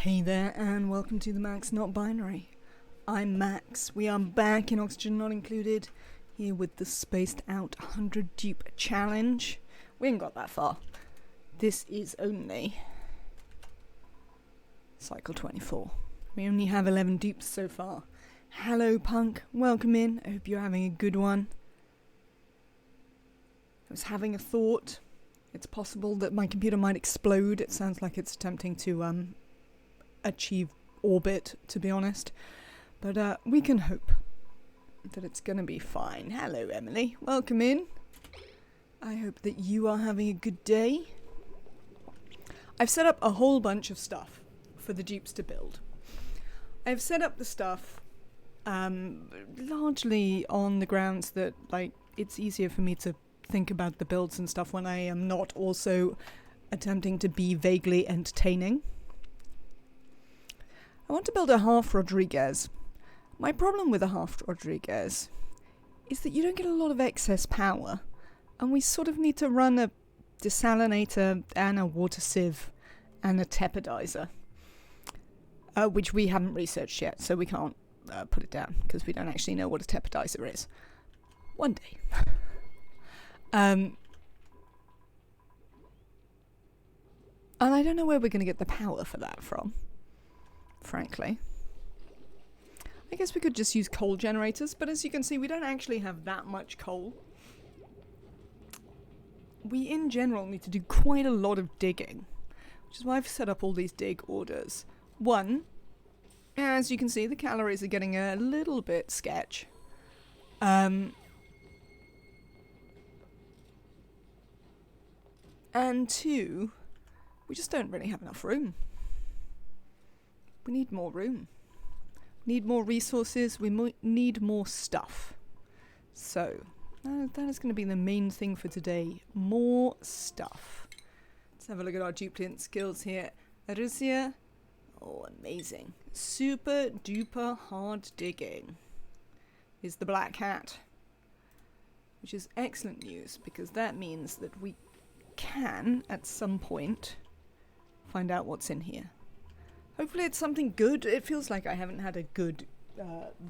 Hey there, and welcome to the Max Not Binary. I'm Max. We are back in Oxygen Not Included, here with the Spaced Out 100 Dupe Challenge. We ain't got that far. This is only Cycle 24. We only have 11 dupes so far. Hello, Punk. Welcome in. I hope you're having a good one. I was having a thought. It's possible that my computer might explode. It sounds like it's attempting to achieve orbit, to be honest. But we can hope that it's going to be fine. Hello, Emily. Welcome in. I hope that you are having a good day. I've set up a whole bunch of stuff for the dupes to build. I've set up the stuff largely on the grounds that, like, it's easier for me to think about the builds and stuff when I am not also attempting to be vaguely entertaining. I want to build a half Rodriguez. My problem with a half Rodriguez is that you don't get a lot of excess power, and we sort of need to run a desalinator and a water sieve and a tepidizer, which we haven't researched yet, so we can't put it down because we don't actually know what a tepidizer is. One day. And I don't know where we're going to get the power for that from, frankly. I guess we could just use coal generators, but as you can see, we don't actually have that much coal. We, in general, need to do quite a lot of digging, which is why I've set up all these dig orders. One, as you can see, the calories are getting a little bit sketch. And two, we just don't really have enough room. We need more room. We need more resources. We need more stuff. So, that is going to be the main thing for today. More stuff. Let's have a look at our duplicate skills here. Arisia. Oh, amazing. Super duper hard digging is the black hat. Which is excellent news, because that means that we can, at some point, find out what's in here. Hopefully it's something good. It feels like I haven't had a good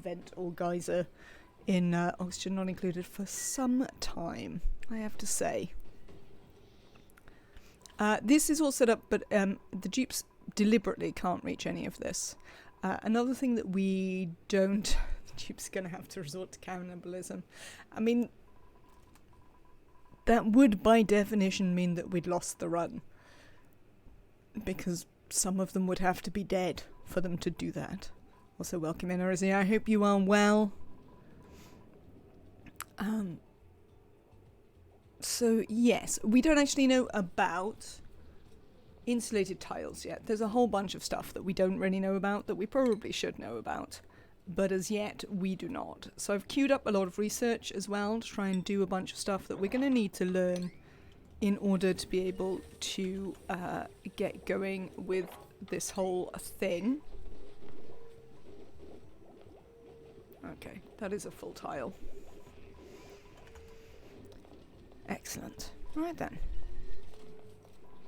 vent or geyser in Oxygen Not Included for some time, I have to say. This is all set up, but the dupes deliberately can't reach any of this. Another thing that we don't... the dupes are going to have to resort to cannibalism. I mean, that would, by definition, mean that we'd lost the run. Because some of them would have to be dead for them to do that. Also, welcome in, Arizia. I hope you are well. So, yes, we don't actually know about insulated tiles yet. There's a whole bunch of stuff that we don't really know about that we probably should know about. But as yet, we do not. So I've queued up a lot of research as well to try and do a bunch of stuff that we're going to need to learn in order to be able to get going with this whole thing. Okay, that is a full tile. Excellent. Right then.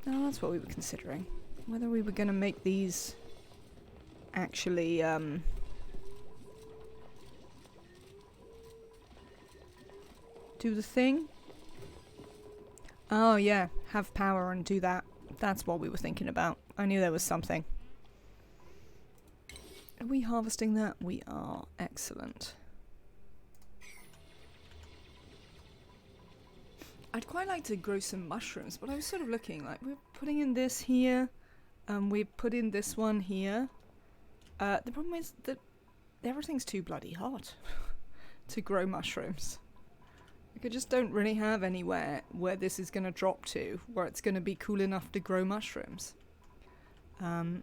Now that's what we were considering. Whether we were going to make these actually... do the thing. Oh yeah, have power and do that. That's what we were thinking about. I knew there was something. Are we harvesting that? We are. Excellent. I'd quite like to grow some mushrooms, but I was sort of looking like we're putting in this here. We put in this one here. The problem is that everything's too bloody hot to grow mushrooms. I just don't really have anywhere where this is going to drop to, where it's going to be cool enough to grow mushrooms. I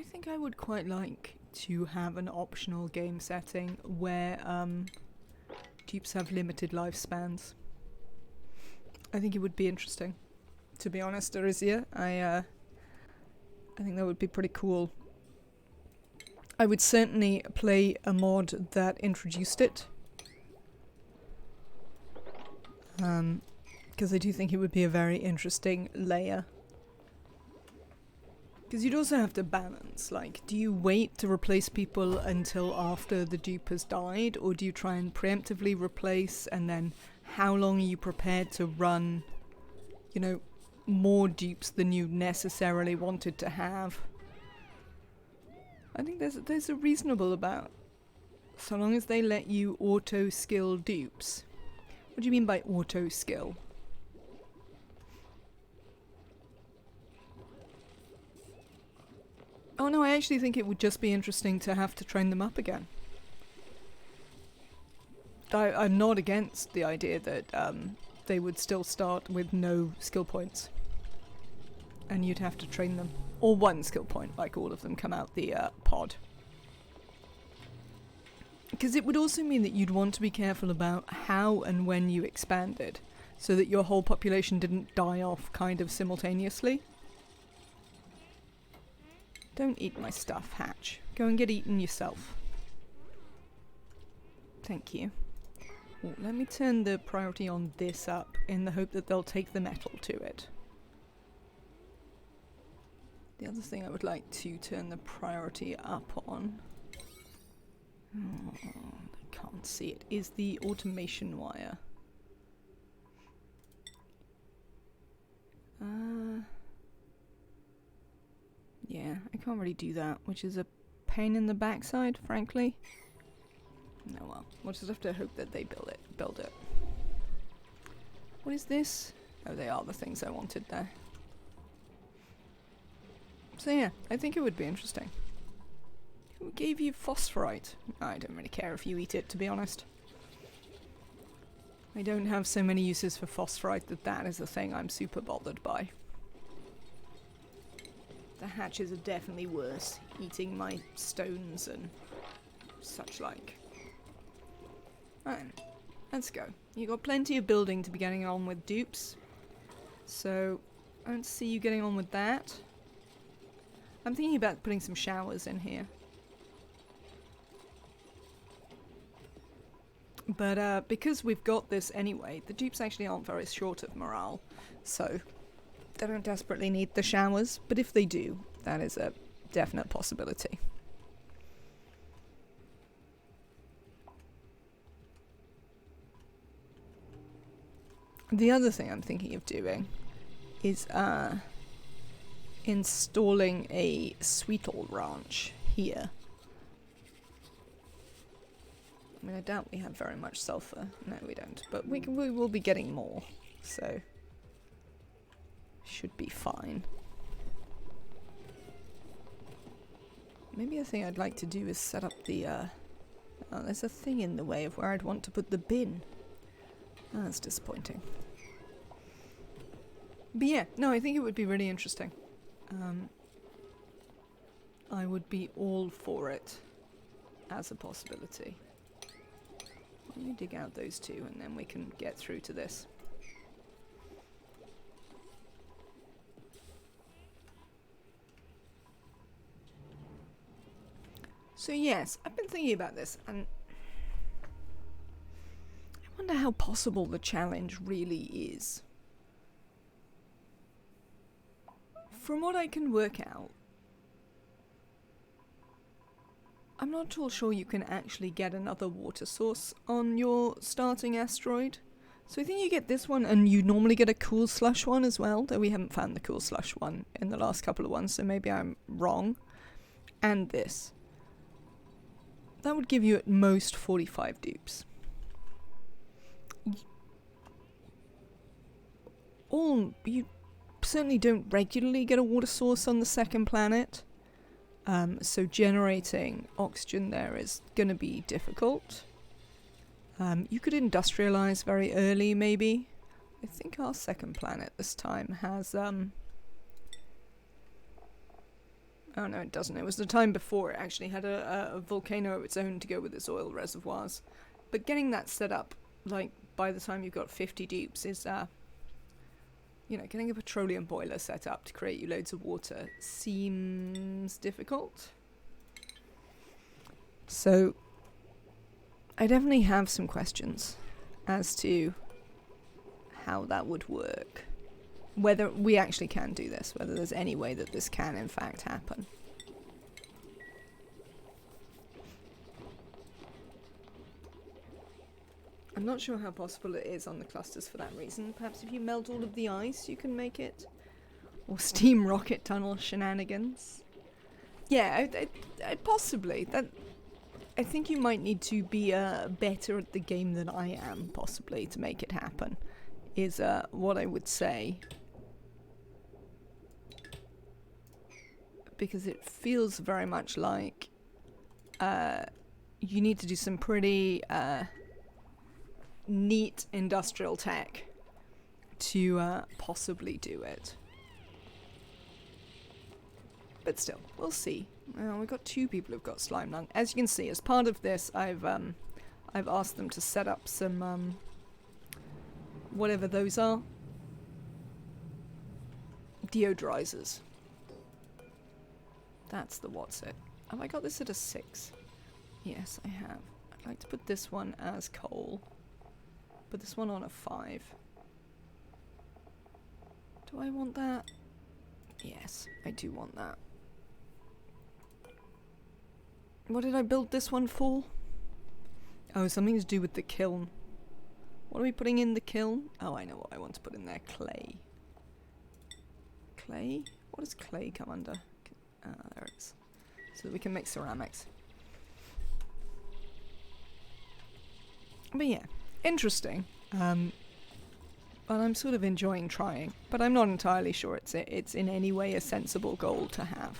think I would quite like to have an optional game setting where dupes have limited lifespans. I think it would be interesting. To be honest, Arisia, I think that would be pretty cool. I would certainly play a mod that introduced it. Because I do think it would be a very interesting layer. Because you'd also have to balance, like, do you wait to replace people until after the dupe has died, or do you try and preemptively replace, and then how long are you prepared to run, you know, more dupes than you necessarily wanted to have? I think there's a reasonable about, so long as they let you auto-skill dupes. What do you mean by auto-skill? Oh no, I actually think it would just be interesting to have to train them up again. I'm not against the idea that they would still start with no skill points. And you'd have to train them. Or one skill point, like all of them come out the pod. Because it would also mean that you'd want to be careful about how and when you expanded, so that your whole population didn't die off kind of simultaneously. Don't eat my stuff, Hatch. Go and get eaten yourself. Thank you. Ooh, let me turn the priority on this up in the hope that they'll take the metal to it. The other thing I would like to turn the priority up on, I can't see it, is the automation wire. Yeah, I can't really do that, which is a pain in the backside, frankly. No, well, we'll just have to hope that they build it. What is this? Oh, they are the things I wanted there. So yeah, I think it would be interesting. Who gave you phosphorite? I don't really care if you eat it, to be honest. I don't have so many uses for phosphorite that is a thing I'm super bothered by. The hatches are definitely worse, eating my stones and such like. Right, let's go. You got plenty of building to be getting on with, dupes. So, I don't see you getting on with that. I'm thinking about putting some showers in here. But because we've got this anyway, the dupes actually aren't very short of morale. So, they don't desperately need the showers, but if they do, that is a definite possibility. The other thing I'm thinking of doing is installing a Sweetle ranch here. I mean, I doubt we have very much sulfur. No, we don't. But we will be getting more, so should be fine. Maybe a thing I'd like to do is set up the, oh, there's a thing in the way of where I'd want to put the bin. Oh, that's disappointing. But yeah, no, I think it would be really interesting. I would be all for it as a possibility. Let me dig out those two and then we can get through to this. So yes, I've been thinking about this and I wonder how possible the challenge really is. From what I can work out, I'm not at all sure you can actually get another water source on your starting asteroid. So I think you get this one and you normally get a cool slush one as well, though we haven't found the cool slush one in the last couple of ones, so maybe I'm wrong. And this. That would give you at most 45 dupes. You certainly don't regularly get a water source on the second planet. So generating oxygen there is going to be difficult. You could industrialize very early, maybe. I think our second planet this time has... Oh no, it doesn't. It was the time before it actually had a volcano of its own to go with its oil reservoirs. But getting that set up, like, by the time you've got 50 dupes is... you know, getting a petroleum boiler set up to create you loads of water seems difficult. So I definitely have some questions as to how that would work. Whether we actually can do this, whether there's any way that this can in fact happen. I'm not sure how possible it is on the clusters for that reason. Perhaps if you melt all of the ice, you can make it. Or steam rocket tunnel shenanigans. Yeah, possibly. I think you might need to be better at the game than I am, possibly, to make it happen. Is what I would say. Because it feels very much like you need to do some pretty neat industrial tech to possibly do it. But still, we'll see. We've got 2 people who've got slime lung. As you can see, as part of this, I've asked them to set up some whatever those are, deodorizers. That's the what's it. Have I got this at a 6? Yes, I have. I'd like to put this one as coal. Put this one on a 5. Do I want that? Yes, I do want that. What did I build this one for? Oh, something to do with the kiln. What are we putting in the kiln? Oh, I know what I want to put in there. Clay. Clay? What does clay come under? There it is. So that we can make ceramics. But yeah, interesting. But I'm sort of enjoying trying. But I'm not entirely sure it's in any way a sensible goal to have.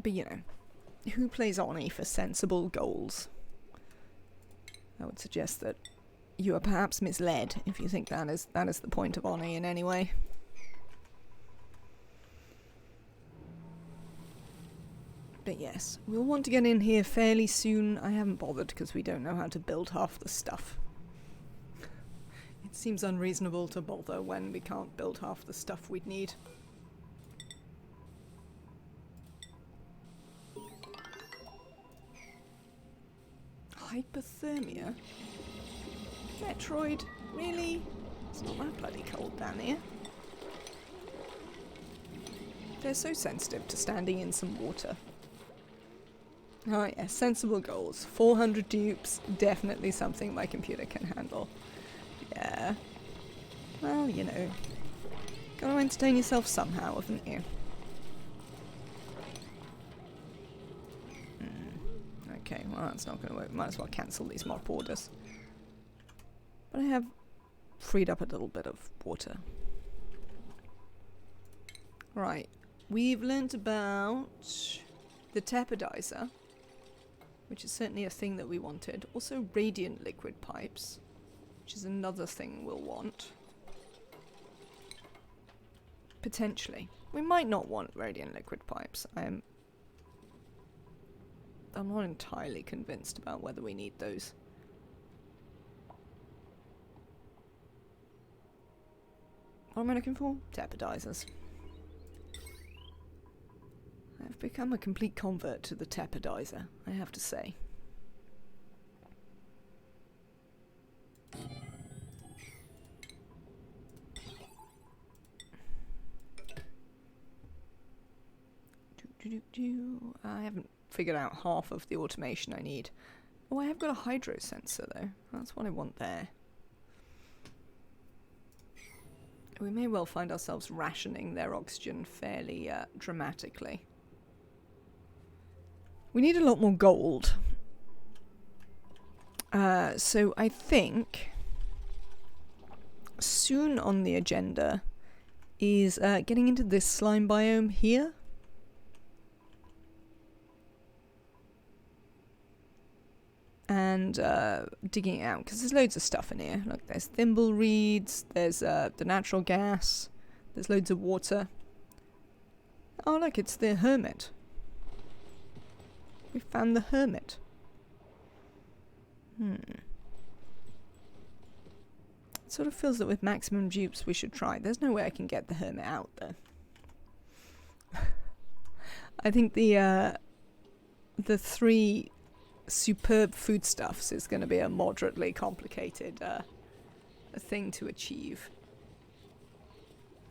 But you know, who plays Oni for sensible goals? I would suggest that you are perhaps misled if you think that is the point of Oni in any way. But yes, we'll want to get in here fairly soon. I haven't bothered because we don't know how to build half the stuff. It seems unreasonable to bother when we can't build half the stuff we'd need. Hypothermia? Metroid? Really? It's not that bloody cold down here. They're so sensitive to standing in some water. Oh yeah, sensible goals. 400 dupes, definitely something my computer can handle. Yeah. Well, you know. Gotta entertain yourself somehow, haven't you? Okay, well that's not gonna work. Might as well cancel these mob orders. But I have freed up a little bit of water. Right. We've learnt about the tapidizer, which is certainly a thing that we wanted. Also radiant liquid pipes, which is another thing we'll want. Potentially. We might not want radiant liquid pipes. I'm not entirely convinced about whether we need those. What am I looking for? Tapidizers. I've become a complete convert to the tapidizer, I have to say. I haven't figured out half of the automation I need. Oh, I have got a hydro sensor though. That's what I want there. We may well find ourselves rationing their oxygen fairly dramatically. We need a lot more gold. So I think soon on the agenda is getting into this slime biome here. And digging it out, because there's loads of stuff in here. Look, there's thimble reeds, there's the natural gas, there's loads of water. Oh look, it's the hermit. We found the hermit. sort of feels that with maximum dupes we should try. There's no way I can get the hermit out though. I think the 3 superb foodstuffs is going to be a moderately complicated thing to achieve.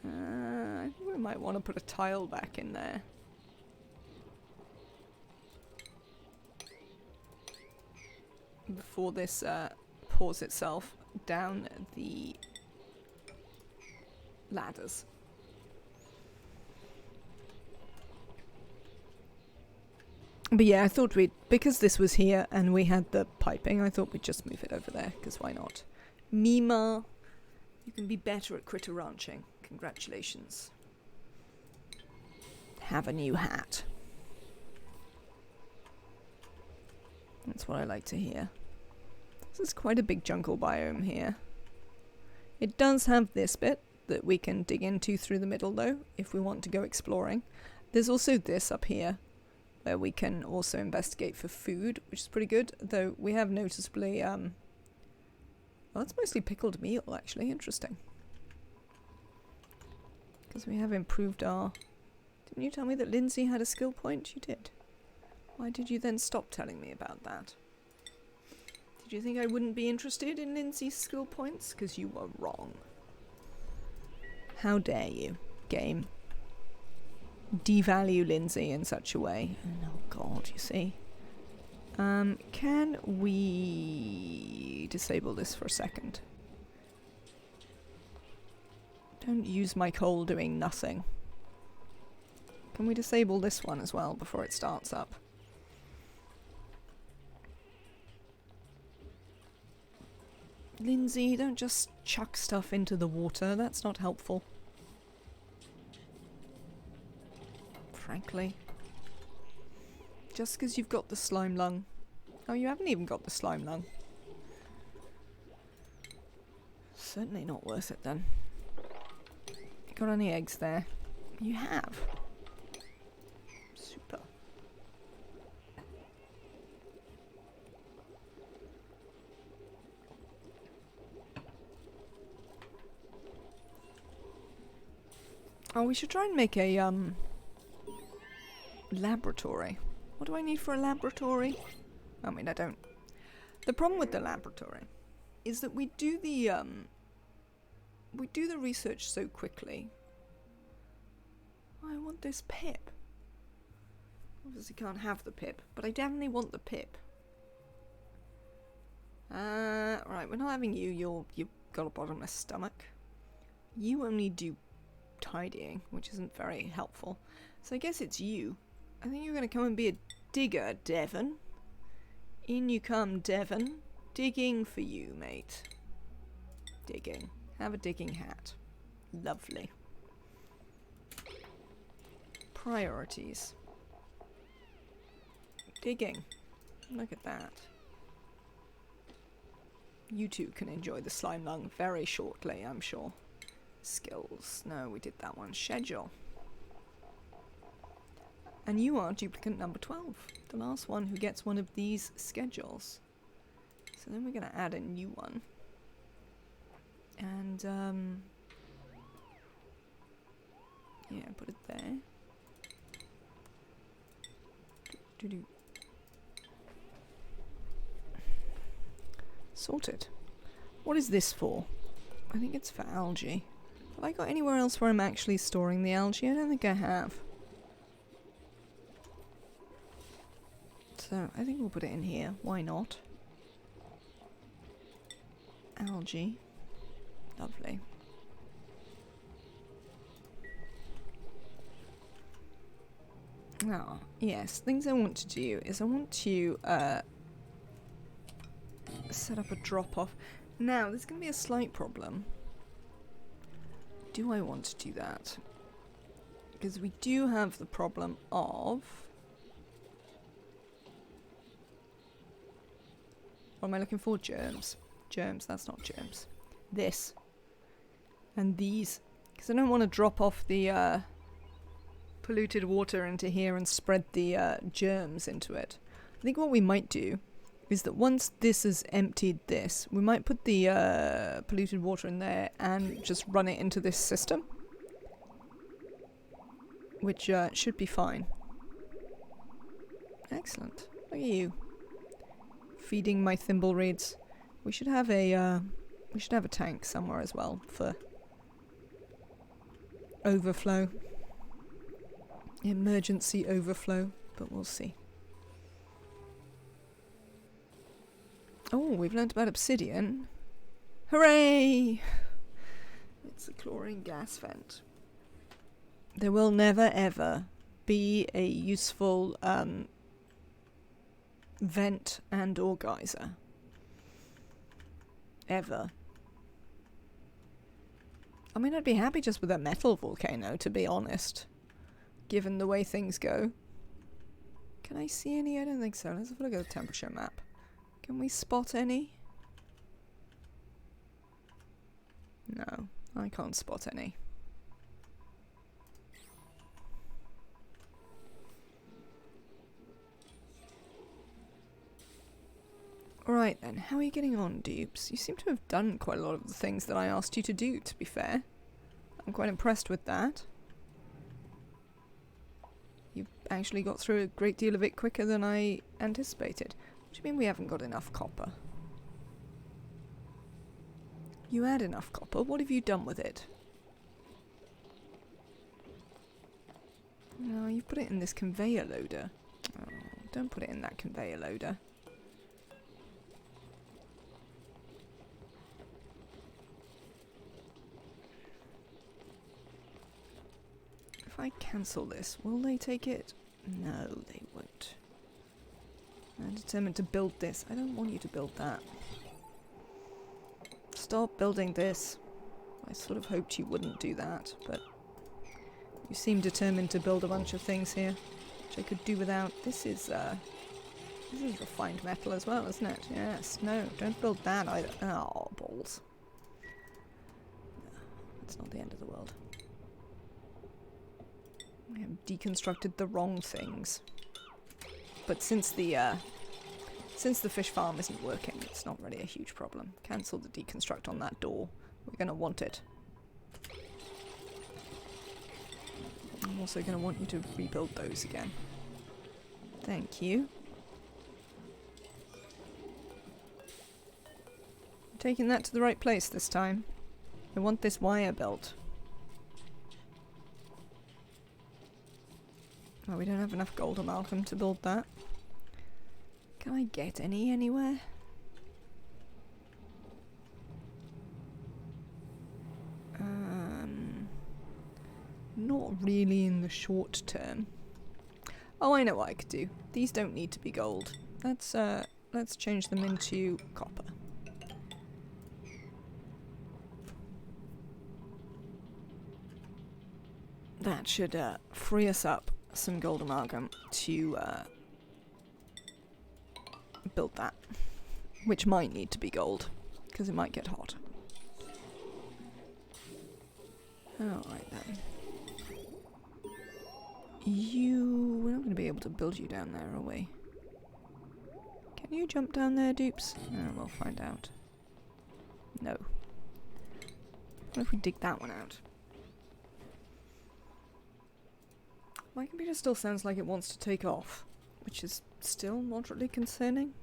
I think we might want to put a tile back in there. Before this pours itself down the ladders. But yeah, I thought because this was here and we had the piping, I thought we'd just move it over there, because why not? Mima, you can be better at critter ranching. Congratulations. Have a new hat. That's what I like to hear. This is quite a big jungle biome here. It does have this bit that we can dig into through the middle though, if we want to go exploring. There's also this up here, where we can also investigate for food, which is pretty good, though we have noticeably, well, it's mostly pickled meal, actually. Interesting. Because we have improved our... Didn't you tell me that Lindsay had a skill point? You did. Why did you then stop telling me about that? Did you think I wouldn't be interested in Lindsay's skill points? Because you were wrong. How dare you, game. Devalue Lindsay in such a way. Oh god, you see. Can we disable this for a second? Don't use my coal doing nothing. Can we disable this one as well before it starts up? Lindsay, don't just chuck stuff into the water. That's not helpful. Frankly. Just because you've got the slime lung. Oh, you haven't even got the slime lung. Certainly not worth it then. Got any eggs there? You have. Super. Oh, we should try and make a, laboratory. What do I need for a laboratory? I mean, I don't... The problem with the laboratory is that we do the research so quickly. I want this pip. Obviously can't have the pip, but I definitely want the pip. Right, we're not having you. You've got a bottomless stomach. You only do tidying, which isn't very helpful. So I guess it's you. I think you're going to come and be a digger, Devon. In you come, Devon. Digging for you, mate. Digging. Have a digging hat. Lovely. Priorities. Digging. Look at that. You two can enjoy the slime lung very shortly, I'm sure. Skills. No, we did that one. Schedule. And you are duplicate number 12. The last one who gets one of these schedules. So then we're going to add a new one. And, yeah, put it there. Do-do. Sorted. What is this for? I think it's for algae. Have I got anywhere else where I'm actually storing the algae? I don't think I have. So, I think we'll put it in here. Why not? Algae. Lovely. Ah, yes. Things I want to do is I want to set up a drop-off. Now, there's going to be a slight problem. Do I want to do that? Because we do have the problem of... What am I looking for? Germs. Germs, that's not germs. This. And these. Because I don't want to drop off the polluted water into here and spread the germs into it. I think what we might do is that once this has emptied this, we might put the polluted water in there and just run it into this system. Which should be fine. Excellent. Look at you. Feeding my thimble reeds. We should have a tank somewhere as well for overflow. Emergency overflow, but we'll see. Oh, we've learnt about obsidian. Hooray! It's a chlorine gas vent. There will never ever be a useful vent and or geyser. Ever. I mean, I'd be happy just with a metal volcano, to be honest. Given the way things go. Can I see any? I don't think so. Let's have a look at the temperature map. Can we spot any? No, I can't spot any. Alright then, how are you getting on, Dupes? You seem to have done quite a lot of the things that I asked you to do, to be fair. I'm quite impressed with that. You've actually got through a great deal of it quicker than I anticipated. What do you mean we haven't got enough copper? You had enough copper, what have you done with it? No, you've put it in this conveyor loader. Oh, don't put it in that conveyor loader. If I cancel this, will they take it? No, they won't. I'm determined to build this. I don't want you to build that. Stop building this. I sort of hoped you wouldn't do that, but you seem determined to build a bunch of things here, which I could do without. This is refined metal as well, isn't it? Yes. No, don't build that either. Oh, balls. No, it's not the end of the world. I have deconstructed the wrong things. But since the fish farm isn't working, it's not really a huge problem. Cancel the deconstruct on that door. We're going to want it. I'm also going to want you to rebuild those again. Thank you. I'm taking that to the right place this time. I want this wire belt. Oh, we don't have enough gold amalgam to build that. Can I get any anywhere? Not really in the short term. Oh, I know what I could do. These don't need to be gold. Let's change them into copper. That should free us up some gold amalgam to build that, which might need to be gold because it might get hot. Alright then. We're not going to be able to build you down there, are we? Can you jump down there, Dupes? We'll find out. No. What if we dig that one out? My computer still sounds like it wants to take off, which is still moderately concerning.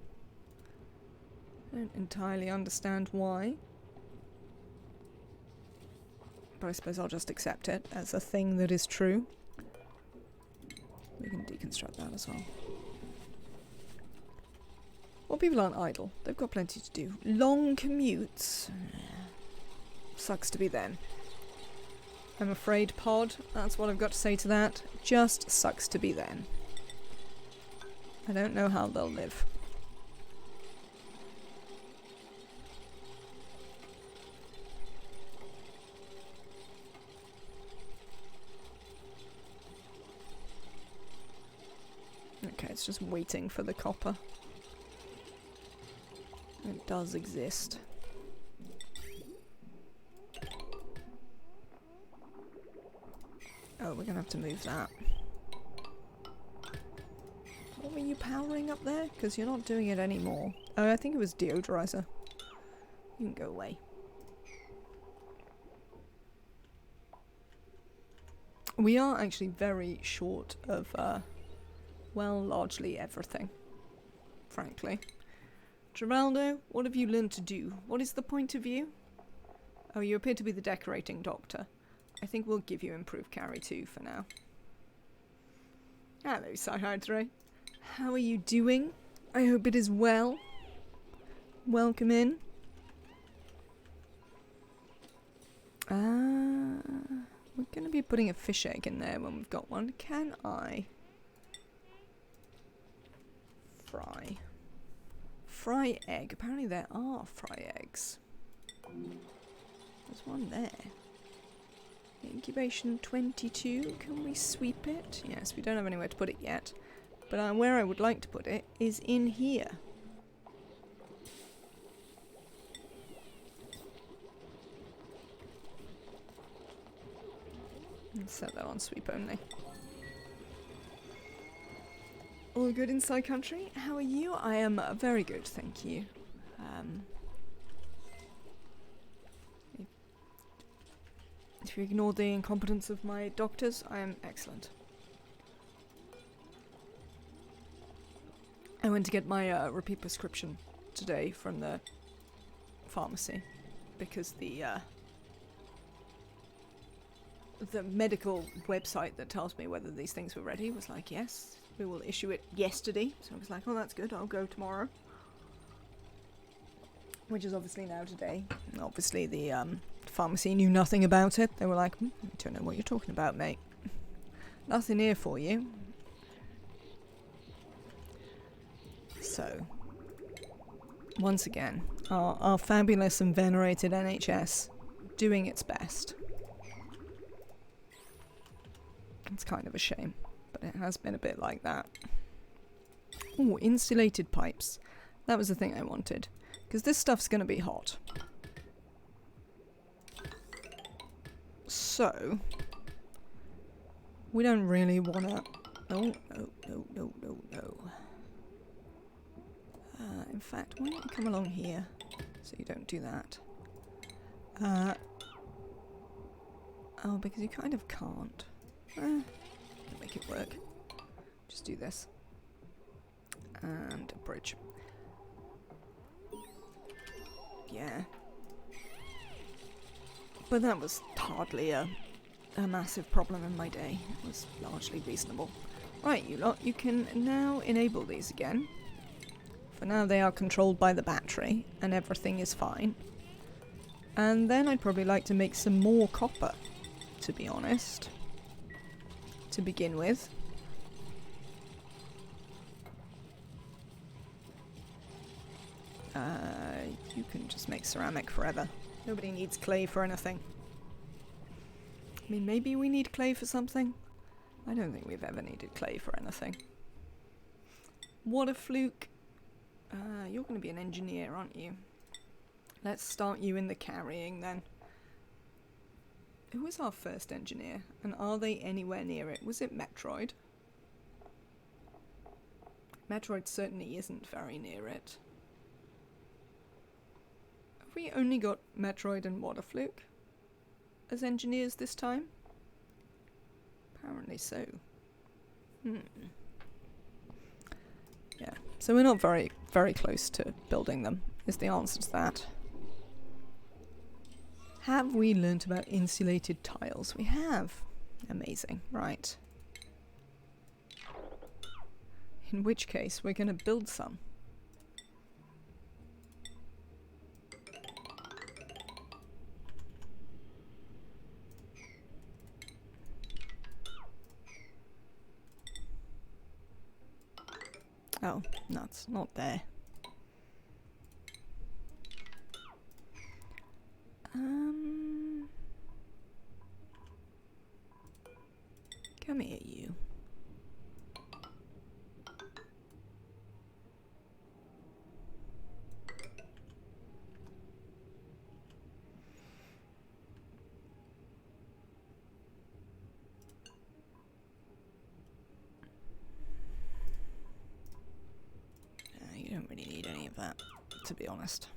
I don't entirely understand why. But I suppose I'll just accept it as a thing that is true. We can deconstruct that as well. Well, people aren't idle. They've got plenty to do. Long commutes. Sucks to be them. I'm afraid, Pod. That's what I've got to say to that. Just sucks to be them. I don't know how they'll live. Okay, it's just waiting for the copper. It does exist. Oh, we're gonna have to move that. What were you powering up there? Because you're not doing it anymore. Oh, I think it was deodorizer. You can go away. We are actually very short of, well, largely everything. Frankly. Geraldo, what have you learned to do? What is the point of you? Oh, you appear to be the decorating doctor. I think we'll give you improved carry too for now. Hello, Psyhydra. How are you doing? I hope it is well. Welcome in. We're going to be putting a fish egg in there when we've got one. Can I fry egg? Apparently there are fry eggs. There's one there. Incubation 22. Can we sweep it? Yes, we don't have anywhere to put it yet. But where I would like to put it is in here. Let's set that on sweep only. All good inside country? How are you? I am very good, thank you. If you ignore the incompetence of my doctors, I am excellent. I went to get my repeat prescription today from the pharmacy because the medical website that tells me whether these things were ready was like, yes, we will issue it yesterday. So I was like, oh, that's good, I'll go tomorrow. Which is obviously now today. And obviously the pharmacy knew nothing about it. They were like, I don't know what you're talking about, mate. Nothing here for you. So, once again, our fabulous and venerated NHS doing its best. It's kind of a shame, but it has been a bit like that. Ooh, insulated pipes. That was the thing I wanted. Because this stuff's going to be hot. So, we don't really want to... No. In fact, why don't you come along here so you don't do that? Oh, because you kind of can't. Can make it work. Just do this. And a bridge. Yeah. But that was hardly a massive problem in my day. It was largely reasonable. Right, you lot, you can now enable these again. For now they are controlled by the battery, and everything is fine. And then I'd probably like to make some more copper, to be honest. To begin with. You can just make ceramic forever. Nobody needs clay for anything. I mean, maybe we need clay for something? I don't think we've ever needed clay for anything. What a fluke. You're going to be an engineer, aren't you? Let's start you in the carrying then. Who was our first engineer? And are they anywhere near it? Was it Metroid? Metroid certainly isn't very near it. Have we only got Metroid and Waterfluke as engineers this time? Apparently so. Yeah, so we're not very, very close to building them, is the answer to that. Have we learnt about insulated tiles? We have. Amazing, right. In which case, we're going to build some. Oh, nuts, not there. Come here, you. that, to be honest.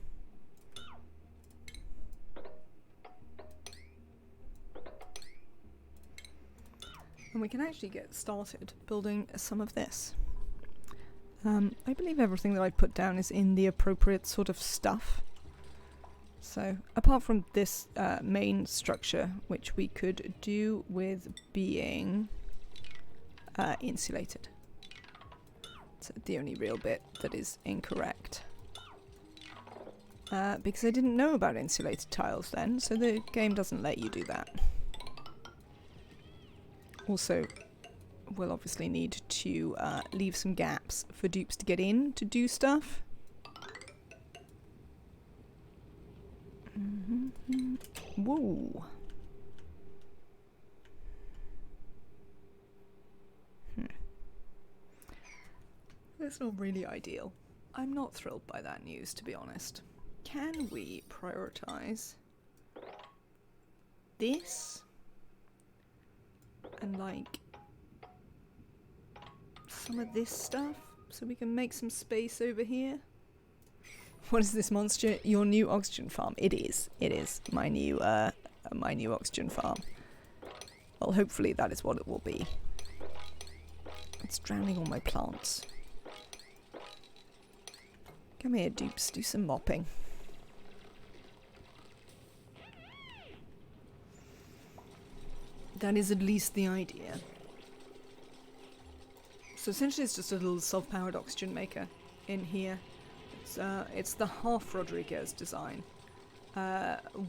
And we can actually get started building some of this. I believe everything that I put down is in the appropriate sort of stuff. So, apart from this main structure, which we could do with being insulated. It's the only real bit that is incorrect. Because I didn't know about insulated tiles then, so the game doesn't let you do that. Also, we'll obviously need to leave some gaps for dupes to get in to do stuff. Whoa. That's not really ideal. I'm not thrilled by that news, to be honest. Can we prioritize this? And like some of this stuff so we can make some space over here. What is this monster? Your new oxygen farm. It is my new oxygen farm. Well, hopefully that is what it will be. It's drowning all my plants. Come here, dupes, do some mopping. That is at least the idea. So essentially it's just a little self-powered oxygen maker in here. It's the half Rodriguez design.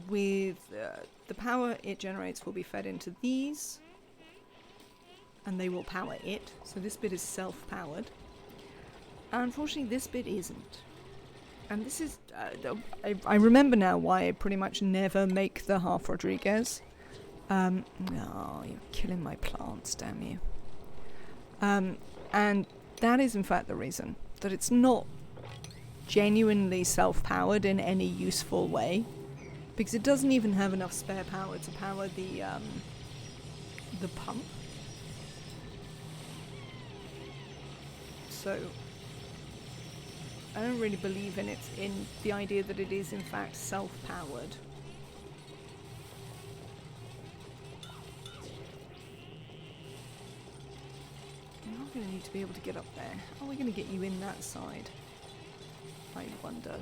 With the power it generates will be fed into these. And they will power it. So this bit is self-powered. Unfortunately this bit isn't. And this is... I remember now why I pretty much never make the half Rodriguez. Oh, you're killing my plants, damn you. And that is in fact the reason that it's not genuinely self-powered in any useful way, because it doesn't even have enough spare power to power the pump. So I don't really believe in the idea that it is in fact self-powered. You're not going to need to be able to get up there. How are we going to get you in that side? I wonder.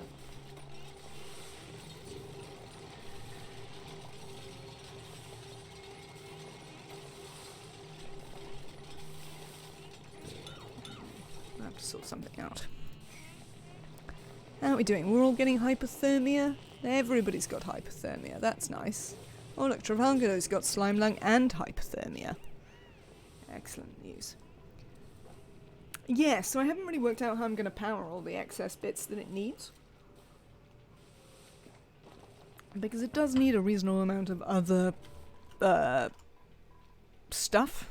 I have to sort something out. How are we doing? We're all getting hypothermia? Everybody's got hypothermia. That's nice. Oh look, Travangado's got slime lung and hypothermia. Excellent news. Yeah, so I haven't really worked out how I'm going to power all the excess bits that it needs. Because it does need a reasonable amount of other stuff.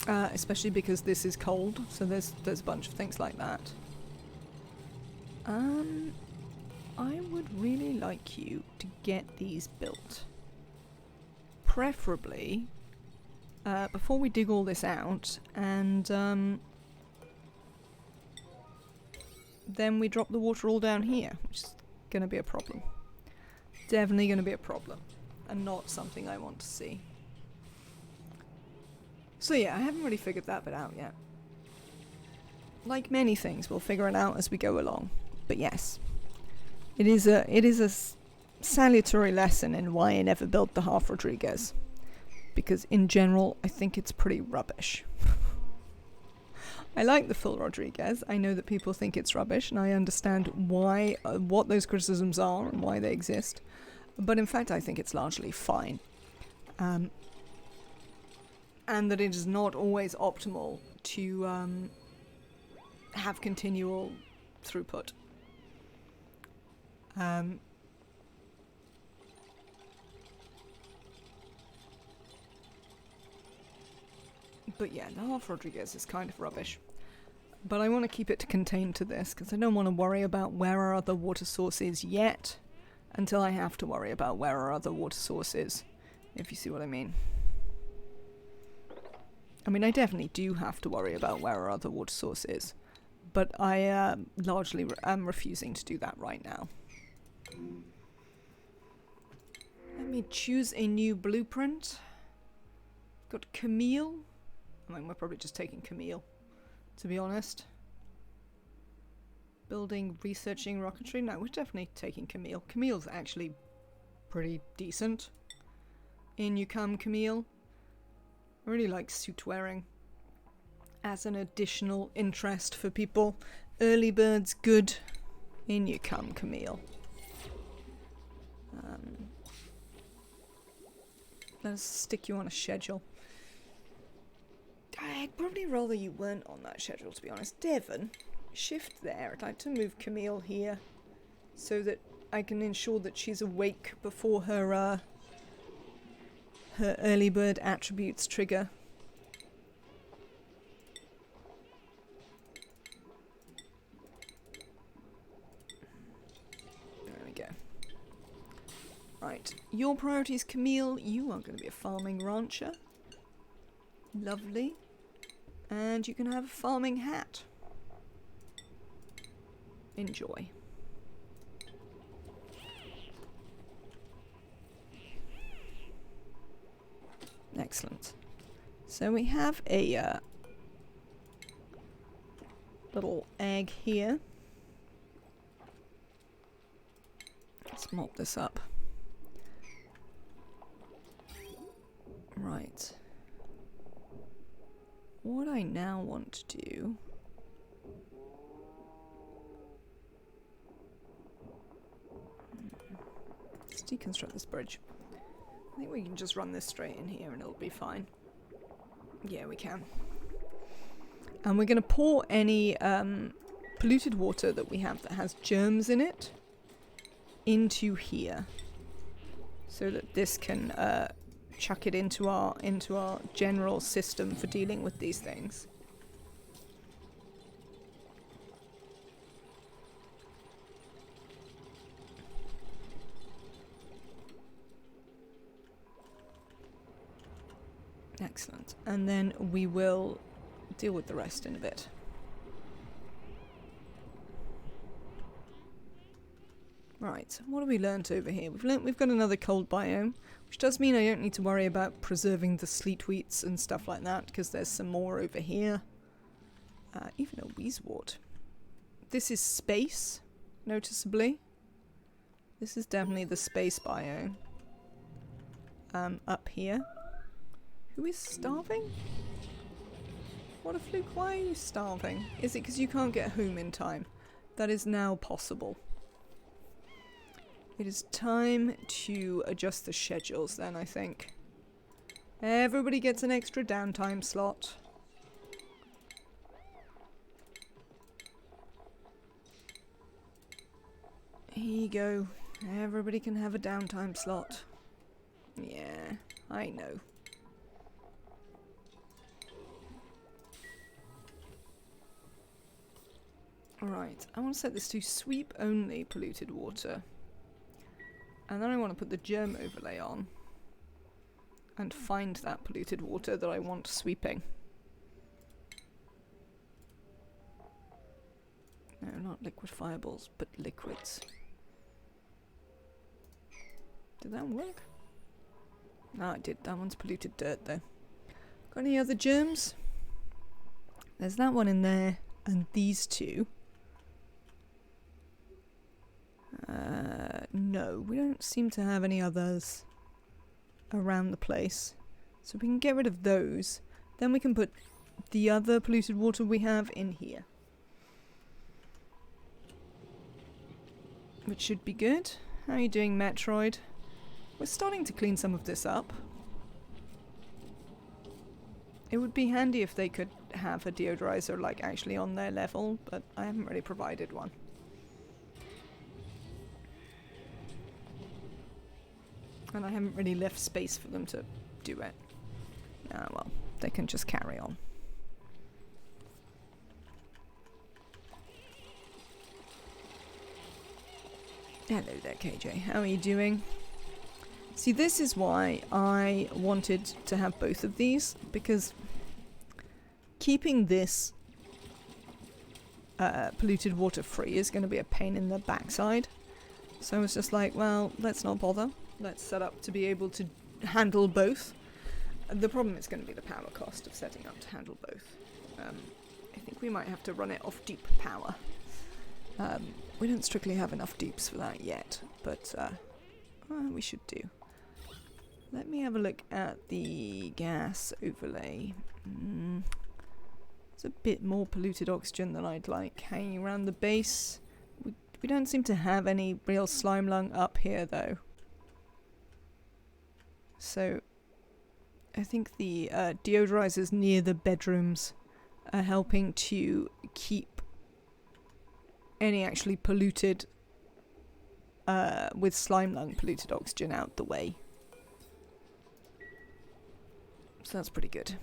Especially because this is cold, so there's a bunch of things like that. I would really like you to get these built. Preferably before we dig all this out, and then we drop the water all down here, which is going to be a problem. Definitely going to be a problem, and not something I want to see. So yeah, I haven't really figured that bit out yet. Like many things, we'll figure it out as we go along. But yes, it is a salutary lesson in why I never built the half Rodriguez. Because in general, I think it's pretty rubbish. I like the full Rodriguez. I know that people think it's rubbish, and I understand why, what those criticisms are and why they exist. But in fact, I think it's largely fine. And that it is not always optimal to have continual throughput. But yeah, the half Rodriguez is kind of rubbish. But I want to keep it contained to this, because I don't want to worry about where our other water source is yet, until I have to worry about where our other water source is, if you see what I mean. I mean, I definitely do have to worry about where our other water source is, but I largely am refusing to do that right now. Let me choose a new blueprint. Got Camille. I mean, we're probably just taking Camille, to be honest. Building, researching rocketry. No, we're definitely taking Camille. Camille's actually pretty decent. In you come, Camille. I really like suit wearing as an additional interest for people. Early bird's good. In you come, Camille. Let's stick you on a schedule. I'd probably rather you weren't on that schedule, to be honest. Devon, shift there. I'd like to move Camille here so that I can ensure that she's awake before her early bird attributes trigger. There we go. Right, your priorities, Camille. You are going to be a farming rancher. Lovely. And you can have a farming hat. Enjoy. Excellent. So we have a little egg here. Let's mop this up. Right. What I now want to do let's deconstruct this bridge. I think we can just run this straight in here and it'll be fine. Yeah, we can. And we're going to pour any polluted water that we have that has germs in it into here, so that this can chuck it into our general system for dealing with these things. Excellent. And then we will deal with the rest in a bit. Right, what have we learnt over here? We've learnt we've got another cold biome, which does mean I don't need to worry about preserving the sleet wheats and stuff like that, because there's some more over here. Even a wheezewort. This is space, noticeably. This is definitely the space biome. Up here. Who is starving? What a fluke, why are you starving? Is it because you can't get home in time? That is now possible. It is time to adjust the schedules then, I think. Everybody gets an extra downtime slot. Here you go. Everybody can have a downtime slot. Yeah, I know. Alright, I want to set this to sweep only polluted water. And then I want to put the germ overlay on. And find that polluted water that I want sweeping. No, not liquid fireballs, but liquids. Did that work? No, it did. That one's polluted dirt, though. Got any other germs? There's that one in there, and these two. No, we don't seem to have any others around the place. So we can get rid of those. Then we can put the other polluted water we have in here. Which should be good. How are you doing, Metroid? We're starting to clean some of this up. It would be handy if they could have a deodorizer like actually on their level, but I haven't really provided one. And I haven't really left space for them to do it. Ah, well, they can just carry on. Hello there, KJ. How are you doing? See, this is why I wanted to have both of these, because keeping this polluted water free is going to be a pain in the backside. So I was just like, well, let's not bother. Let's set up to be able to handle both. The problem is going to be the power cost of setting up to handle both. I think we might have to run it off Dupe power. We don't strictly have enough dupes for that yet, but we should do. Let me have a look at the gas overlay. It's a bit more polluted oxygen than I'd like hanging around the base. We don't seem to have any real slime lung up here though. So I think the deodorizers near the bedrooms are helping to keep any actually polluted with slime lung polluted oxygen out the way. So that's pretty good.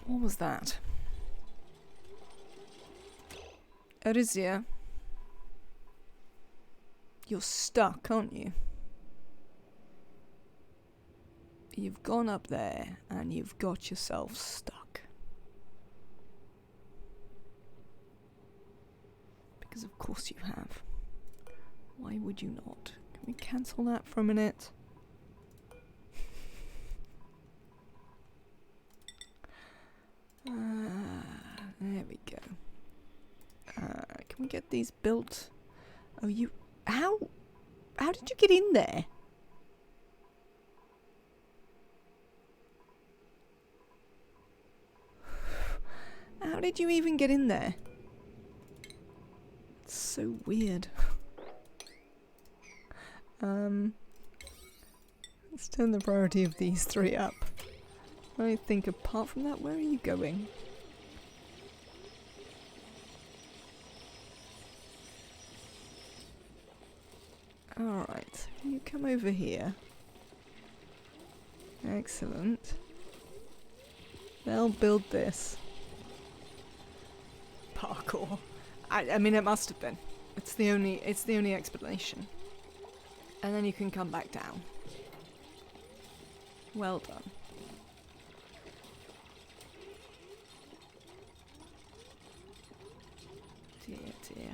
What was that? Arizia. You're stuck, aren't you? You've gone up there and you've got yourself stuck. Because of course you have. Why would you not? Can we cancel that for a minute? There we go. Can we get these built? Oh, you... How did you get in there? How did you even get in there? It's so weird. Let's turn the priority of these three up. I think apart from that, where are you going? Alright, you come over here. Excellent. They'll build this. Parkour. I mean, it must have been. It's the only explanation. And then you can come back down. Well done. Dear, dear.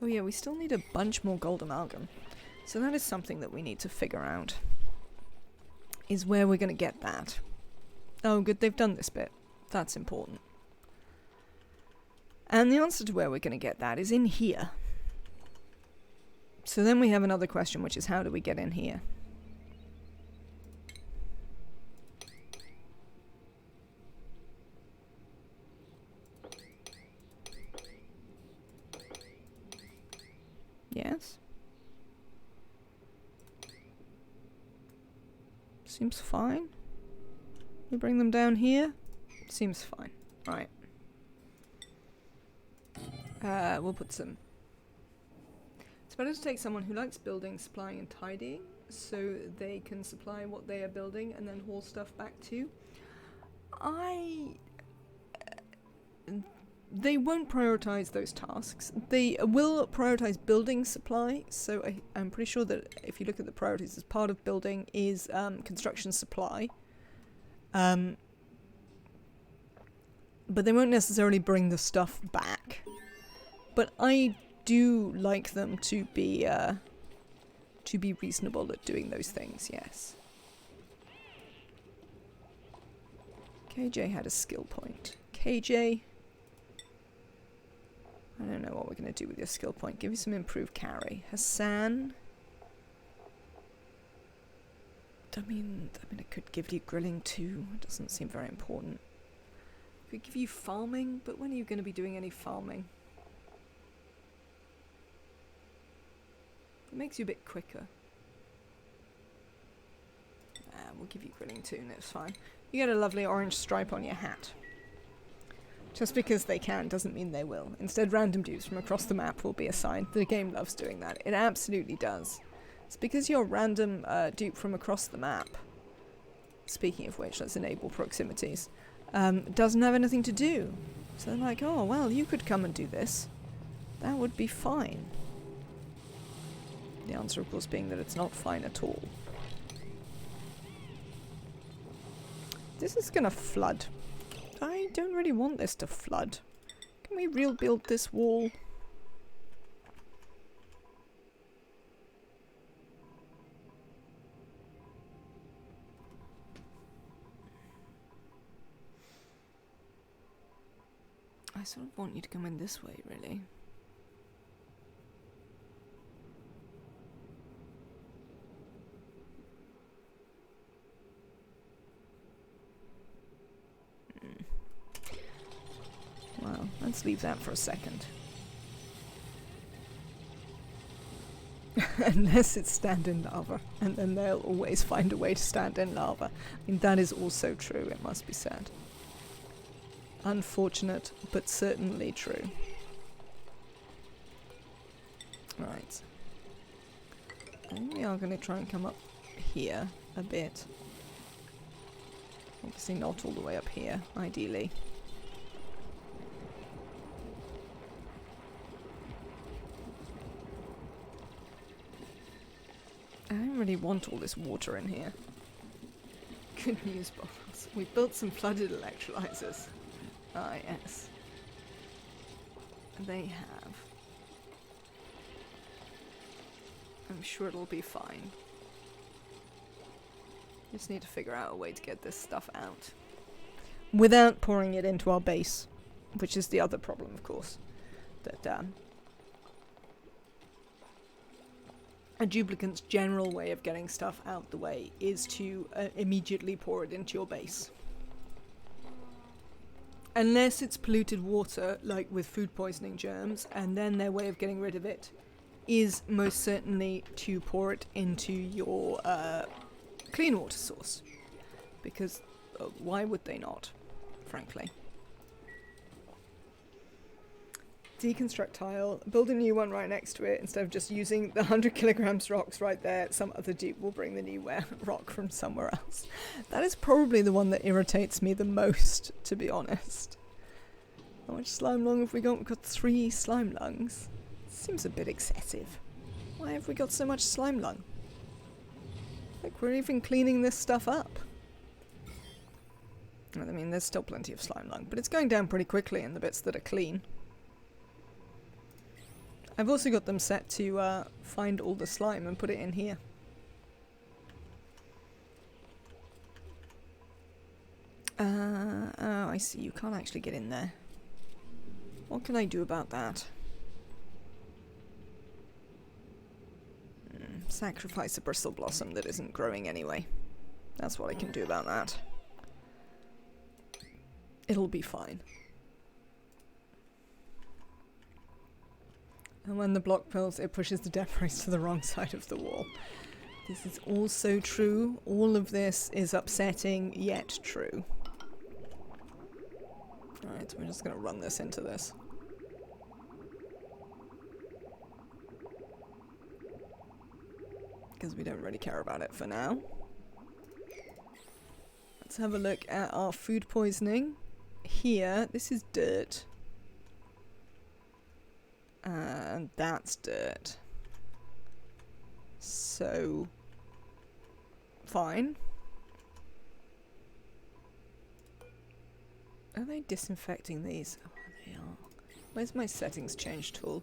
Oh yeah, we still need a bunch more gold amalgam. So that is something that we need to figure out. Is where we're going to get that. Oh good, they've done this bit. That's important. And the answer to where we're going to get that is in here. So then we have another question, which is how do we get in here? Yes? Seems fine. We bring them down here? Seems fine. Right. We'll put some... It's better to take someone who likes building, supplying and tidying, so they can supply what they are building and then haul stuff back to. They won't prioritize those tasks. They will prioritize building supply, so I'm pretty sure that if you look at the priorities, as part of building is construction supply. But they won't necessarily bring the stuff back. But I do like them to be reasonable at doing those things, yes. KJ had a skill point. KJ, I don't know what we're going to do with your skill point. Give you some improved carry. Hassan, I mean, it could give you grilling too. It doesn't seem very important. It could give you farming, but when are you going to be doing any farming? It makes you a bit quicker. We'll give you grilling too, and it's fine. You get a lovely orange stripe on your hat. Just because they can doesn't mean they will. Instead, random dupes from across the map will be assigned. The game loves doing that. It absolutely does. It's because you're random dupe from across the map. Speaking of which, let's enable proximities. Doesn't have anything to do. So they're like, oh, well, you could come and do this. that would be fine. The answer, of course, being that it's not fine at all. This is gonna flood. I don't really want this to flood. Can we rebuild this wall? I sort of want you to come in this way, really. Well, let's leave that for a second. Unless it's stand in lava, and then they'll always find a way to stand in lava. I mean, that is also true, it must be said. Unfortunate, but certainly true. Right. I think we are going to try and come up here a bit. Obviously not all the way up here, ideally. I don't really want all this water in here. Good news, boss. We built some flooded electrolyzers. Ah, yes. They have. I'm sure it'll be fine. Just need to figure out a way to get this stuff out. Without pouring it into our base. Which is the other problem, of course. That, a duplicant's general way of getting stuff out the way is to immediately pour it into your base. Unless it's polluted water, like with food poisoning germs, and then their way of getting rid of it is most certainly to pour it into your clean water source. Because why would they not, frankly? Deconstruct tile, build a new one right next to it instead of just using the 100 kilograms rocks right there. Some other dupe will bring the new rock from somewhere else. That is probably the one that irritates me the most, to be honest. How much slime lung have we got? We've got 3 slime lungs. Seems a bit excessive. Why have we got so much slime lung? Like, we're even cleaning this stuff up. I mean, there's still plenty of slime lung, but it's going down pretty quickly in the bits that are clean. I've also got them set to find all the slime and put it in here. Oh, I see. You can't actually get in there. What can I do about that? Sacrifice a bristle blossom that isn't growing anyway. That's what I can do about that. It'll be fine. And when the block fills, it pushes the debris to the wrong side of the wall. This is also true. All of this is upsetting, yet true. Alright, so we're just going to run this into this. Because we don't really care about it for now. Let's have a look at our food poisoning. Here, this is dirt. And that's dirt. So, fine. Are they disinfecting these? Oh, they are. Where's my settings change tool?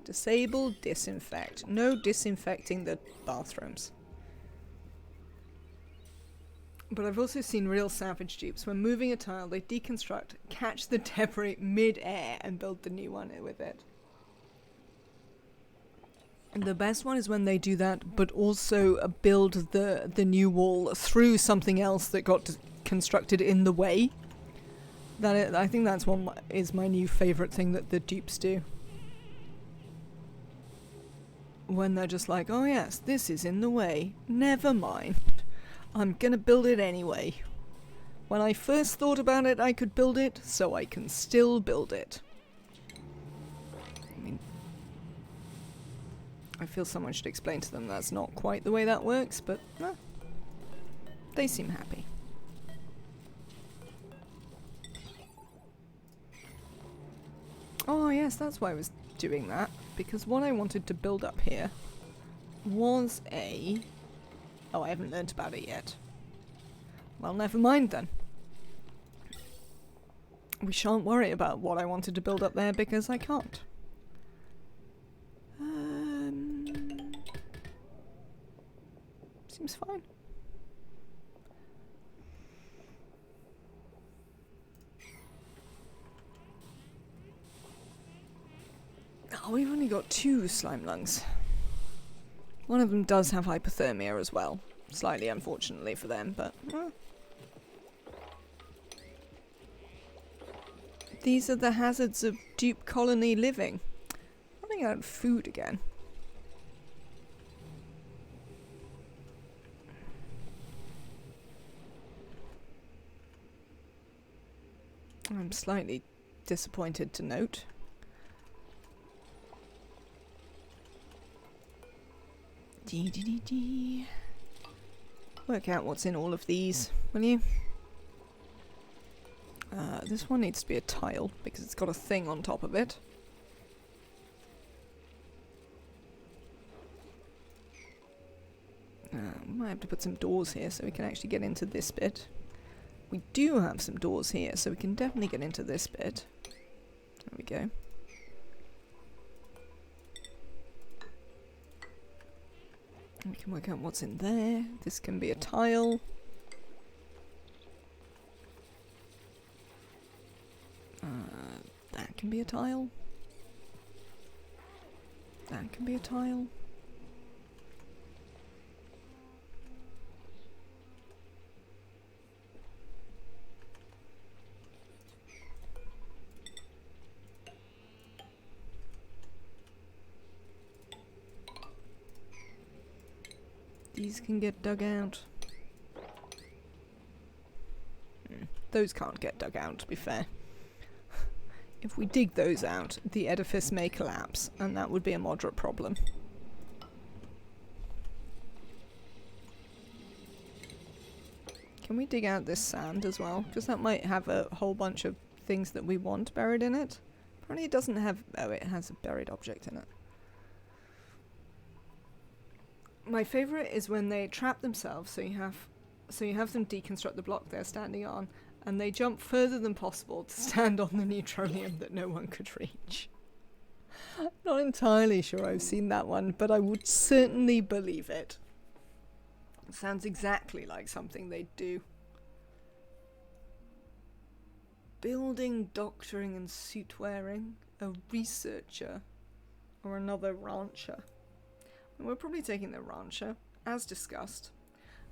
Disable, disinfect. No disinfecting the bathrooms. But I've also seen real savage dupes. When moving a tile, they deconstruct, catch the debris mid-air, and build the new one with it. And the best one is when they do that, but also build the new wall through something else that got constructed in the way. I think that's is my new favourite thing that the dupes do. When they're just like, oh yes, this is in the way. Never mind. I'm gonna build it anyway. When I first thought about it, I could build it, so I can still build it. I mean, I feel someone should explain to them that's not quite the way that works, but they seem happy. Oh yes, that's why I was doing that, because what I wanted to build up here was a... Oh, I haven't learnt about it yet. Well, never mind then. We shan't worry about what I wanted to build up there because I can't. Seems fine. Oh, we've only got 2 slime lungs. One of them does have hypothermia as well. Slightly unfortunately for them, but... These are the hazards of Dupe colony living. Running out of food again. I'm slightly disappointed to note. Work out what's in all of these, will you? This one needs to be a tile because it's got a thing on top of it. We might have to put some doors here so we can actually get into this bit. We do have some doors here, so we can definitely get into this bit. There we go. We can work out what's in there. This can be a tile. That can be a tile. That can be a tile. These can get dug out. Those can't get dug out, to be fair. If we dig those out, the edifice may collapse, and that would be a moderate problem. Can we dig out this sand as well? Because that might have a whole bunch of things that we want buried in it. Apparently it doesn't have... Oh, it has a buried object in it. My favourite is when they trap themselves, so you have them deconstruct the block they're standing on, and they jump further than possible to stand on the neutronium that no one could reach. Not entirely sure I've seen that one, but I would certainly believe it. It sounds exactly like something they'd do. Building, doctoring and suit wearing, a researcher, or another rancher. And we're probably taking the rancher, as discussed.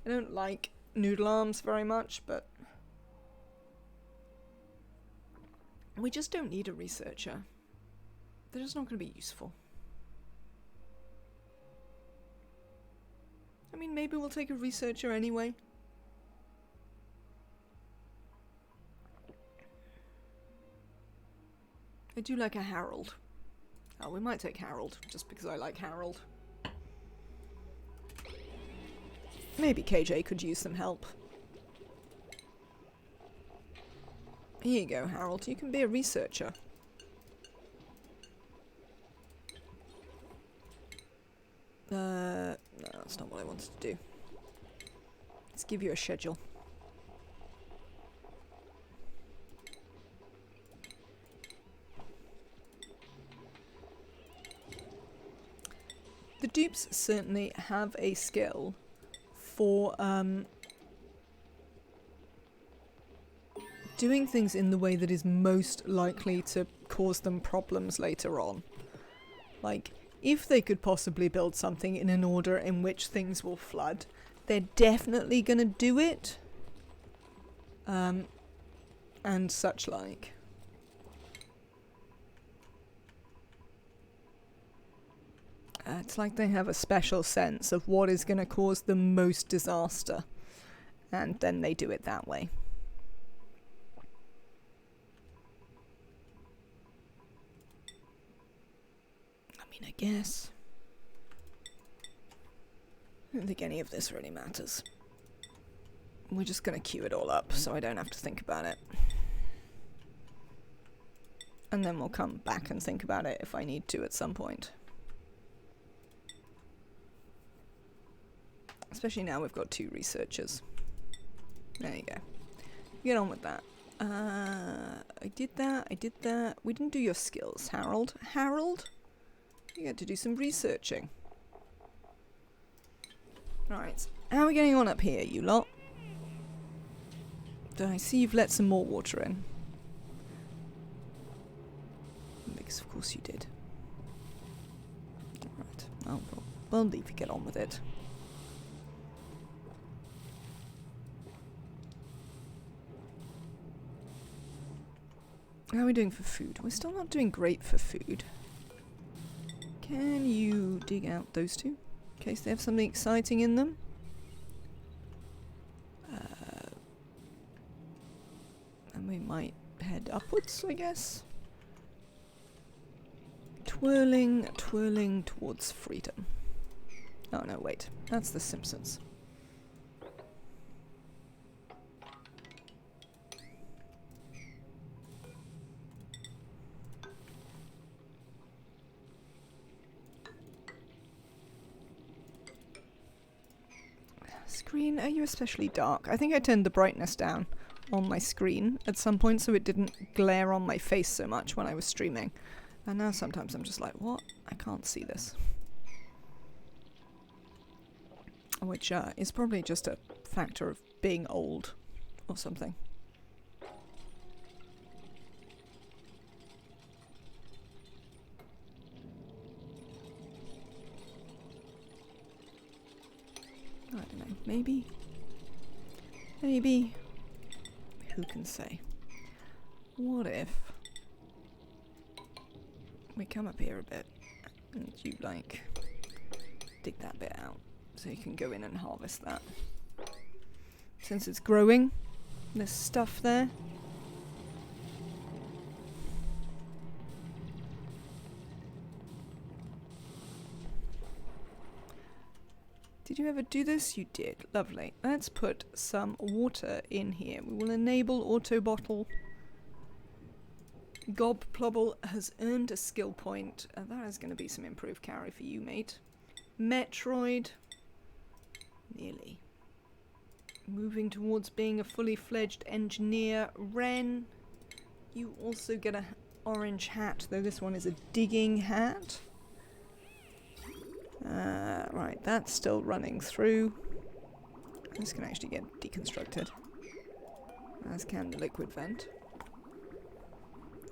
I don't like noodle arms very much, but we just don't need a researcher. They're just not going to be useful. I mean, maybe we'll take a researcher anyway. I do like a Harold. Oh, we might take Harold, just because I like Harold. Maybe KJ could use some help. Here you go, Harold. You can be a researcher. No, that's not what I wanted to do. Let's give you a schedule. The dupes certainly have a skill for doing things in the way that is most likely to cause them problems later on. Like, if they could possibly build something in an order in which things will flood, they're definitely going to do it. And such like. It's like they have a special sense of what is going to cause the most disaster. And then they do it that way. I mean, I guess. I don't think any of this really matters. We're just going to queue it all up so I don't have to think about it. And then we'll come back and think about it if I need to at some point. Especially now we've got 2 researchers. There you go. Get on with that. I did that. We didn't do your skills, Harold. Harold? You get to do some researching. Right. How are we getting on up here, you lot? I see you've let some more water in. Because of course you did. Alright. Oh, we'll leave you get on with it. How are we doing for food? We're still not doing great for food. Can you dig out those 2? In case they have something exciting in them? And we might head upwards, I guess. Twirling towards freedom. Oh no, wait. That's The Simpsons. Screen, are you especially dark? I think I turned the brightness down on my screen at some point so it didn't glare on my face so much when I was streaming. And now sometimes I'm just like, what? I can't see this. Which is probably just a factor of being old or something. I don't know. Maybe? Maybe? Who can say? What if we come up here a bit and you, like, dig that bit out so you can go in and harvest that. Since it's growing, there's stuff there. Did you ever do this? You did. Lovely. Let's put some water in here. We will enable auto bottle. Gob Plobble has earned a skill point. That is going to be some improved carry for you, mate. Metroid. Nearly. Moving towards being a fully fledged engineer. Ren. You also get a orange hat, though this one is a digging hat. Right, that's still running through. This can actually get deconstructed. As can the liquid vent.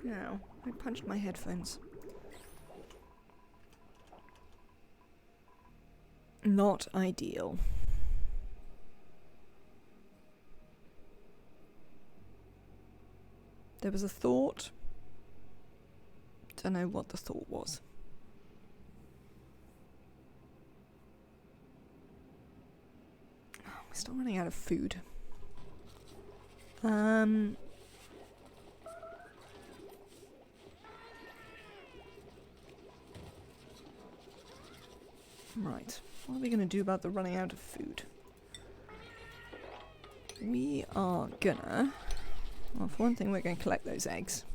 Ow, I punched my headphones. Not ideal. There was a thought. Don't know what the thought was. Still running out of food. Right. What are we going to do about the running out of food? We are gonna... Well, for one thing, we're going to collect those eggs.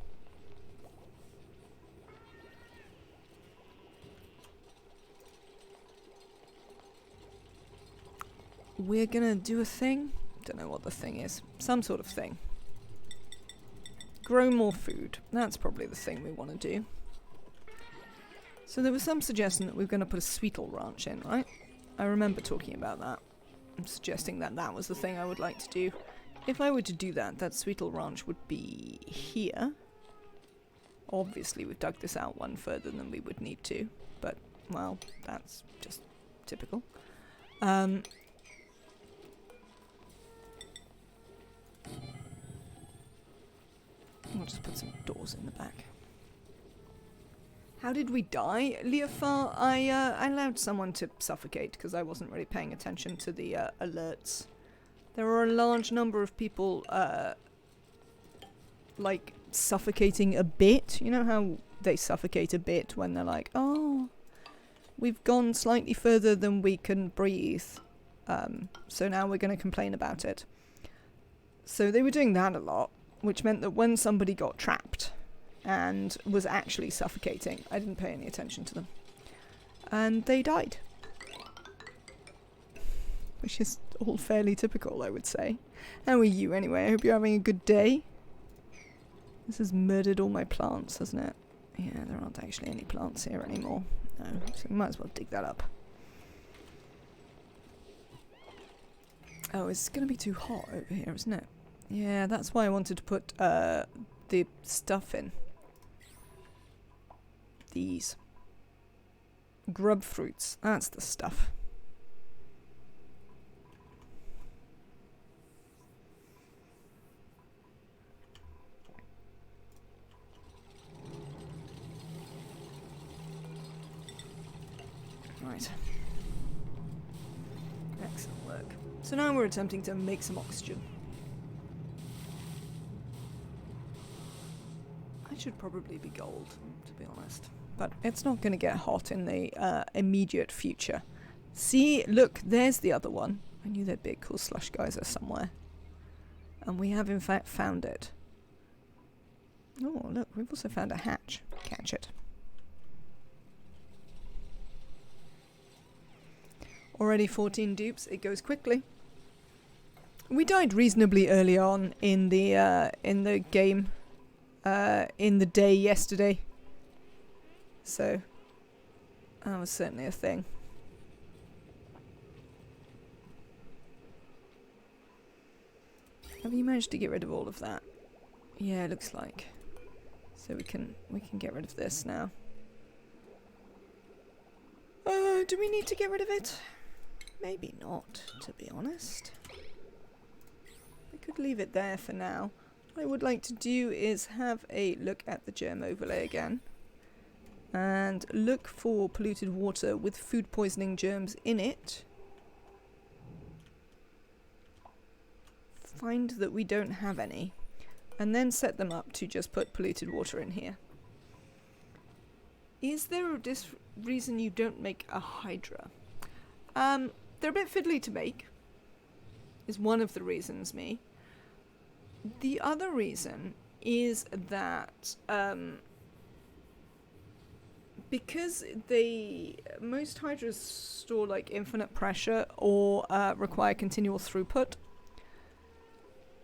We're gonna do a thing. Don't know what the thing is. Some sort of thing. Grow more food. That's probably the thing we want to do. So there was some suggestion that we were going to put a Sweetle Ranch in, right? I remember talking about that. I'm suggesting that that was the thing I would like to do. If I were to do that, that Sweetle Ranch would be here. Obviously, we've dug this out one further than we would need to. But, well, that's just typical. We'll just put some doors in the back. How did we die, Leofar? I allowed someone to suffocate because I wasn't really paying attention to the alerts. There were a large number of people, like, suffocating a bit. You know how they suffocate a bit when they're like, oh, we've gone slightly further than we can breathe. So now we're going to complain about it. So they were doing that a lot, which meant that when somebody got trapped, and was actually suffocating. I didn't pay any attention to them. And they died. Which is all fairly typical, I would say. How are you anyway? I hope you're having a good day. This has murdered all my plants, hasn't it? Yeah, there aren't actually any plants here anymore. No, so we might as well dig that up. Oh, it's going to be too hot over here, isn't it? Yeah, that's why I wanted to put the stuff in. These. Grub fruits. That's the stuff. Right. Excellent work. So now we're attempting to make some oxygen. I should probably be gold, to be honest. But it's not going to get hot in the immediate future. See, look, there's the other one. I knew there'd be a cool slush geyser somewhere. And we have in fact found it. Oh, look, we've also found a hatch. Catch it. Already 14 dupes. It goes quickly. We died reasonably early on in the game, in the day yesterday. So that was certainly a thing. Have you managed to get rid of all of that? Yeah, it looks like. So we can get rid of this now. Do we need to get rid of it? Maybe not, to be honest. I could leave it there for now. What I would like to do is have a look at the germ overlay again. And look for polluted water with food poisoning germs in it. Find that we don't have any. And then set them up to just put polluted water in here. Is there a reason you don't make a Hydra? They're a bit fiddly to make. Is one of the reasons, me. The other reason is that because most Hydras store like infinite pressure or require continual throughput,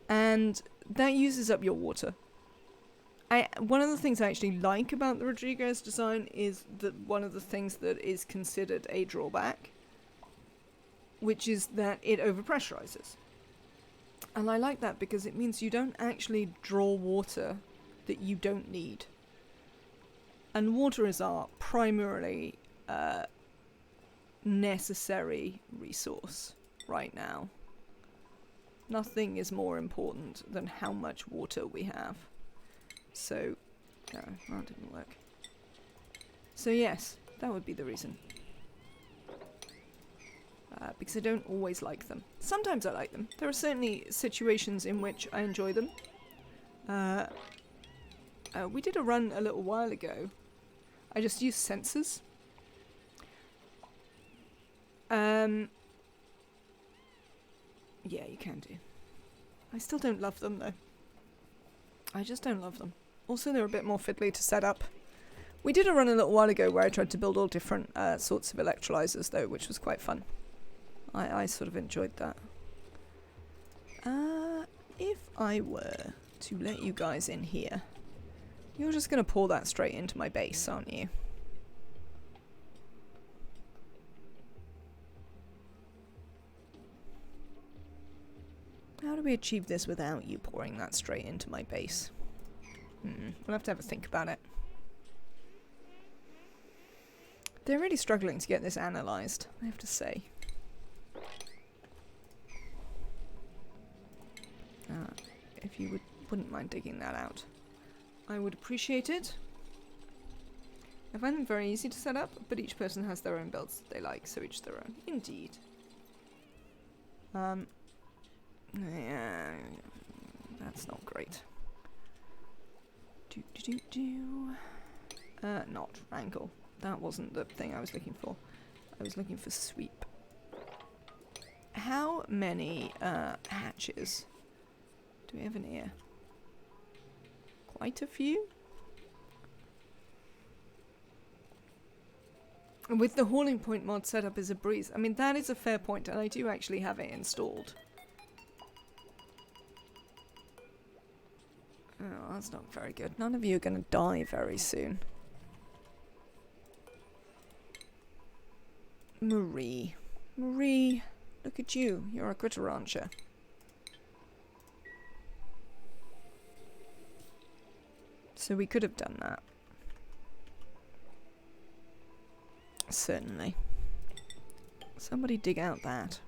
and that uses up your water. One of the things I actually like about the Rodriguez design is that one of the things that is considered a drawback, which is that it overpressurizes. And I like that because it means you don't actually draw water that you don't need. And water is our primarily necessary resource right now. Nothing is more important than how much water we have. So, no, that didn't work. So yes, that would be the reason. Because I don't always like them. Sometimes I like them. There are certainly situations in which I enjoy them. We did a run a little while ago. I just used sensors. Yeah, you can do. I still don't love them though. I just don't love them. Also, they're a bit more fiddly to set up. We did a run a little while ago where I tried to build all different sorts of electrolyzers though, which was quite fun. I sort of enjoyed that. If I were to let you guys in here, you're just going to pour that straight into my base, aren't you? How do we achieve this without you pouring that straight into my base? We'll have to have a think about it. They're really struggling to get this analysed, I have to say. If you wouldn't mind digging that out, I would appreciate it. I find them very easy to set up, but each person has their own builds that they like, so each their own. Indeed. Yeah, that's not great. Not wrangle. That wasn't the thing I was looking for. I was looking for sweep. How many hatches do we have in here? Quite a few. With the hauling point mod set up as a breeze. I mean, that is a fair point, and I do actually have it installed. Oh, that's not very good. None of you are going to die very soon. Marie. Marie, look at you. You're a critter rancher. So we could have done that. Certainly. Somebody dig out that.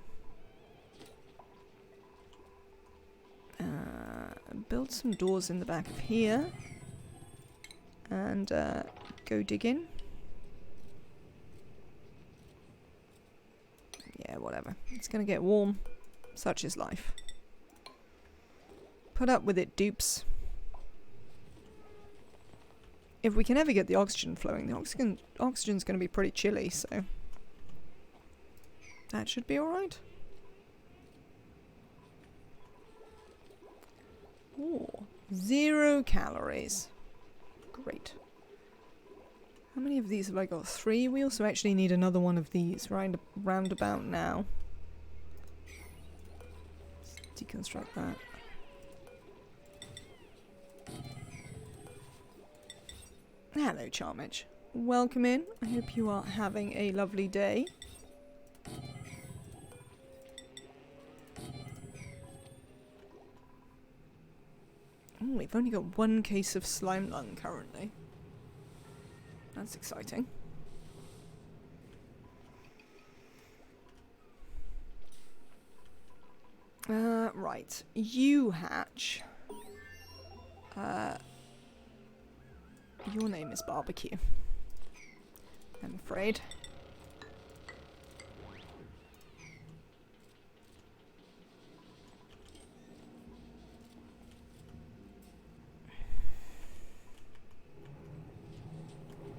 Build some doors in the back of here. And go digging. Yeah, whatever. It's gonna get warm. Such is life. Put up with it, dupes. If we can ever get the oxygen flowing, the oxygen's going to be pretty chilly, so that should be alright. Ooh, 0 calories. Great. How many of these have I got? 3? We also actually need another one of these round about now. Let's deconstruct that. Hello, Charmage. Welcome in. I hope you are having a lovely day. Ooh, we've only got 1 case of slime lung currently. That's exciting. Right. You hatch. Your name is Barbecue, I'm afraid.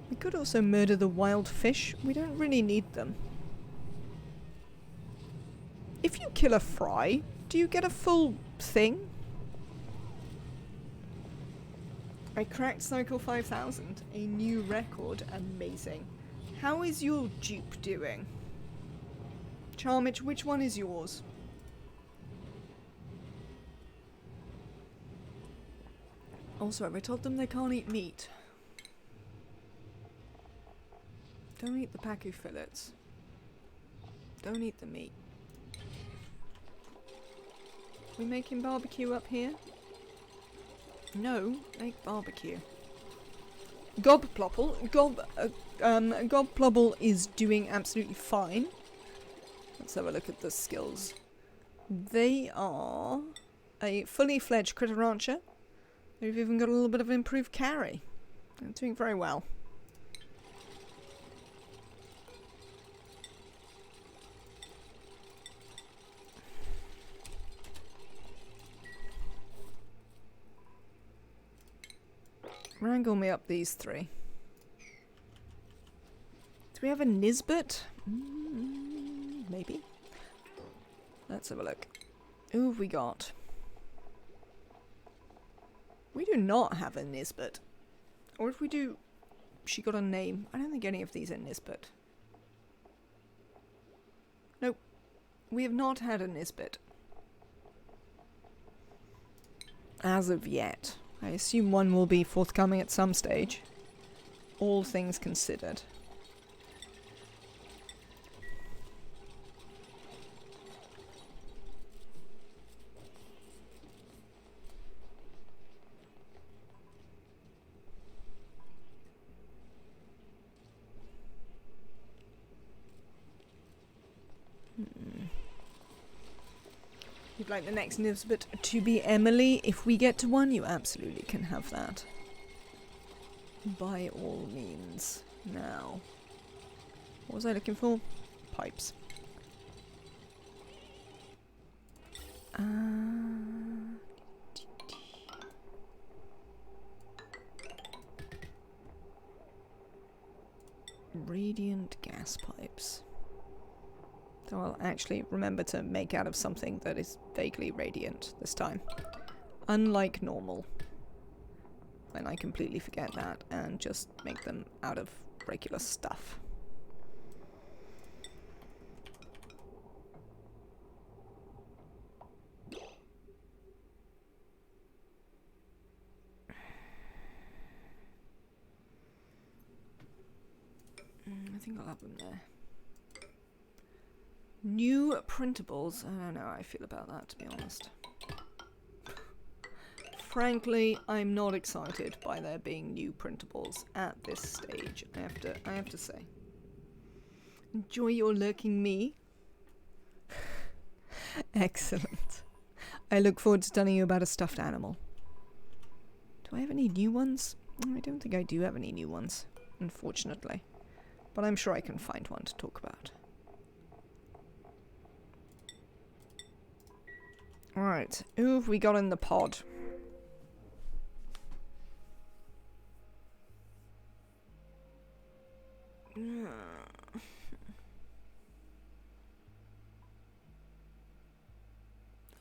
We could also murder the wild fish. We don't really need them. If you kill a fry, do you get a full thing? I cracked Cycle 5000, a new record. Amazing. How is your dupe doing? Charmage, which one is yours? Also, have I told them they can't eat meat? Don't eat the pacu fillets. Don't eat the meat. We making barbecue up here? No, make barbecue. Gobplobble is doing absolutely fine. Let's have a look at the skills. They are a fully fledged critter rancher. They've even got a little bit of improved carry. They're doing very well. Wrangle me up these 3. Do we have a Nisbet? Maybe. Let's have a look. Who have we got? We do not have a Nisbet. Or if we do, she got a name. I don't think any of these are Nisbet. Nope. We have not had a Nisbet. As of yet. I assume one will be forthcoming at some stage. All things considered. You'd like the next Nisbet to be Emily? If we get to one, you absolutely can have that. By all means. Now. What was I looking for? Pipes. Radiant gas pipes. So I'll actually remember to make out of something that is vaguely radiant this time. Unlike normal. When I completely forget that and just make them out of regular stuff. think I'll have them there. New printables. I don't know how I feel about that, to be honest. Frankly, I'm not excited by there being new printables at this stage. I have to say. Enjoy your lurking me. Excellent. I look forward to telling you about a stuffed animal. Do I have any new ones? I don't think I do have any new ones, unfortunately. But I'm sure I can find one to talk about. Alright, who have we got in the pod?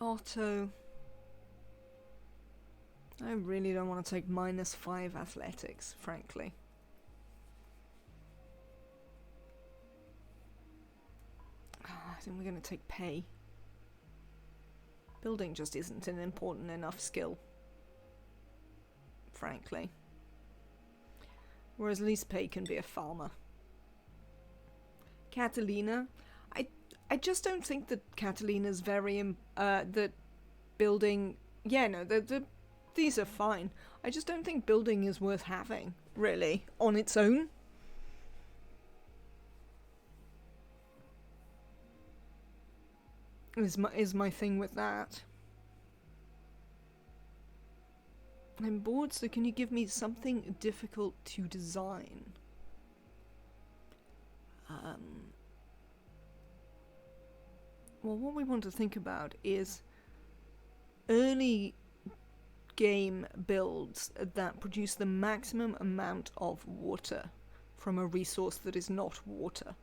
Otto. I really don't want to take -5 athletics, frankly. I think we're going to take pay. Building just isn't an important enough skill, frankly. Whereas at least pay can be a farmer. Catalina. I just don't think that Catalina's very, that building, yeah, no, these are fine. I just don't think building is worth having, really, on its own. Is my thing with that. I'm bored, so can you give me something difficult to design? Well, what we want to think about is early game builds that produce the maximum amount of water from a resource that is not water.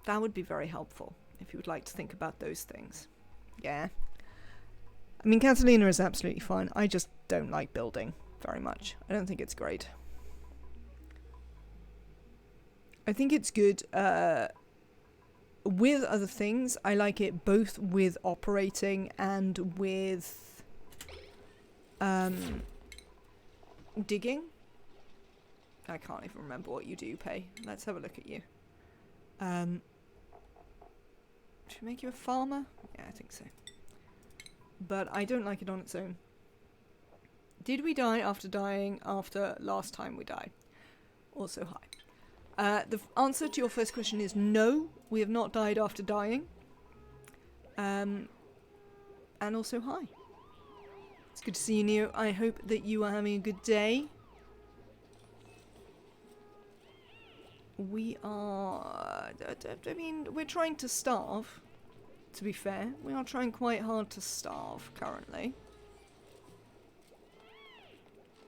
That would be very helpful if you would like to think about those things. Yeah. I mean, Catalina is absolutely fine. I just don't like building very much. I don't think it's great. I think it's good with other things. I like it both with operating and with digging. I can't even remember what you do, Pay. Let's have a look at you. Should we make you a farmer? Yeah, I think so. But I don't like it on its own. Did we die after dying after last time we died? Also hi. The answer to your first question is no, we have not died after dying. And also hi. It's good to see you, Neo. I hope that you are having a good day. We are... I mean, we're trying to starve, to be fair. We are trying quite hard to starve currently.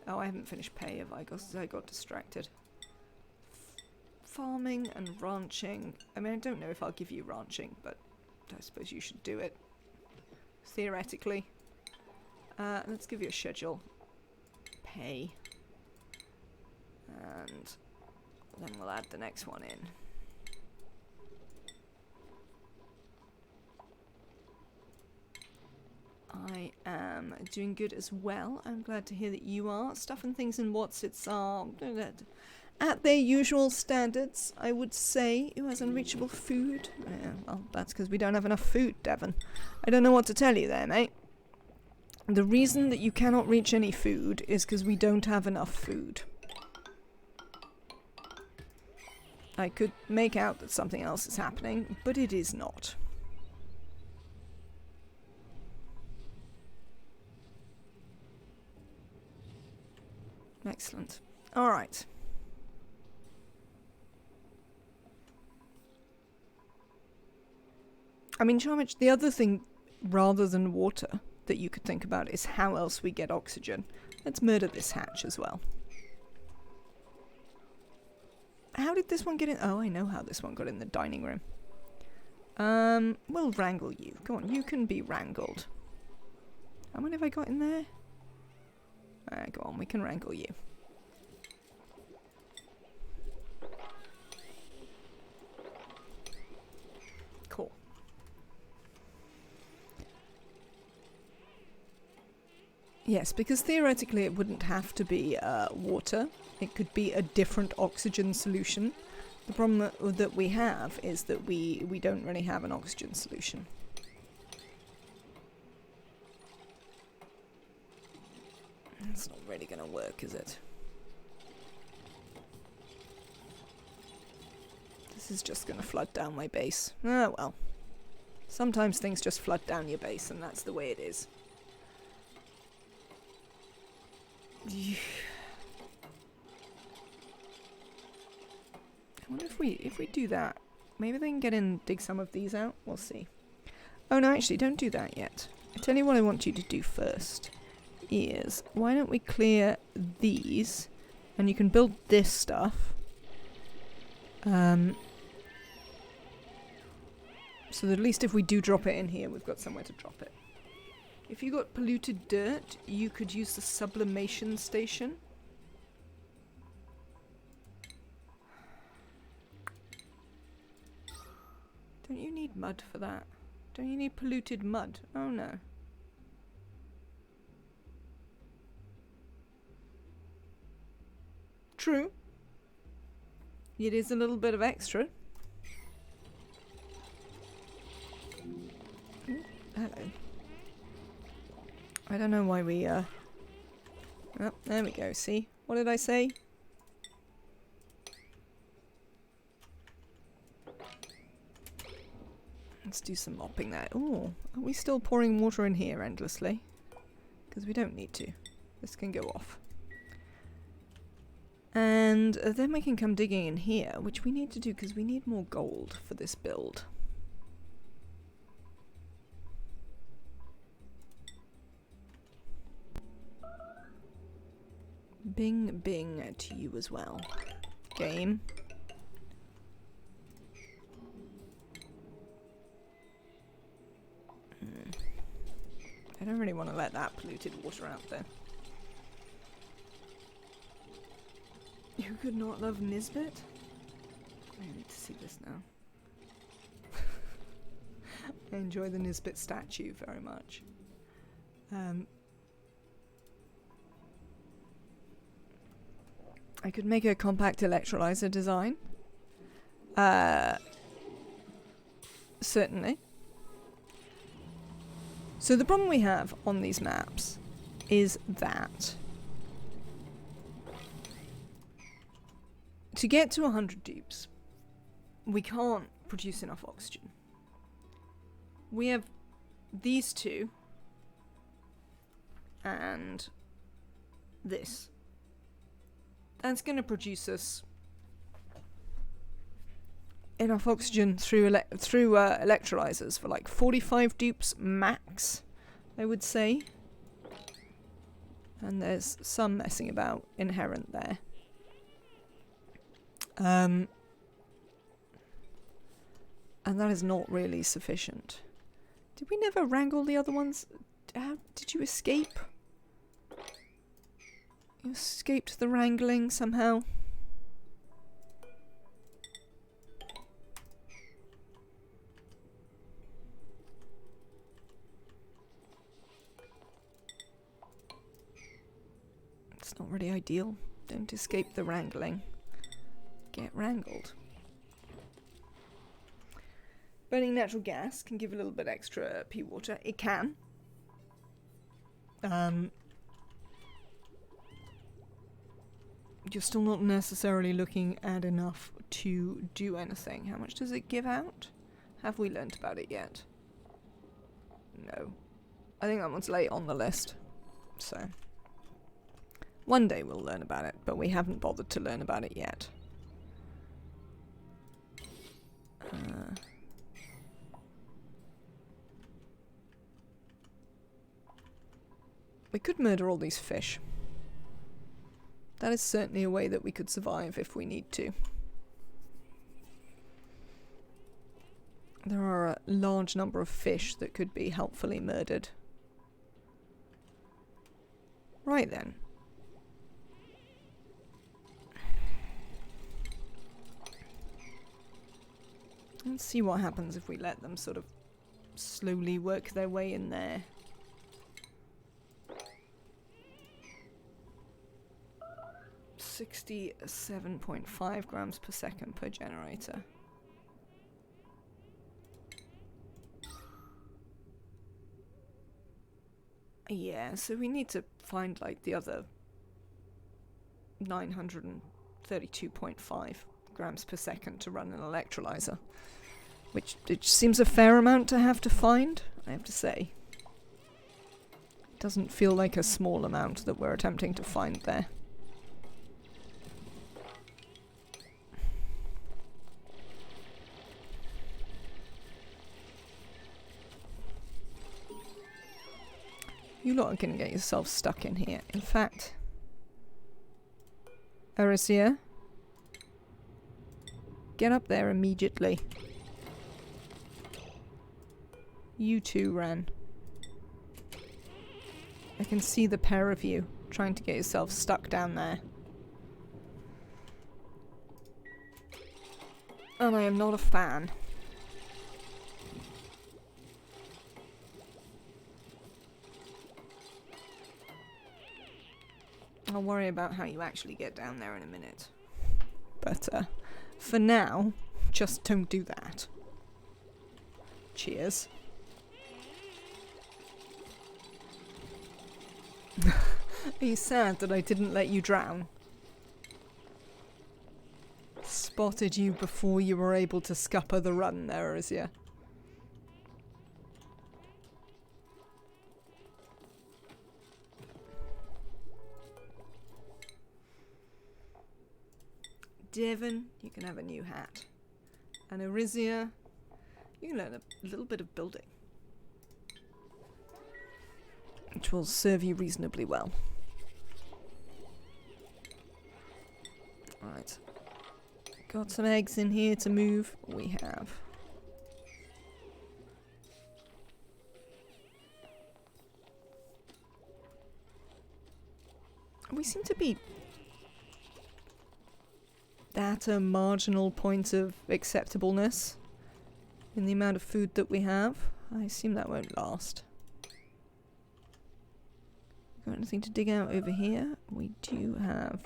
Oh, I haven't finished pay, have I? I got distracted. Farming and ranching. I mean, I don't know if I'll give you ranching, but I suppose you should do it. Theoretically. Let's give you a schedule. Pay. And then we'll add the next one in. I am doing good as well. I'm glad to hear that you are. Stuff and things in Watsits are at their usual standards, I would say. Who has unreachable food? Yeah, well, that's because we don't have enough food, Devon. I don't know what to tell you there, mate. The reason that you cannot reach any food is because we don't have enough food. I could make out that something else is happening, but it is not. Excellent. All right. I mean, Charmage, the other thing, rather than water, that you could think about is how else we get oxygen. Let's murder this hatch as well. How did this one get in? Oh, I know how this one got in the dining room. We'll wrangle you. Go on, you can be wrangled. How many have I got in there? Alright, go on, we can wrangle you. Cool. Yes, because theoretically it wouldn't have to be water. It could be a different oxygen solution. The problem that we have is that we don't really have an oxygen solution. It's not really going to work, is it? This is just going to flood down my base. Ah, well. Sometimes things just flood down your base, and that's the way it is. I wonder if we do that, maybe they can get in and dig some of these out. We'll see. Oh no, actually, don't do that yet. I tell you what I want you to do first is, why don't we clear these, and you can build this stuff. So that at least if we do drop it in here, we've got somewhere to drop it. If you got polluted dirt, you could use the sublimation station. Don't you need mud for that? Don't you need polluted mud? Oh no. True. It is a little bit of extra. Ooh, hello. I don't know why we, oh, there we go, see? What did I say? Let's do some mopping there. Ooh, are we still pouring water in here endlessly? Because we don't need to. This can go off. And then we can come digging in here, which we need to do because we need more gold for this build. Bing bing to you as well. Game. I don't really want to let that polluted water out there. You could not love Nisbet? I need to see this now. I enjoy the Nisbet statue very much. I could make a compact electrolyzer design. Certainly. So the problem we have on these maps is that to get to 100 dupes, we can't produce enough oxygen. We have these two and this. That's going to produce us enough oxygen through electrolyzers for like 45 dupes max, I would say. And there's some messing about inherent there. And that is not really sufficient. Did we never wrangle the other ones? Did you escape? You escaped the wrangling somehow? It's not really ideal. Don't escape the wrangling. Get wrangled. Burning natural gas can give a little bit extra pea water. It can. You're still not necessarily looking at enough to do anything. How much does it give out? Have we learnt about it yet? No. I think that one's late on the list. So one day we'll learn about it, but we haven't bothered to learn about it yet. We could murder all these fish. That is certainly a way that we could survive if we need to. There are a large number of fish that could be helpfully murdered. Right then. Let's see what happens if we let them sort of slowly work their way in there. 67.5 grams per second per generator. Yeah, so we need to find like the other 932.5 grams per second to run an electrolyzer. Which it seems a fair amount to have to find, I have to say. It doesn't feel like a small amount that we're attempting to find there. You lot are going to get yourself stuck in here. In fact, Arisia, get up there immediately. You two ran. I can see the pair of you trying to get yourself stuck down there. And I am not a fan. I'll worry about how you actually get down there in a minute. But for now, just don't do that. Cheers. Are you sad that I didn't let you drown? Spotted you before you were able to scupper the run there, Arisia. Devon, you can have a new hat. And Arisia, you can learn a little bit of building. Which will serve you reasonably well. Right. Got some eggs in here to move? We have. We seem to be at a marginal point of acceptableness in the amount of food that we have. I assume that won't last. Got anything to dig out over here? We do have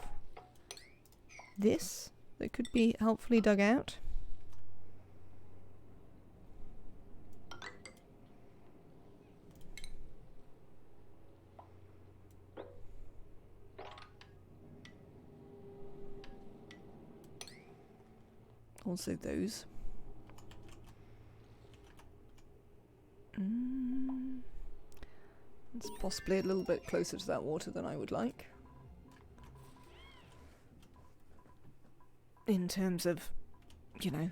this that could be helpfully dug out. Also those. It's possibly a little bit closer to that water than I would like. In terms of, you know,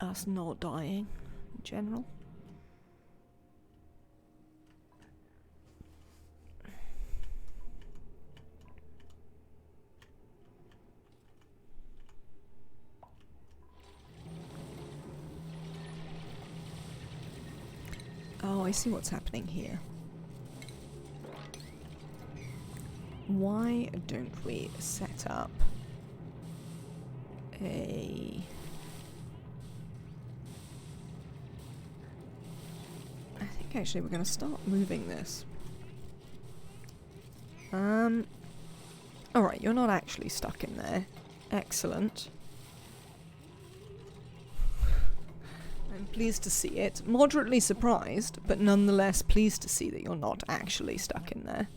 us not dying in general. Oh, I see what's happening here. Why don't we set up a... I think actually we're going to start moving this. Alright, you're not actually stuck in there. Excellent. I'm pleased to see it. Moderately surprised, but nonetheless pleased to see that you're not actually stuck in there.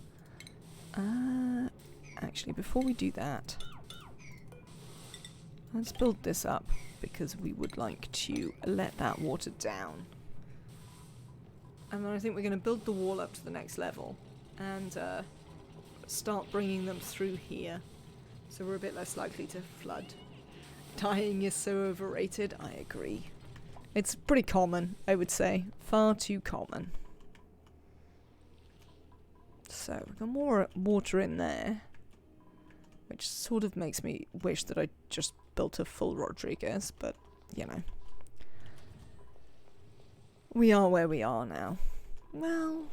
Actually, before we do that, let's build this up, because we would like to let that water down. And then I think we're going to build the wall up to the next level, and start bringing them through here, so we're a bit less likely to flood. Dying is so overrated, I agree. It's pretty common, I would say. Far too common. So, we've got more water in there, which sort of makes me wish that I just built a full Rodriguez, but, you know. We are where we are now. Well,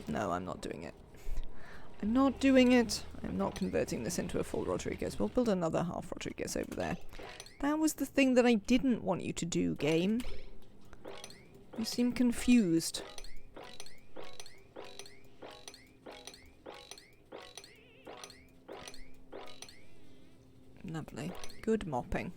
no, I'm not doing it. I'm not doing it. I'm not converting this into a full Rodriguez. We'll build another half Rodriguez over there. That was the thing that I didn't want you to do, game. You seem confused. Good mopping.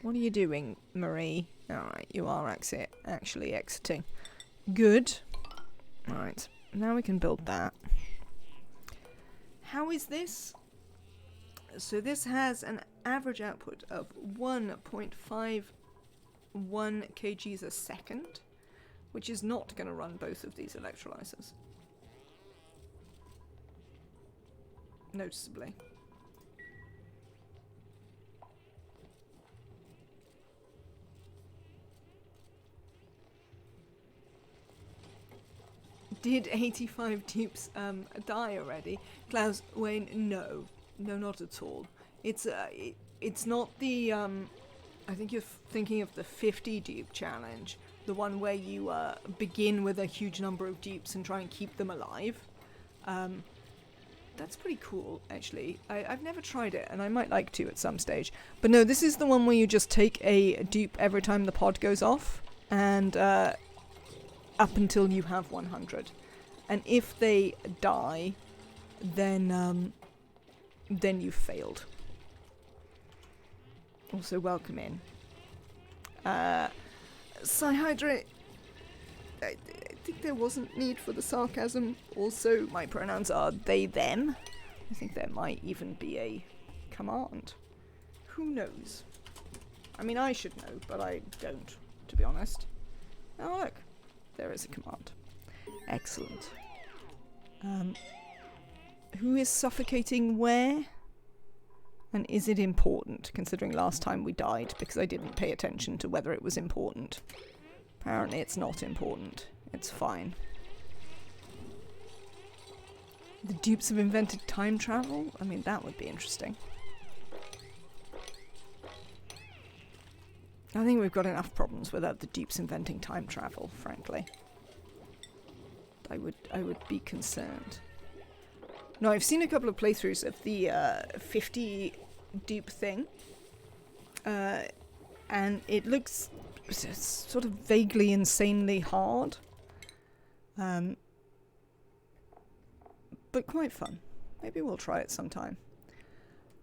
What are you doing, Marie? Alright, you are actually exiting. Good. Alright, now we can build that. How is this? So this has an average output of 1.51 kgs a second, which is not going to run both of these electrolyzers. Noticeably. Did 85 dupes die already? Klaus, Wayne, no. No, not at all. It's not the, I think you're thinking of the 50 dupe challenge. The one where you begin with a huge number of dupes and try and keep them alive. That's pretty cool, actually. I've never tried it, and I might like to at some stage. But no, this is the one where you just take a dupe every time the pod goes off, and up until you have 100. And if they die, then you've failed. Also, welcome in. Psyhydrate. I think there wasn't need for the sarcasm. Also, my pronouns are they, them. I think there might even be a command. Who knows? I mean, I should know, but I don't, to be honest. Oh, look. There is a command. Excellent. Who is suffocating where? And is it important, considering last time we died because I didn't pay attention to whether it was important? Apparently it's not important. It's fine. The dupes have invented time travel? I mean, that would be interesting. I think we've got enough problems without the dupes inventing time travel, frankly. I would be concerned. No, I've seen a couple of playthroughs of the 50 dupe thing. And it looks sort of vaguely insanely hard. But quite fun. Maybe we'll try it sometime.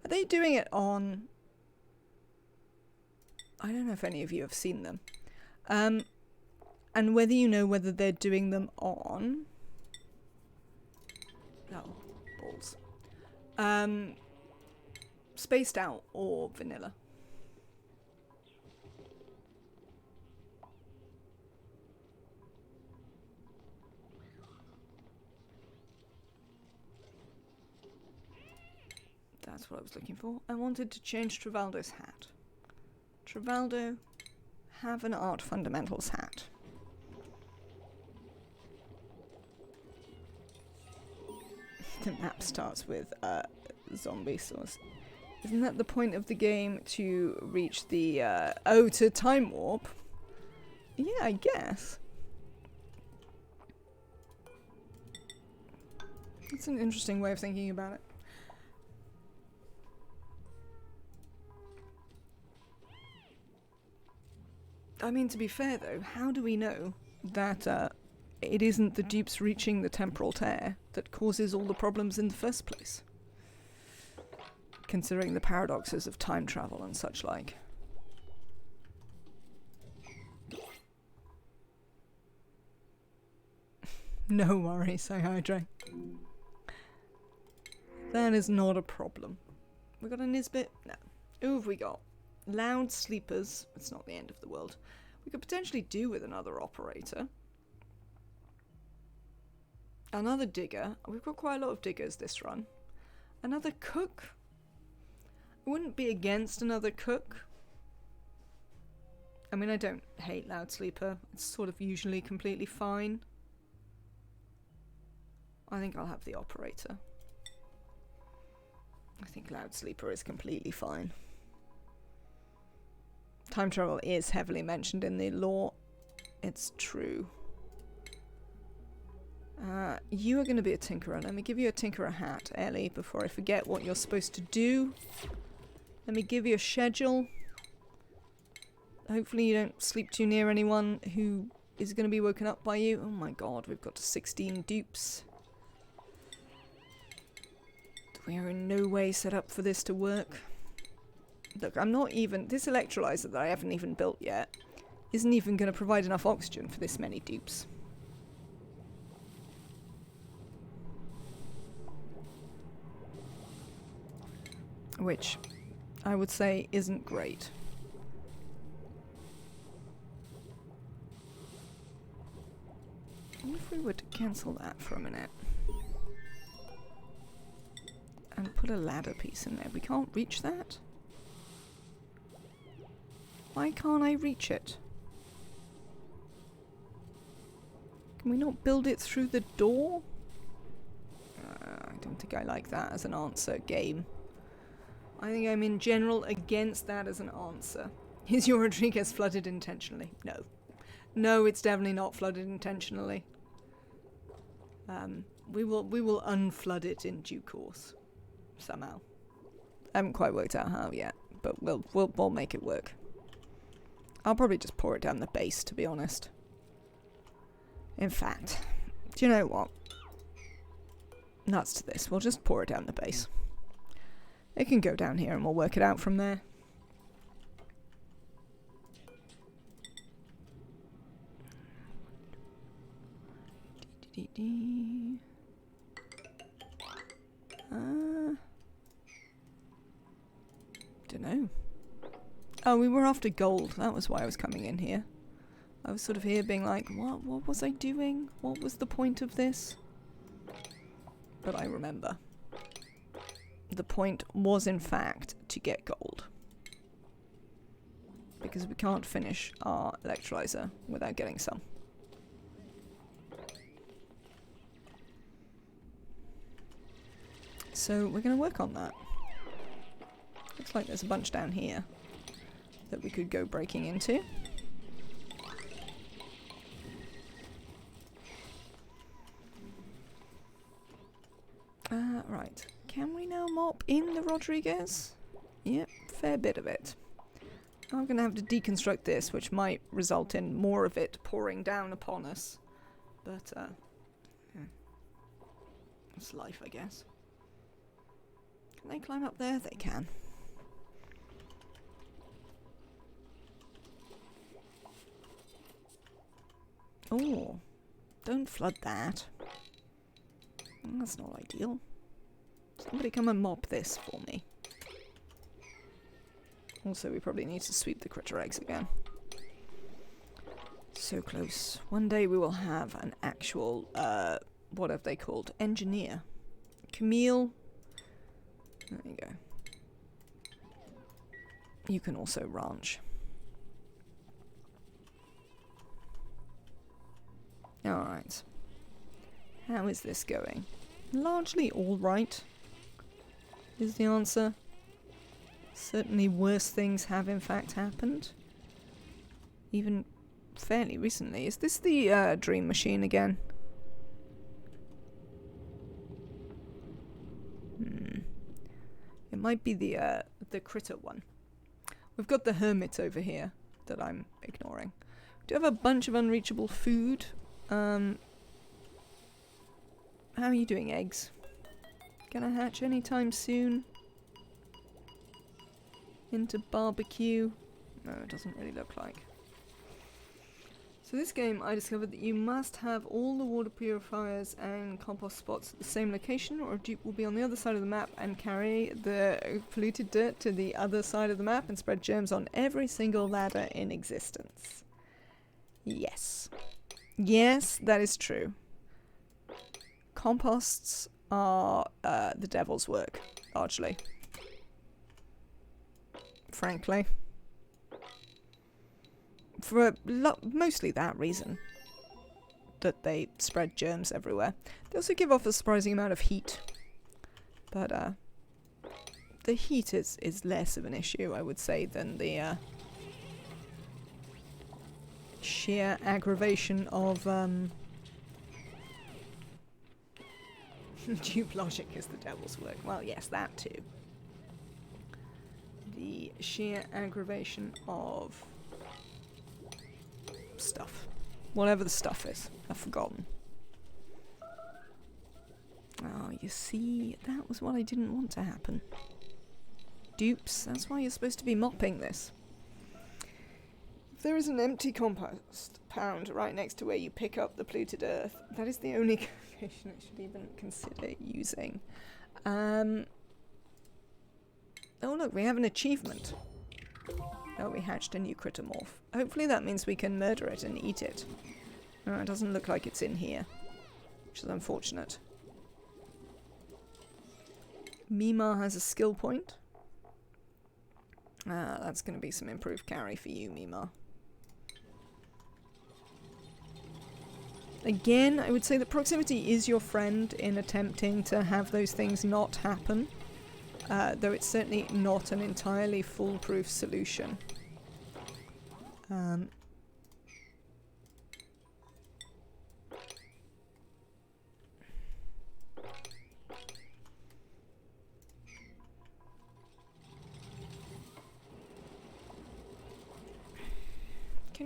Are they doing it on... I don't know if any of you have seen them. And whether you know whether they're doing them on... Oh, balls. Spaced out or vanilla. That's what I was looking for. I wanted to change Travaldo's hat. Travaldo, have an Art Fundamentals hat. The map starts with zombie source. Isn't that the point of the game, to reach the to time warp? Yeah, I guess. That's an interesting way of thinking about it. I mean, to be fair though, how do we know that it isn't the dupes reaching the temporal tear that causes all the problems in the first place? Considering the paradoxes of time travel and such like. No worries, Psyhydra. That is not a problem. We got a Nisbet? No. Who have we got? Loud sleepers. It's not the end of the world. We could potentially do with another operator. Another digger. We've got quite a lot of diggers this run. Another cook. I wouldn't be against another cook. I mean, I don't hate loud sleeper. It's sort of usually completely fine. I think I'll have the operator. I think loud sleeper is completely fine. Time travel is heavily mentioned in the lore. It's true. You are going to be a tinkerer. Let me give you a tinkerer hat, Ellie, before I forget what you're supposed to do. Let me give you a schedule. Hopefully you don't sleep too near anyone who is going to be woken up by you. Oh my god, we've got 16 dupes. We are in no way set up for this to work. Look, I'm not even... This electrolyzer that I haven't even built yet isn't even going to provide enough oxygen for this many dupes. Which I would say isn't great. What if we were to cancel that for a minute? And put a ladder piece in there. We can't reach that? Why can't I reach it? Can we not build it through the door? I don't think I like that as an answer, game. I think I'm in general against that as an answer. Is your Rodriguez flooded intentionally? No. No, it's definitely not flooded intentionally. We will unflood it in due course. Somehow. I haven't quite worked out how yet, but we'll make it work. I'll probably just pour it down the base, to be honest. In fact, do you know what? Nuts to this. We'll just pour it down the base. It can go down here and we'll work it out from there. Dunno. Oh, we were after gold. That was why I was coming in here. I was sort of here being like, what was I doing? What was the point of this? But I remember. The point was, in fact, to get gold. Because we can't finish our electrolyzer without getting some. So we're going to work on that. Looks like there's a bunch down here that we could go breaking into. Right. Can we now mop in the Rodriguez? Yep, fair bit of it. I'm going to have to deconstruct this, which might result in more of it pouring down upon us. But, yeah. It's life, I guess. Can they climb up there? They can. Oh, don't flood that. That's not ideal. Somebody come and mop this for me. Also, we probably need to sweep the critter eggs again. So close. One day we will have an actual, what have they called? Engineer. Camille. There you go. You can also ranch. Alright. How is this going? Largely alright, is the answer. Certainly worse things have in fact happened. Even fairly recently. Is this the dream machine again? It might be the critter one. We've got the hermit over here that I'm ignoring. We do have a bunch of unreachable food. How are you doing, eggs? Gonna hatch anytime soon? Into barbecue? No, it doesn't really look like. So this game, I discovered that you must have all the water purifiers and compost spots at the same location, or a dupe will be on the other side of the map and carry the polluted dirt to the other side of the map and spread germs on every single ladder in existence. Yes. Yes, that is true. Composts are the devil's work, largely. Frankly. For mostly that reason. That they spread germs everywhere. They also give off a surprising amount of heat. But the heat is less of an issue, I would say, than the sheer aggravation of dupe logic is the devil's work. Well, yes, that too. The sheer aggravation of stuff. Whatever the stuff is. I've forgotten. Oh, you see, that was what I didn't want to happen. Dupes, that's why you're supposed to be mopping this. If there is an empty compost pound right next to where you pick up the polluted earth, that is the only location I should even consider using. Oh look, we have an achievement. Oh, we hatched a new crittermorph. Hopefully that means we can murder it and eat it. Oh, it doesn't look like it's in here, which is unfortunate. Mima has a skill point. Ah, that's going to be some improved carry for you, Mima. Again, I would say that proximity is your friend in attempting to have those things not happen. Though it's certainly not an entirely foolproof solution. Can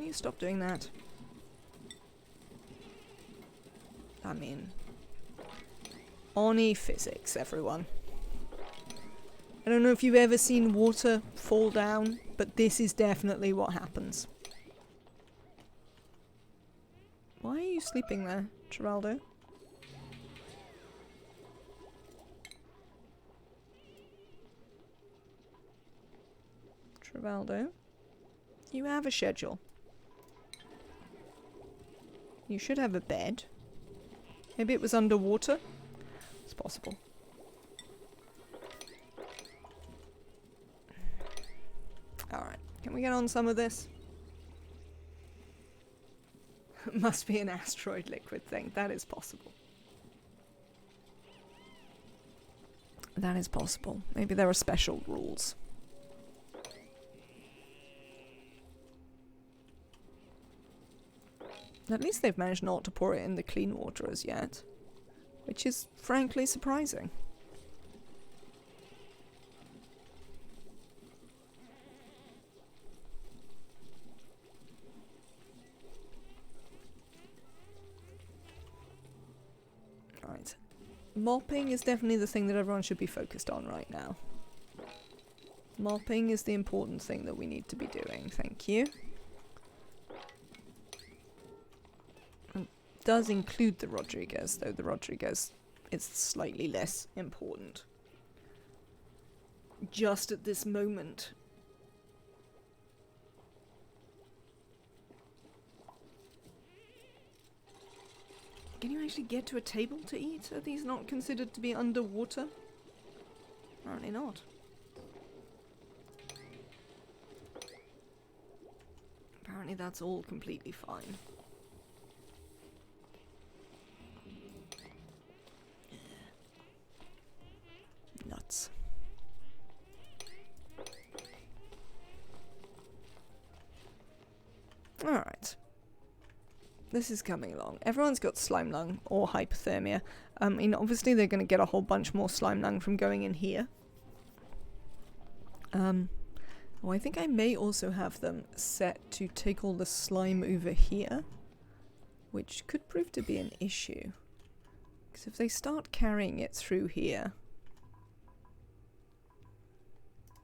you stop doing that? I mean, Oni physics, everyone. I don't know if you've ever seen water fall down, but this is definitely what happens. Why are you sleeping there, Geraldo? Geraldo? You have a schedule. You should have a bed. Maybe it was underwater? It's possible. Alright, can we get on some of this? Must be an asteroid liquid thing. That is possible. That is possible. Maybe there are special rules. At least they've managed not to pour it in the clean water as yet, which is frankly surprising. Right. Mopping is definitely the thing that everyone should be focused on right now. Mopping is the important thing that we need to be doing. Thank you. Does include the Rodriguez, though the Rodriguez is slightly less important. Just at this moment. Can you actually get to a table to eat? Are these not considered to be underwater? Apparently not. Apparently that's all completely fine. Nuts. Alright. This is coming along. Everyone's got slime lung or hypothermia. I mean, obviously they're going to get a whole bunch more slime lung from going in here. Oh, I think I may also have them set to take all the slime over here, which could prove to be an issue. Because if they start carrying it through here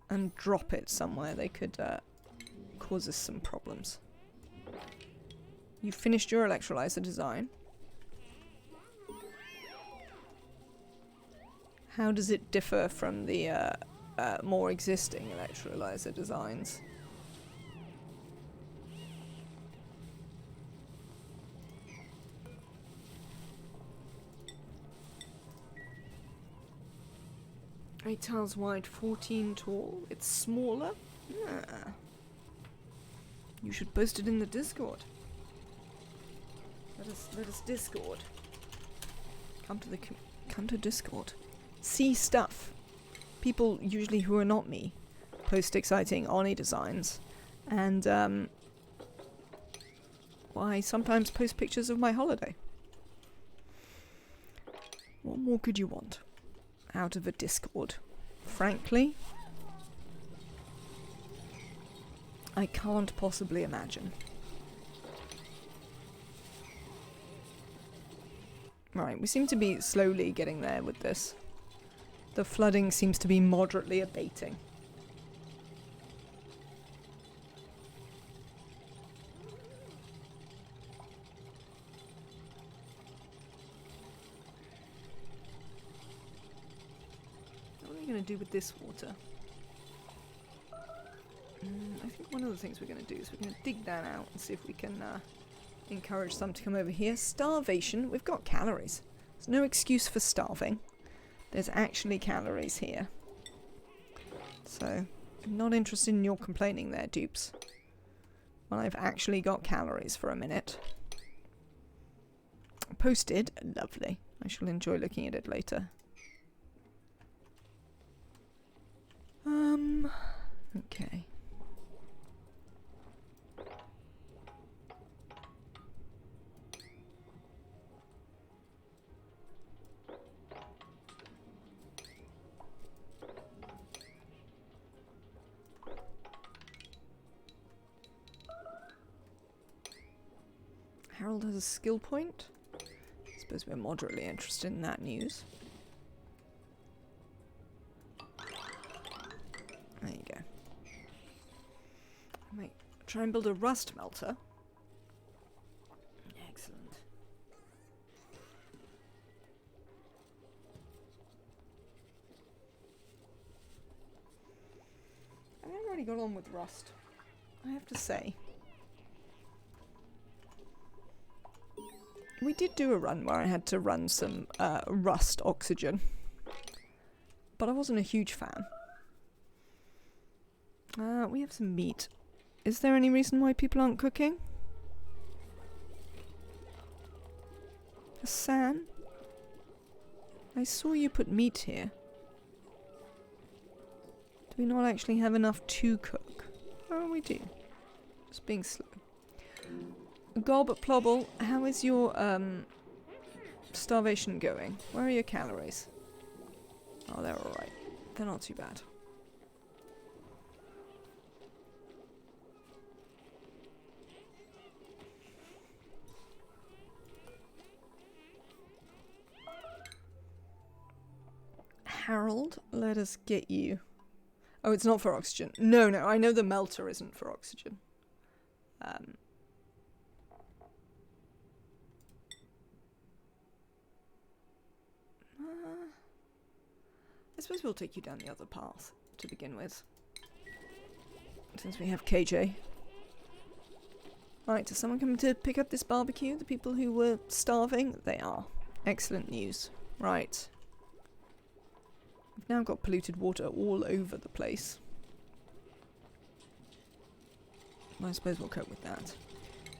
and drop it somewhere, they could cause us some problems. You finished your electrolyzer design. How does it differ from the more existing electrolyzer designs? Eight tiles wide, 14 tall. It's smaller? Yeah. You should post it in the Discord. Let us Discord. Come to Discord. See stuff. People usually who are not me post exciting Oni designs, and well, I sometimes post pictures of my holiday. What more could you want out of a Discord? Frankly, I can't possibly imagine. Right, we seem to be slowly getting there with this. The flooding seems to be moderately abating. What are we going to do with this water? I think one of the things we're going to do is we're going to dig that out and see if we can encourage some to come over here. Starvation. We've got calories. There's no excuse for starving. There's actually calories here. So, I'm not interested in your complaining there, dupes. Well, I've actually got calories for a minute. Posted. Lovely. I shall enjoy looking at it later. Okay. Harold has a skill point. I suppose we're moderately interested in that news. There you go. I might try and build a rust melter. Excellent. I've never really got on with rust, I have to say. We did do a run where I had to run some rust oxygen, but I wasn't a huge fan. We have some meat. Is there any reason why people aren't cooking? Hassan? I saw you put meat here. Do we not actually have enough to cook? Oh, we do. Just being slow. Gob Plobble, how is your starvation going? Where are your calories? Oh, they're alright. They're not too bad. Harold, let us get you. Oh, it's not for oxygen. No, I know the melter isn't for oxygen. I suppose we'll take you down the other path to begin with. Since we have KJ. Right, is someone coming to pick up this barbecue? The people who were starving? They are. Excellent news. Right. We've now got polluted water all over the place. I suppose we'll cope with that.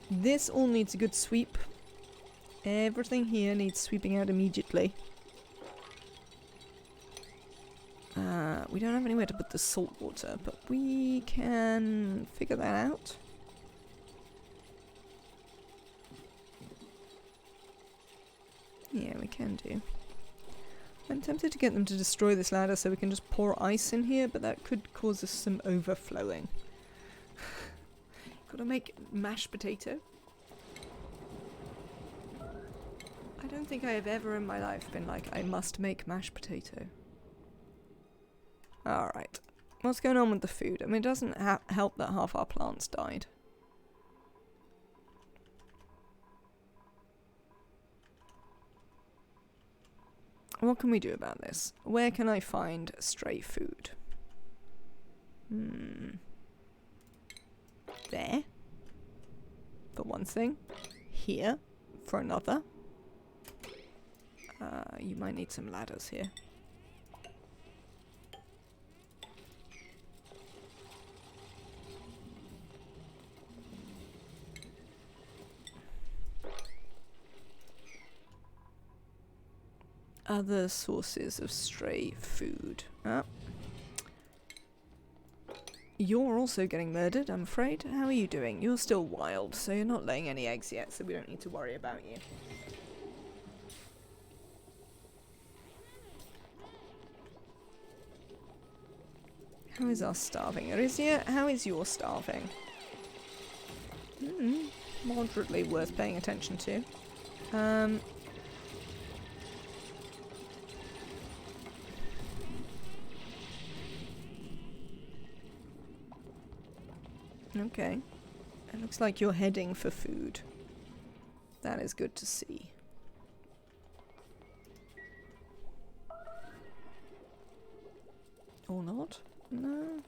This all needs a good sweep. Everything here needs sweeping out immediately. We don't have anywhere to put the salt water, but we can figure that out. Yeah, we can do. I'm tempted to get them to destroy this ladder so we can just pour ice in here, but that could cause us some overflowing. Gotta make mashed potato. I don't think I have ever in my life been like, I must make mashed potato. Alright. What's going on with the food? I mean, it doesn't help that half our plants died. What can we do about this? Where can I find stray food? There. For one thing. Here. For another. You might need some ladders here. Other sources of stray food. You're also getting murdered, I'm afraid. How are you doing? You're still wild, so you're not laying any eggs yet, so we don't need to worry about you. How is our starving? Arisia, how is your starving? Moderately worth paying attention to. Okay. It looks like you're heading for food. That is good to see. Or not? No.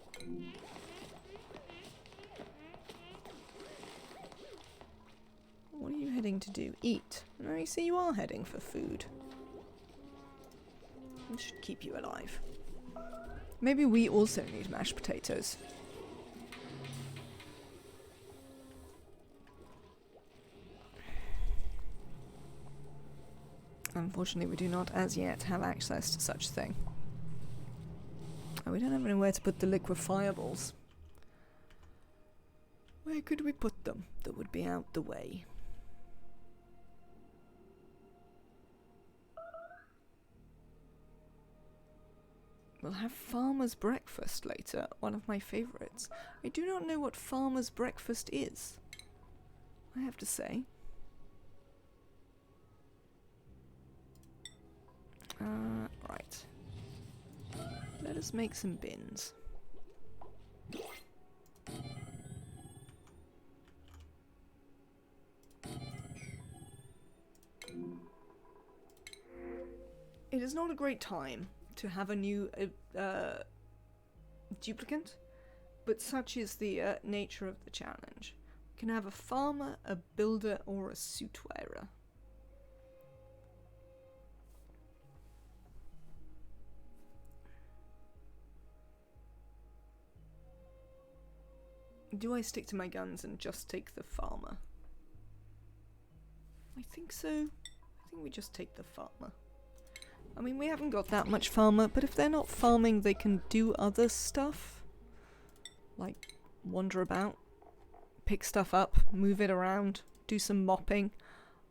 What are you heading to do? Eat. No, you see you are heading for food. It should keep you alive. Maybe we also need mashed potatoes. Unfortunately, we do not as yet have access to such thing. Oh, we don't have anywhere to put the liquefiables. Where could we put them that would be out the way? We'll have farmer's breakfast later, one of my favourites. I do not know what farmer's breakfast is, I have to say. Right. Let us make some bins. It is not a great time to have a new duplicant, but such is the nature of the challenge. You can have a farmer, a builder, or a suit wearer. Do I stick to my guns and just take the farmer? I think so. I think we just take the farmer. I mean, we haven't got that much farmer, but if they're not farming, they can do other stuff. Like, wander about, pick stuff up, move it around, do some mopping.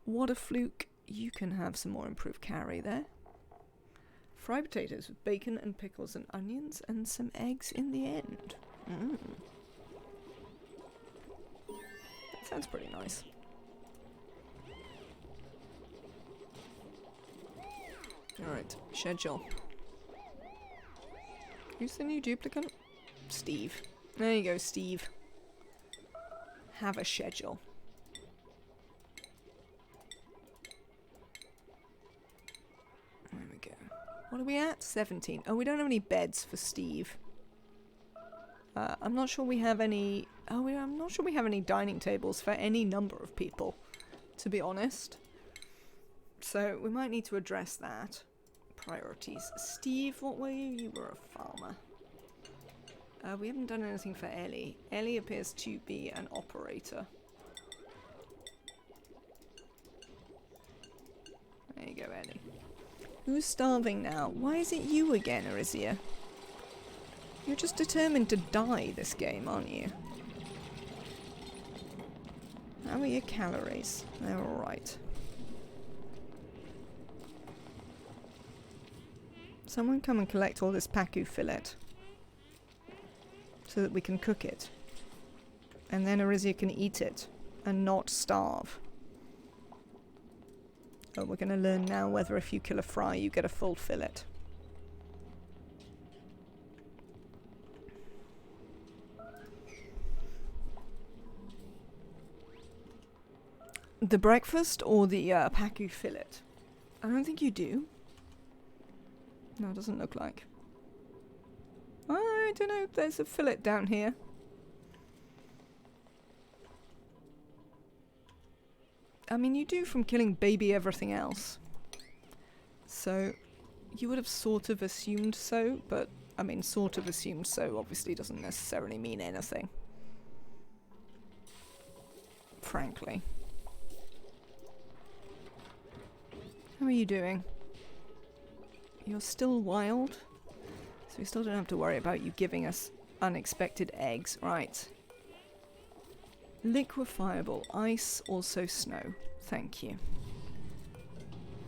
What a fluke. You can have some more improved carry there. Fried potatoes with bacon and pickles and onions and some eggs in the end. That sounds pretty nice. Alright, schedule. Who's the new duplicant? Steve. There you go, Steve. Have a schedule. There we go. What are we at? 17. Oh, we don't have any beds for Steve. I'm not sure we have any... Oh, I'm not sure we have any dining tables for any number of people, to be honest. So, we might need to address that. Priorities. Steve, what were you? You were a farmer. We haven't done anything for Ellie. Ellie appears to be an operator. There you go, Ellie. Who's starving now? Why is it you again, Arisia? You're just determined to die this game, aren't you? How are your calories? They're alright. Someone come and collect all this pacu fillet. So that we can cook it. And then Arisia can eat it. And not starve. Oh, we're going to learn now whether if you kill a fry, you get a full fillet. The breakfast or the pacu fillet? I don't think you do. No, it doesn't look like. I don't know, there's a fillet down here. I mean, you do from killing baby everything else. So, you would have sort of assumed so, but, I mean, sort of assumed so obviously doesn't necessarily mean anything. Frankly. How are you doing? You're still wild? So we still don't have to worry about you giving us unexpected eggs. Right. Liquefiable ice, also snow. Thank you.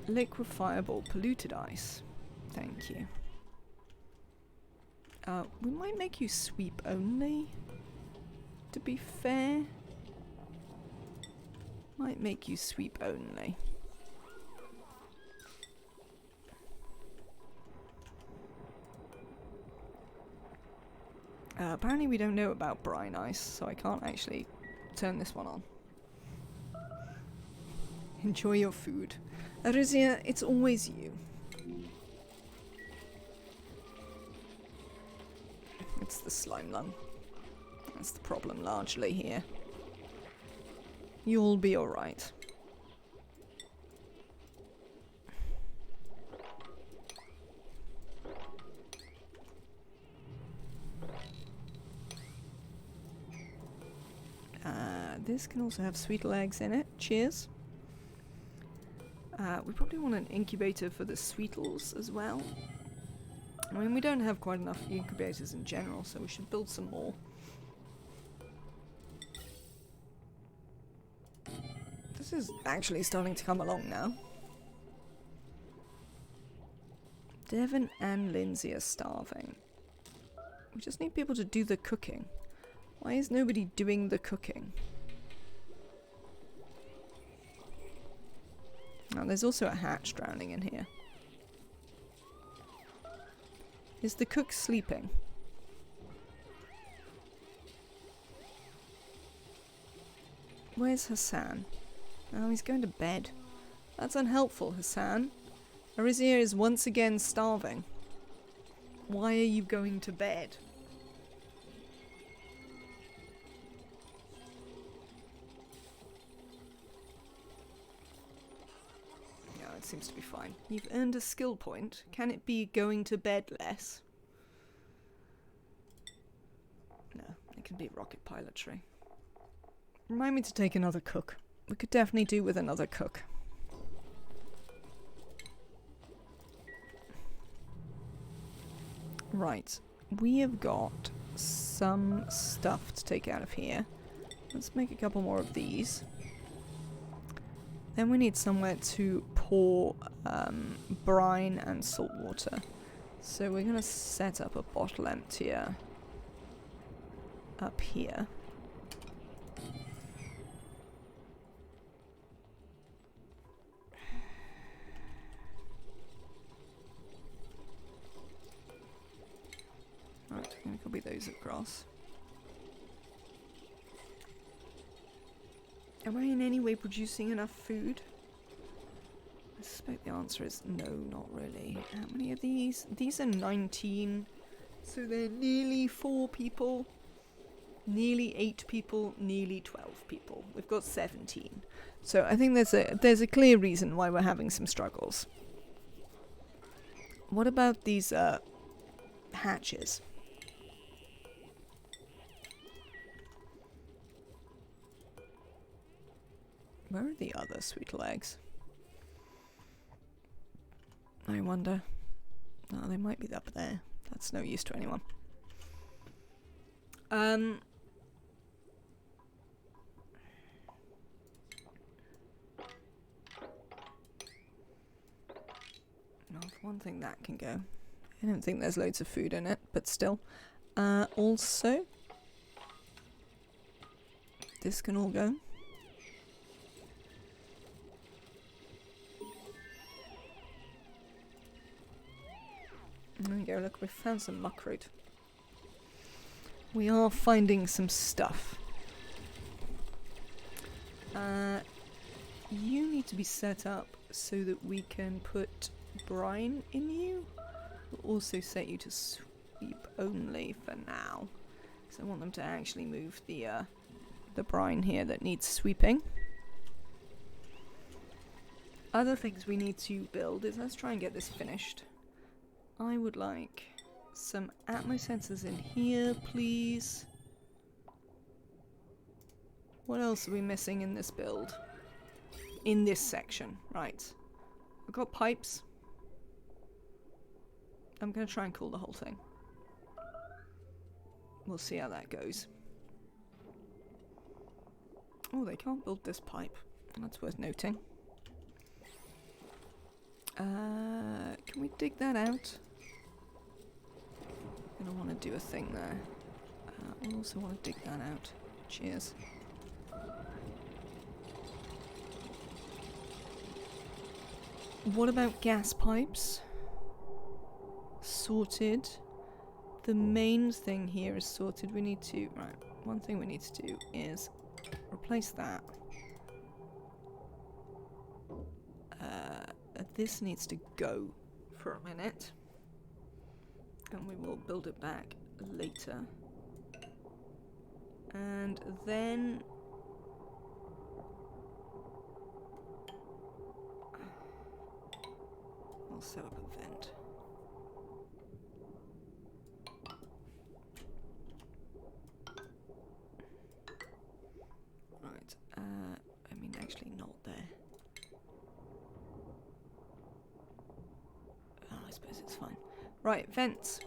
Liquefiable polluted ice. Thank you. We might make you sweep only. To be fair. Might make you sweep only. Apparently we don't know about brine ice, so I can't actually turn this one on. Enjoy your food. Arizia, it's always you. It's the slime lung. That's the problem largely here. You'll be alright. This can also have sweet legs in it. Cheers. We probably want an incubator for the sweetles as well. I mean, we don't have quite enough incubators in general, so we should build some more. This is actually starting to come along now. Devon and Lindsay are starving. We just need people to do the cooking. Why is nobody doing the cooking? Oh, there's also a hatch drowning in here. Is the cook sleeping? Where's Hassan? Oh, he's going to bed. That's unhelpful, Hassan. Arizia is once again starving. Why are you going to bed? Yeah, it seems to be fine. You've earned a skill point. Can it be going to bed less? No, it can be rocket pilotry. Remind me to take another cook. We could definitely do with another cook. Right, we have got some stuff to take out of here. Let's make a couple more of these. Then we need somewhere to pour brine and salt water. So we're going to set up a bottle emptier up here. Right, we're going to copy those across. Am I in any way producing enough food? I suspect the answer is no, not really. How many of these? These are 19. So they're nearly 4 people. Nearly 8 people. Nearly 12 people. We've got 17. So I think there's a clear reason why we're having some struggles. What about these hatches? Where are the other sweet legs? I wonder. Oh, they might be up there. That's no use to anyone. Now, for one thing, that can go. I don't think there's loads of food in it, but still. Also, this can all go. There we go, look, we found some muckroot. We are finding some stuff. You need to be set up so that we can put brine in you. We'll also set you to sweep only for now. Because I want them to actually move the brine here that needs sweeping. Other things we need to build is, let's try and get this finished. I would like some atmo sensors in here, please. What else are we missing in this build? In this section, right. We've got pipes. I'm going to try and cool the whole thing. We'll see how that goes. Oh, they can't build this pipe. That's worth noting. Can we dig that out? I don't want to do a thing there. I also want to dig that out. Cheers. What about gas pipes? Sorted. the main thing here is sorted. We need to... Right, one thing we need to do is replace that. This needs to go for a minute. And we will build it back later. And then... we'll set up a vent. Right, I mean actually not there. Oh, I suppose it's fine. Right, vents.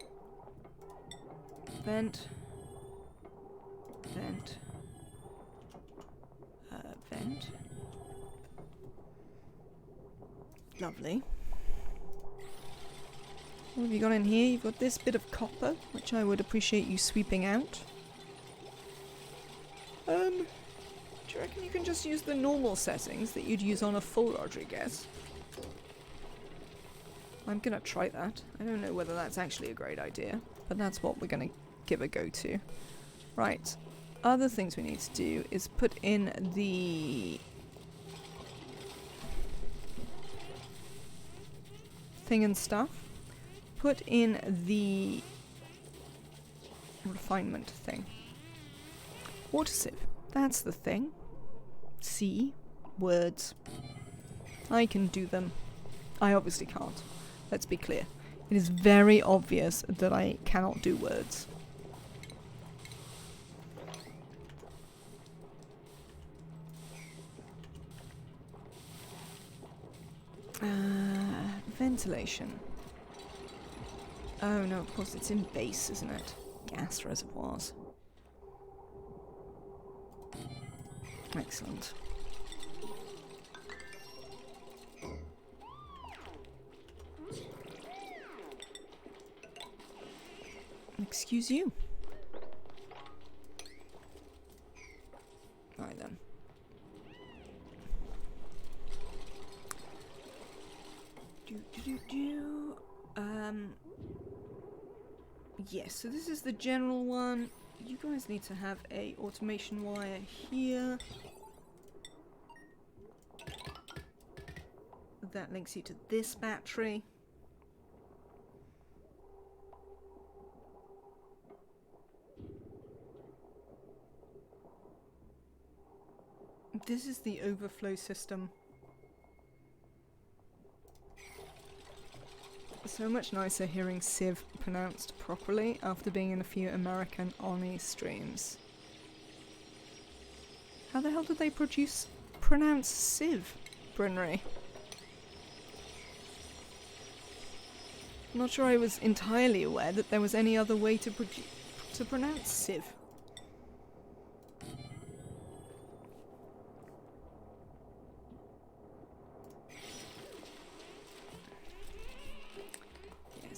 Vent. Vent. Vent. Lovely. What have you got in here? You've got this bit of copper, which I would appreciate you sweeping out. Do you reckon you can just use the normal settings that you'd use on a full Rodriguez? I'm gonna try that. I don't know whether that's actually a great idea, but that's what we're gonna give a go to. Right. Other things we need to do is put in the thing and stuff. Put in the refinement thing. Water sieve. That's the thing. See? Words. I can do them. I obviously can't. Let's be clear. It is very obvious that I cannot do words. Ventilation. Oh no, of course it's in base, isn't it? Gas reservoirs. Excellent. Excuse you. Alright then. Yes, so this is the general one. You guys need to have a automation wire here. That links you to this battery. This is the overflow system. So much nicer hearing Civ pronounced properly after being in a few American Oni streams. How the hell did they pronounce Civ, Brynry? I'm not sure I was entirely aware that there was any other way to pronounce Civ.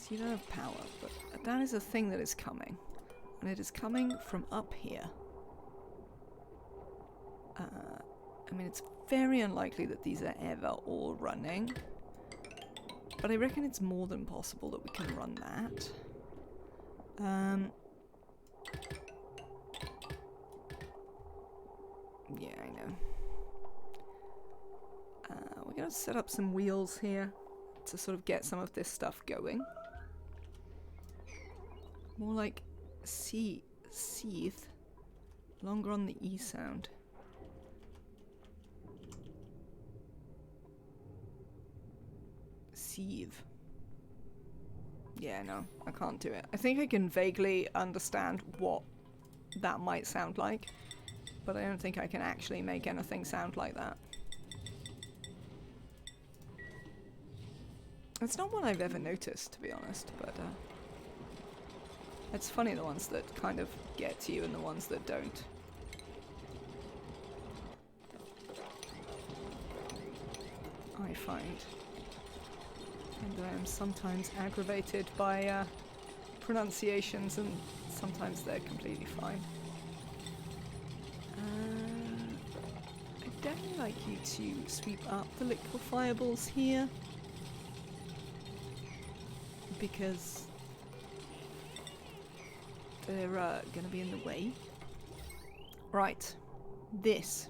You don't have power, but that is a thing that is coming. And it is coming from up here. I mean, it's very unlikely that these are ever all running. But I reckon it's more than possible that we can run that. Yeah, I know. We're going to set up some wheels here to sort of get some of this stuff going. More like seethe. Longer on the E sound. Sieve. Yeah, no, I can't do it. I think I can vaguely understand what that might sound like, but I don't think I can actually make anything sound like that. It's not one I've ever noticed, to be honest, but it's funny the ones that kind of get to you and the ones that don't. I find. And I am sometimes aggravated by pronunciations, and sometimes they're completely fine. I'd definitely like you to sweep up the liquefiables here, They're gonna be in the way. Right. This.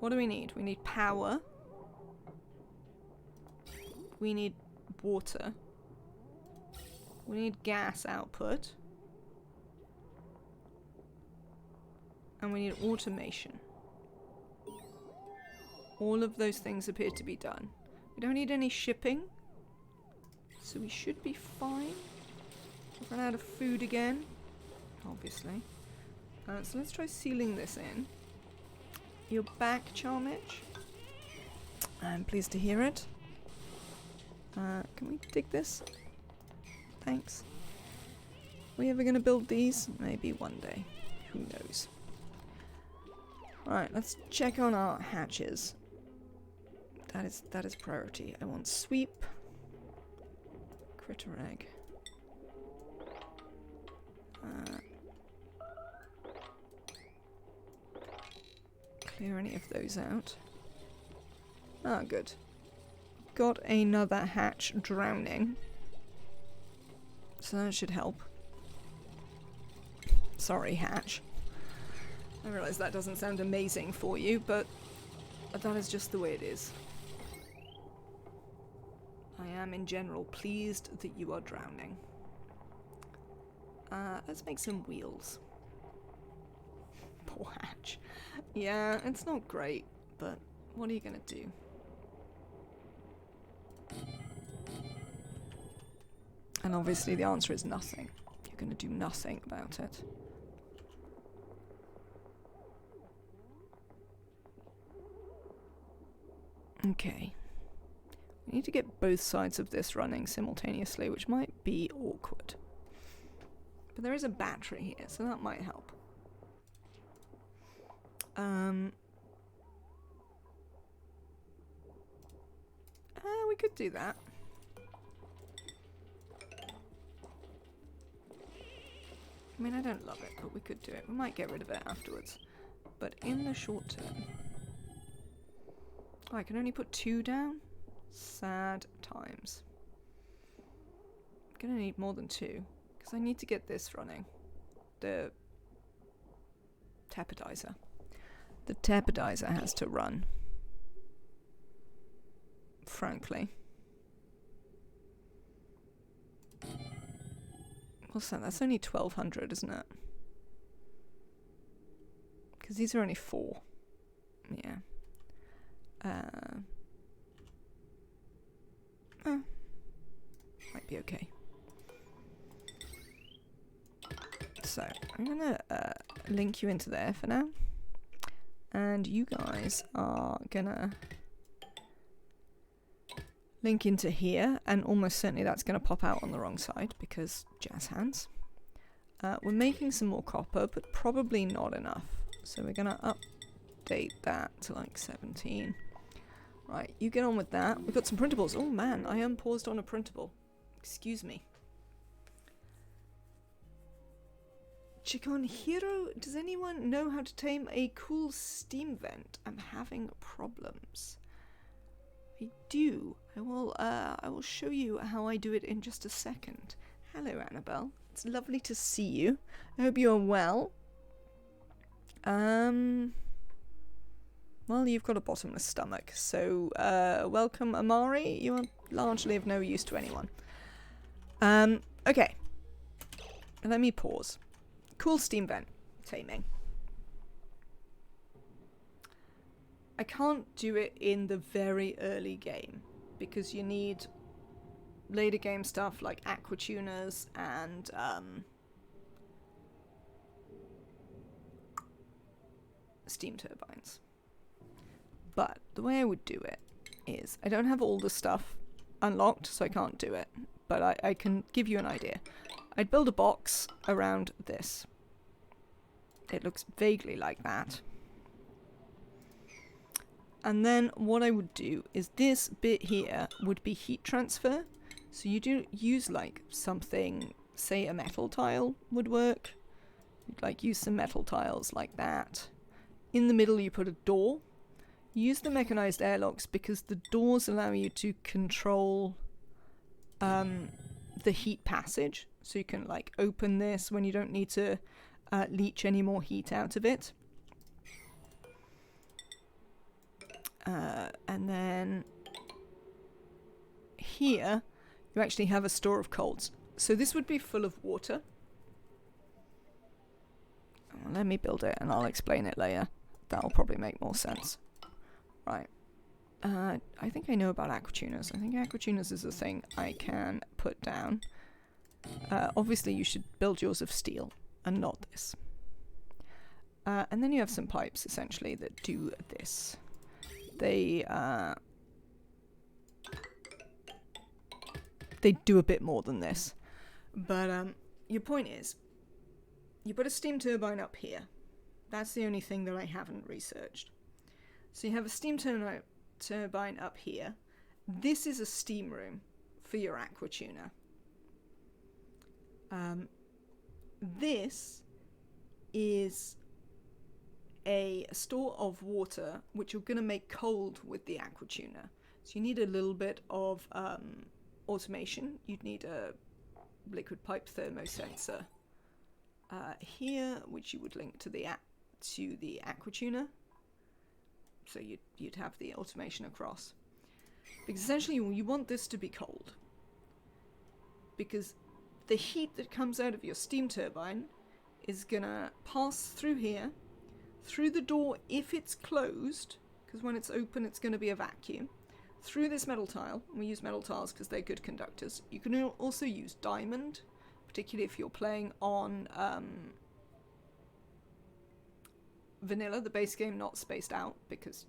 What do we need? We need power. We need water. We need gas output. And we need automation. All of those things appear to be done. We don't need any shipping. So we should be fine. We've run out of food again. Obviously. So let's try sealing this in. You're back, Charmage. I'm pleased to hear it. Can we dig this? Thanks. Are we ever going to build these? Maybe one day. Who knows? Alright, let's check on our hatches. That is priority. I want sweep. Critter egg. Clear any of those out. Ah, good. Got another hatch drowning. So that should help. Sorry, hatch. I realise that doesn't sound amazing for you, but that is just the way it is. I am, in general, pleased that you are drowning. Let's make some wheels. Poor hatch. Yeah, it's not great, but what are you gonna do? And obviously the answer is nothing. You're gonna do nothing about it. Okay. We need to get both sides of this running simultaneously, which might be awkward. But there is a battery here, so that might help. We could do that. I mean, I don't love it, but we could do it. We might get rid of it afterwards. But in the short term... Oh, I can only put 2 down? Sad times. I'm gonna need more than 2, because I need to get this running. The tapidizer. The tapidizer has to run. Frankly. What's that? That's only 1200, isn't it? Because these are only 4. Yeah. Might be okay. So, I'm gonna link you into there for now. And you guys are gonna link into here, and almost certainly that's gonna pop out on the wrong side because jazz hands. We're making some more copper, but probably not enough. So we're gonna update that to like 17. Right, you get on with that. We've got some printables. Oh man, I unpaused on a printable. Excuse me. Chikon Hero, does anyone know how to tame a cool steam vent? I'm having problems. I do. I will show you how I do it in just a second. Hello, Annabelle. It's lovely to see you. I hope you're well. Well, you've got a bottomless stomach, so welcome, Amari. You are largely of no use to anyone. Okay. Let me pause. Cool steam vent taming. I can't do it in the very early game because you need later game stuff like aqua tuners and steam turbines. But the way I would do it is, I don't have all the stuff unlocked, so I can't do it, but I can give you an idea. I'd build a box around this. It looks vaguely like that. And then what I would do is this bit here would be heat transfer. So you do use like something, say a metal tile would work. You'd like use some metal tiles like that. In the middle you put a door. Use the mechanized airlocks because the doors allow you to control the heat passage. So you can like open this when you don't need to leach any more heat out of it. And then here you actually have a store of coals. So this would be full of water. Let me build it and I'll explain it later. That'll probably make more sense. Right. I think I know about aquatuners. I think aquatuners is a thing I can put down. Obviously you should build yours of steel and not this. And then you have some pipes essentially that do this. They do a bit more than this. But your point is, you put a steam turbine up here. That's the only thing that I haven't researched. So you have a steam turbine up here. This is a steam room for your aquatuner. This is a store of water which you're going to make cold with the aquatuner. So you need a little bit of automation. You'd need a liquid pipe thermosensor here, which you would link to the aquatuner. So you'd have the automation across. Because essentially you want this to be cold. Because the heat that comes out of your steam turbine is gonna pass through here, through the door if it's closed, because when it's open it's gonna be a vacuum, through this metal tile. We use metal tiles because they're good conductors. You can also use diamond, particularly if you're playing on vanilla, the base game, not spaced out, because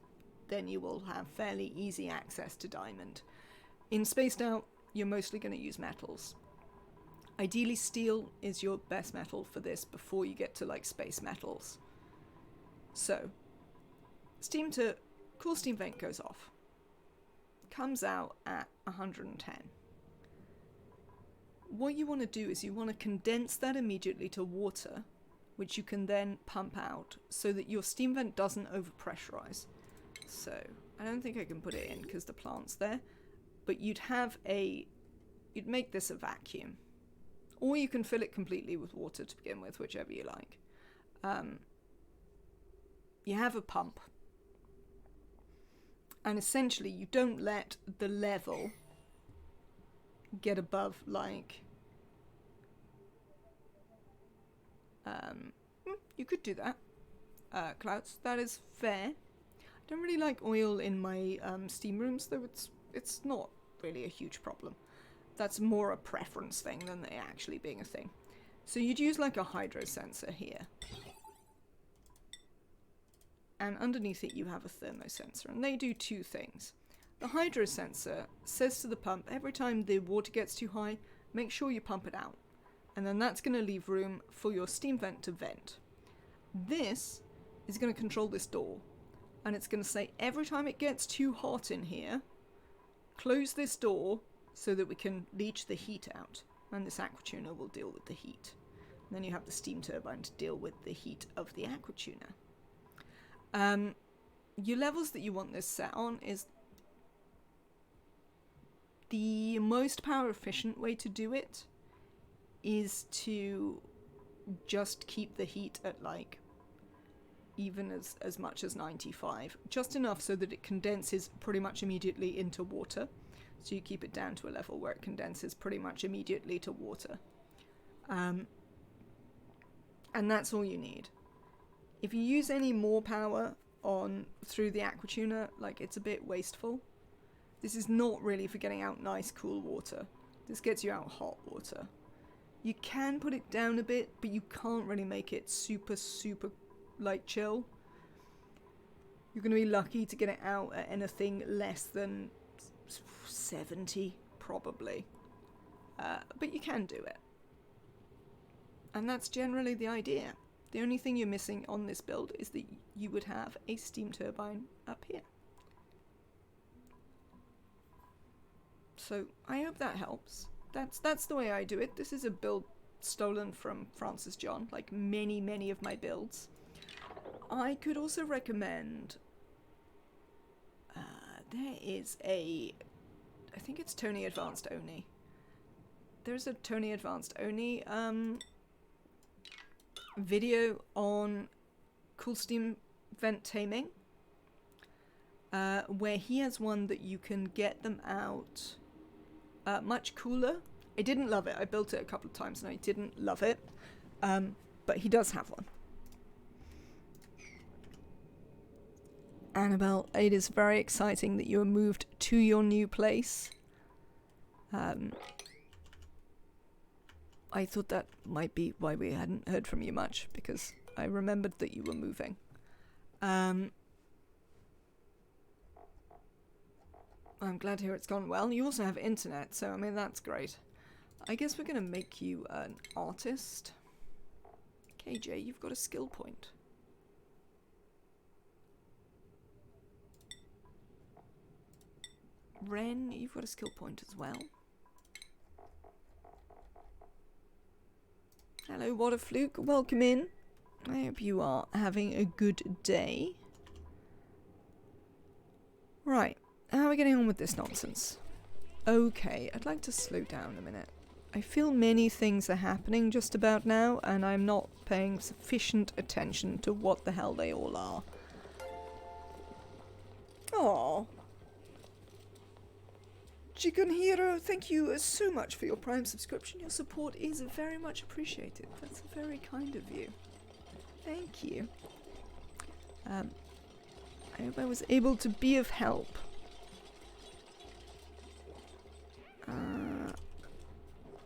then you will have fairly easy access to diamond. In spaced out, you're mostly going to use metals. Ideally, steel is your best metal for this before you get to like space metals. So, cool steam vent goes off. Comes out at 110. What you want to do is you want to condense that immediately to water, which you can then pump out so that your steam vent doesn't overpressurize. So, I don't think I can put it in because the plant's there, but you'd make this a vacuum. Or you can fill it completely with water to begin with, whichever you like. You have a pump. And essentially you don't let the level get above like you could do that, clouds. That is fair. I don't really like oil in my steam rooms, though it's not really a huge problem. That's more a preference thing than it actually being a thing. So you'd use like a hydro sensor here, and underneath it you have a thermosensor, and they do two things. The hydro sensor says to the pump, every time the water gets too high, make sure you pump it out. And then that's going to leave room for your steam vent to vent. This is going to control this door. And it's going to say, every time it gets too hot in here, close this door so that we can leach the heat out. And this aquatuner will deal with the heat. And then you have the steam turbine to deal with the heat of the aquatuner. Your levels that you want this set on is the most power efficient way to do it is to just keep the heat at like even as much as 95, just enough so that it condenses pretty much immediately into water. So you keep it down to a level where it condenses pretty much immediately to water, and that's all you need. If you use any more power through the aquatuner, like, it's a bit wasteful. This is not really for getting out nice cool water. This gets you out hot water. You can put it down a bit, but you can't really make it super like chill. You're going to be lucky to get it out at anything less than 70 probably, but you can do it, and that's generally the idea. The only thing you're missing on this build is that you would have a steam turbine up here. So I hope that helps. That's the way I do it. This is a build stolen from Francis John, like many of my builds. I could also recommend, there is I think it's Tony Advanced Oni. there's a Tony Advanced Only video on cool steam vent taming, where he has one that you can get them out much cooler. I didn't love it. I built it a couple of times and I didn't love it, but he does have one. Annabelle, it is very exciting that you are moved to your new place. I thought that might be why we hadn't heard from you much, because I remembered that you were moving. I'm glad to hear it's gone well. You also have internet, so I mean, that's great. I guess we're going to make you an artist. KJ, you've got a skill point. Ren, you've got a skill point as well. Hello, Waterfluke. Welcome in. I hope you are having a good day. Right, how are we getting on with this nonsense? Okay, I'd like to slow down a minute. I feel many things are happening just about now, and I'm not paying sufficient attention to what the hell they all are. Aww. Chicken Hero, thank you so much for your Prime subscription. Your support is very much appreciated. That's very kind of you. Thank you. I hope I was able to be of help.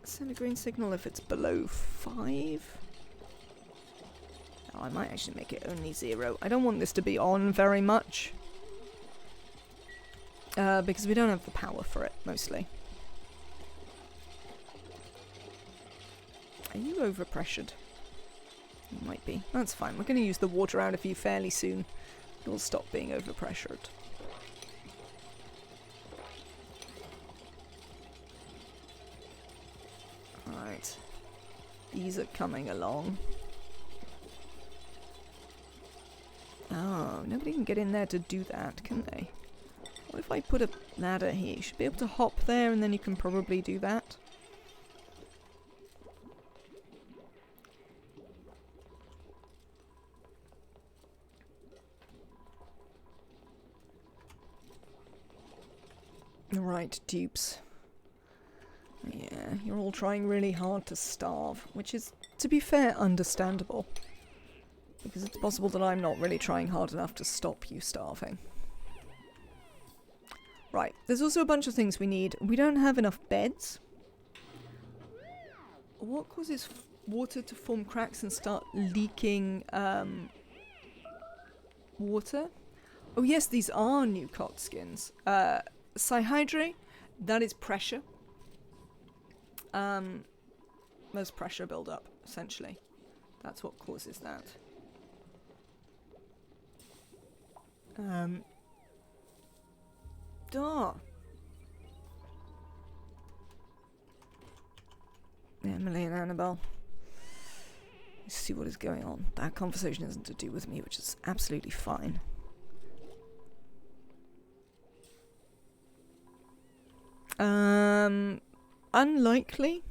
Send a green signal if it's below 5. Oh, I might actually make it only 0. I don't want this to be on very much. Because we don't have the power for it, mostly. Are you overpressured? You might be. That's fine. We're going to use the water out of you fairly soon. It'll stop being overpressured. Right. These are coming along. Oh, nobody can get in there to do that, can they? What if I put a ladder here? You should be able to hop there and then you can probably do that. Right, dupes. Yeah, you're all trying really hard to starve, which is, to be fair, understandable. Because it's possible that I'm not really trying hard enough to stop you starving. Right, there's also a bunch of things we need. We don't have enough beds. What causes water to form cracks and start leaking water? Oh yes, these are new cot skins. Cyhydra, that is pressure. There's pressure build-up, essentially. That's what causes that. Emily and Annabelle. Let's see what is going on. That conversation isn't to do with me, which is absolutely fine. Unlikely.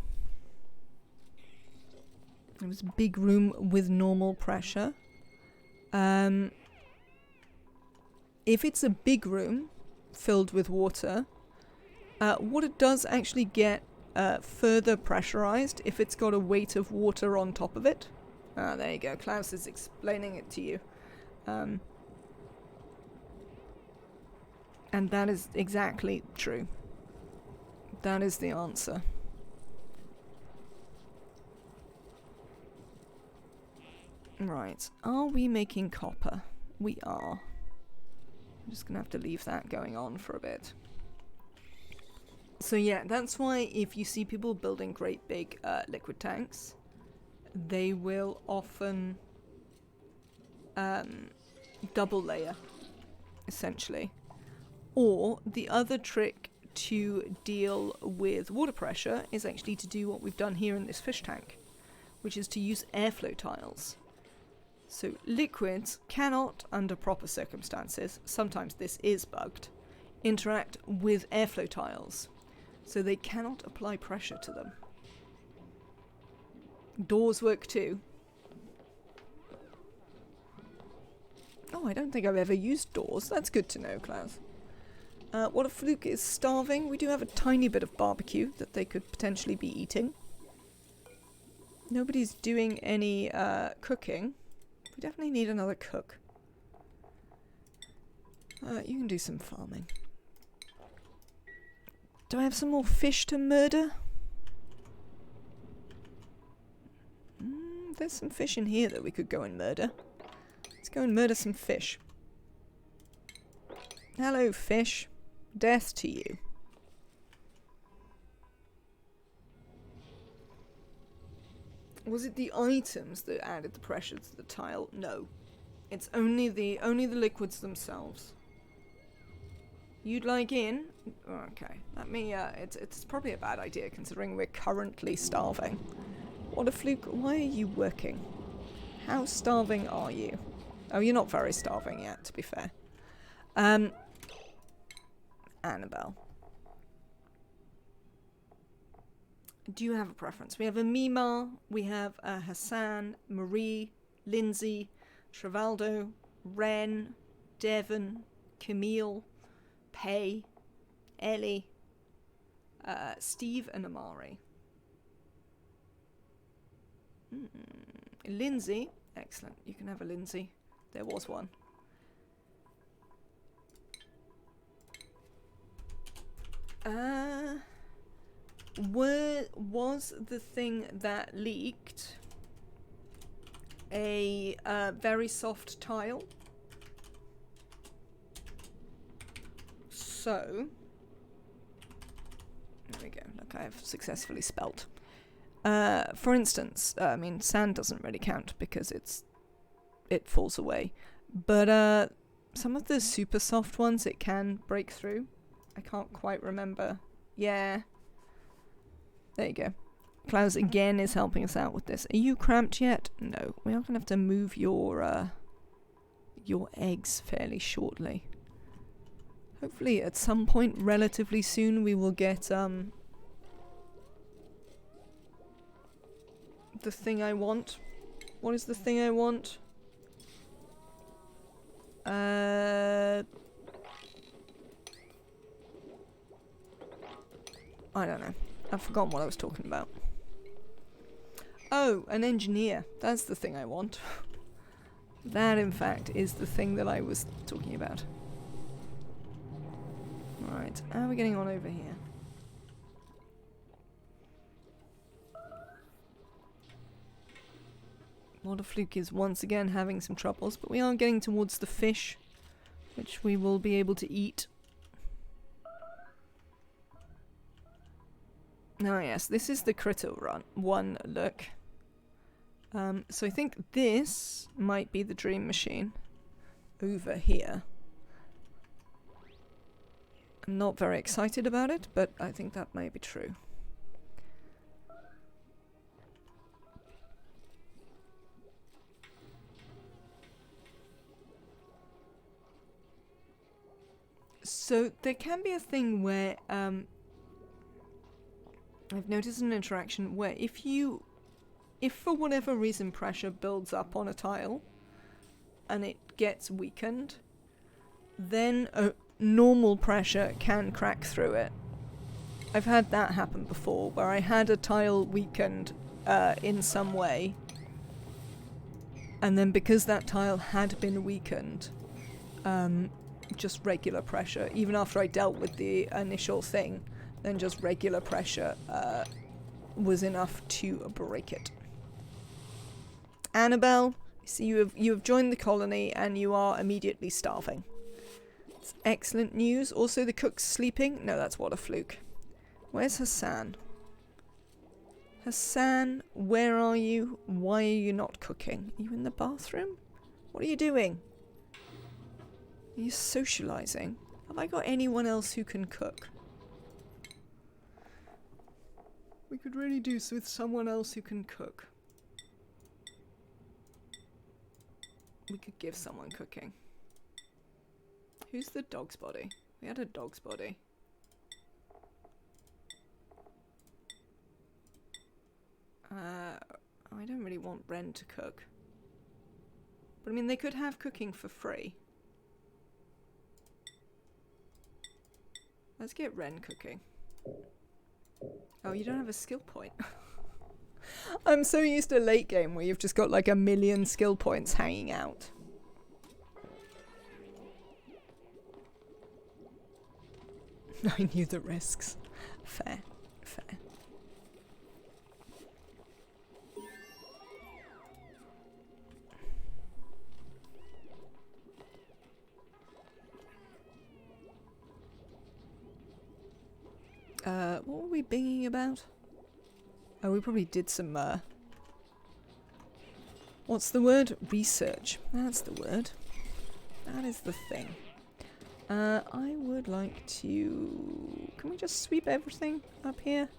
It was a big room with normal pressure. If it's a big room filled with water, water does actually get further pressurized if it's got a weight of water on top of it. Ah, there you go. Klaus is explaining it to you. And that is exactly true. That is the answer. Right. Are we making copper? We are. I'm just gonna have to leave that going on for a bit. So yeah, that's why if you see people building great big liquid tanks, they will often double layer, essentially. Or the other trick to deal with water pressure is actually to do what we've done here in this fish tank, which is to use airflow tiles. So liquids cannot, under proper circumstances, sometimes this is bugged, interact with airflow tiles. So they cannot apply pressure to them. Doors work too. Oh, I don't think I've ever used doors. That's good to know, Klaus. What if Fluke is starving? We do have a tiny bit of barbecue that they could potentially be eating. Nobody's doing any cooking. We definitely need another cook. You can do some farming. Do I have some more fish to murder? There's some fish in here that we could go and murder. Let's go and murder some fish. Hello, fish. Death to you. Was it the items that added the pressure to the tile? No. It's only the liquids themselves. You'd like in? Okay. Let me it's probably a bad idea considering we're currently starving. What a fluke. Why are you working? How starving are you? Oh, you're not very starving yet, to be fair. Annabelle. Do you have a preference? We have a Mima, we have Hassan, Marie, Lindsay, Travaldo, Ren, Devon, Camille, Pei, Ellie, Steve and Amari. Lindsay. Excellent. You can have a Lindsay. There was one. Was the thing that leaked a very soft tile? So, there we go. Look, I have successfully spelt. For instance, I mean, sand doesn't really count because it falls away. But some of the super soft ones, it can break through. I can't quite remember. Yeah. There you go. Klaus again is helping us out with this. Are you cramped yet? No. We are going to have to move your eggs fairly shortly. Hopefully at some point relatively soon we will get the thing I want. What is the thing I want? I don't know. I've forgotten what I was talking about. Oh, an engineer. That's the thing I want. That, in fact, is the thing that I was talking about. Alright, how are we getting on over here? Waterfluke is once again having some troubles, but we are getting towards the fish, which we will be able to eat. Oh yes, this is the critter one look. So I think this might be the dream machine over here. I'm not very excited about it, but I think that may be true. So there can be a thing where I've noticed an interaction where if for whatever reason pressure builds up on a tile and it gets weakened, then a normal pressure can crack through it. I've had that happen before, where I had a tile weakened in some way, and then because that tile had been weakened, just regular pressure, even after I dealt with the initial thing, then just regular pressure was enough to break it. Annabelle, I see you have joined the colony and you are immediately starving. It's excellent news. Also, the cook's sleeping. No, that's what a fluke. Where's Hassan? Hassan, where are you? Why are you not cooking? Are you in the bathroom? What are you doing? Are you socializing? Have I got anyone else who can cook? We could really do with someone else who can cook. We could give someone cooking. Who's the dog's body? We had a dog's body. want Ren to cook. But I mean, they could have cooking for free. Let's get Ren cooking. Oh, you don't have a skill point. I'm so used to late game where you've just got like 1,000,000 skill points hanging out. I knew the risks. Fair, fair. What were we binging about? Oh, we probably did some, what's the word? Research. That's the word. That is the thing. I would like to... Can we just sweep everything up here?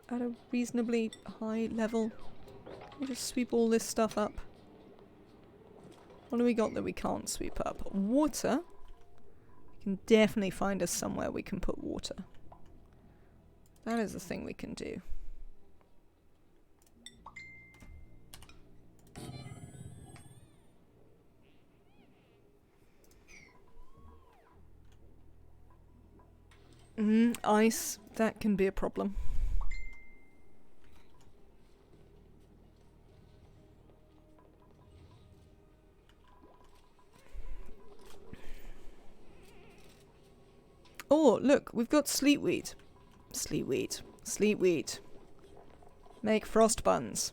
At a reasonably high level? Can we just sweep all this stuff up? What do we got that we can't sweep up? Water. We can definitely find us somewhere we can put water. That is the thing we can do. Ice. That can be a problem. Oh, look, we've got sleetweed. Sleetweed. Sleetweed. Make frost buns.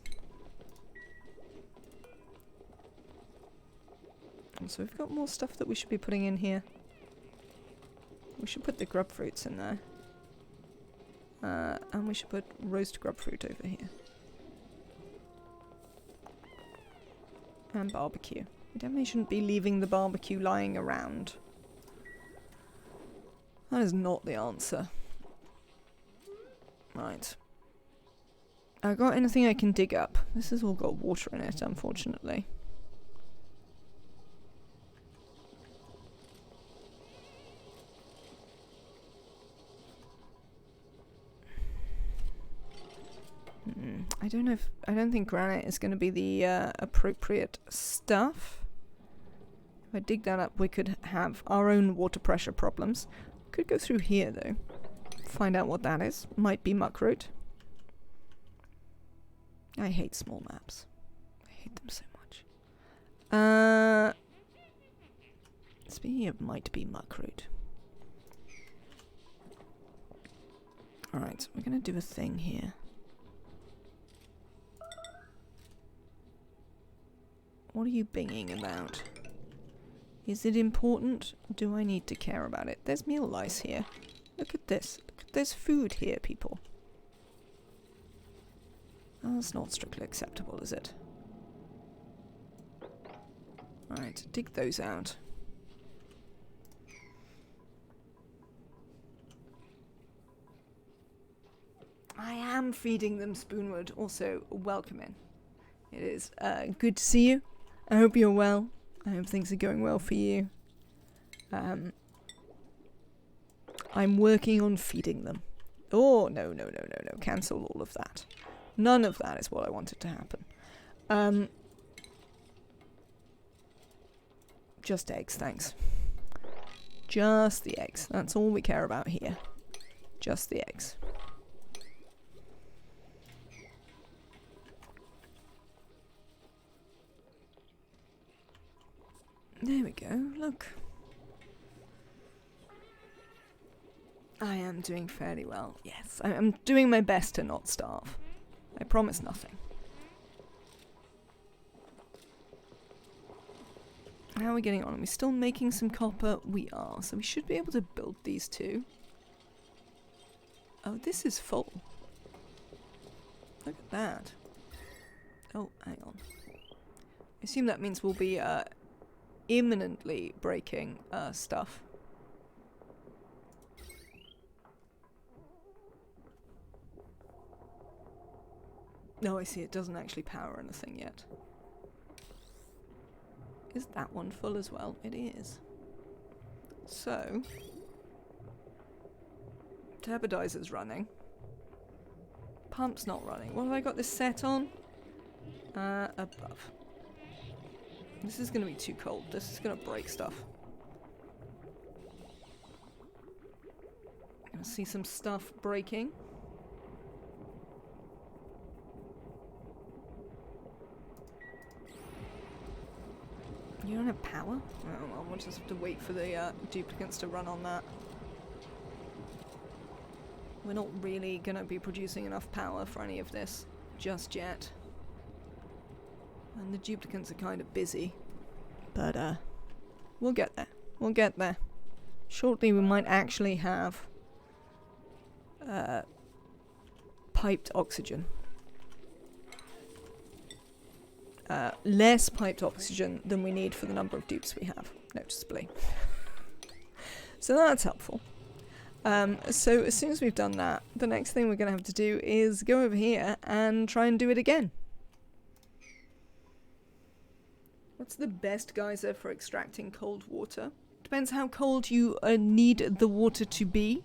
So we've got more stuff that we should be putting in here. We should put the grub fruits in there. And we should put roast grub fruit over here. And barbecue. We definitely shouldn't be leaving the barbecue lying around. That is not the answer. Right. I got anything I can dig up? This has all got water in it, unfortunately. I don't know if... I don't think granite is going to be the appropriate stuff. If I dig that up, we could have our own water pressure problems. Could go through here, though. Find out what that is. Might be muckroot. I hate small maps. I hate them so much. Speaking of might be muckroot. Alright, we're going to do a thing here. What are you binging about? Is it important? Do I need to care about it? There's meal lice here. Look at this. There's food here, people. Oh, that's not strictly acceptable, is it? Right, dig those out. I am feeding them spoonward. Also, welcome in. It is good to see you. I hope you're well. I hope things are going well for you. I'm working on feeding them. Oh, no. Cancel all of that. None of that is what I wanted to happen. Just eggs, thanks. Just the eggs. That's all we care about here. Just the eggs. There we go, look. I am doing fairly well, yes. I'm doing my best to not starve. I promise nothing. How are we getting on? Are we still making some copper? We are, so we should be able to build these two. Oh, this is full. Look at that. Oh, hang on. I assume that means we'll be, imminently breaking stuff. No, I see, it doesn't actually power anything yet. Is that one full as well? It is. So, turbidizer's running. Pump's not running. What have I got this set on? Above. This is gonna be too cold. This is gonna break stuff. Gonna see some stuff breaking. You don't have power? Oh, well, we'll just have to wait for the duplicates to run on that. We're not really gonna be producing enough power for any of this just yet. And the duplicates are kind of busy. But, we'll get there. We'll get there. Shortly we might actually have piped oxygen. Less piped oxygen than we need for the number of dupes we have, noticeably. So that's helpful. So as soon as we've done that, the next thing we're going to have to do is go over here and try and do it again. What's the best geyser for extracting cold water? Depends how cold you need the water to be.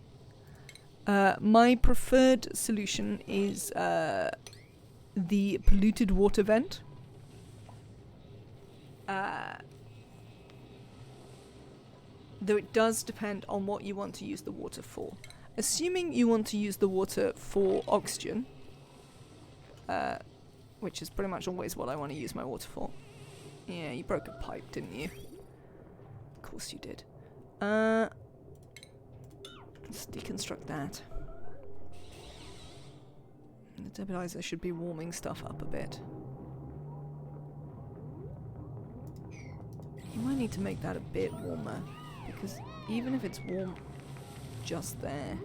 My preferred solution is the polluted water vent. Though it does depend on what you want to use the water for. Assuming you want to use the water for oxygen, which is pretty much always what I want to use my water for. Yeah, you broke a pipe, didn't you? Of course you did. Let's deconstruct that. The debilizer should be warming stuff up a bit. You might need to make that a bit warmer, because even if it's warm just there,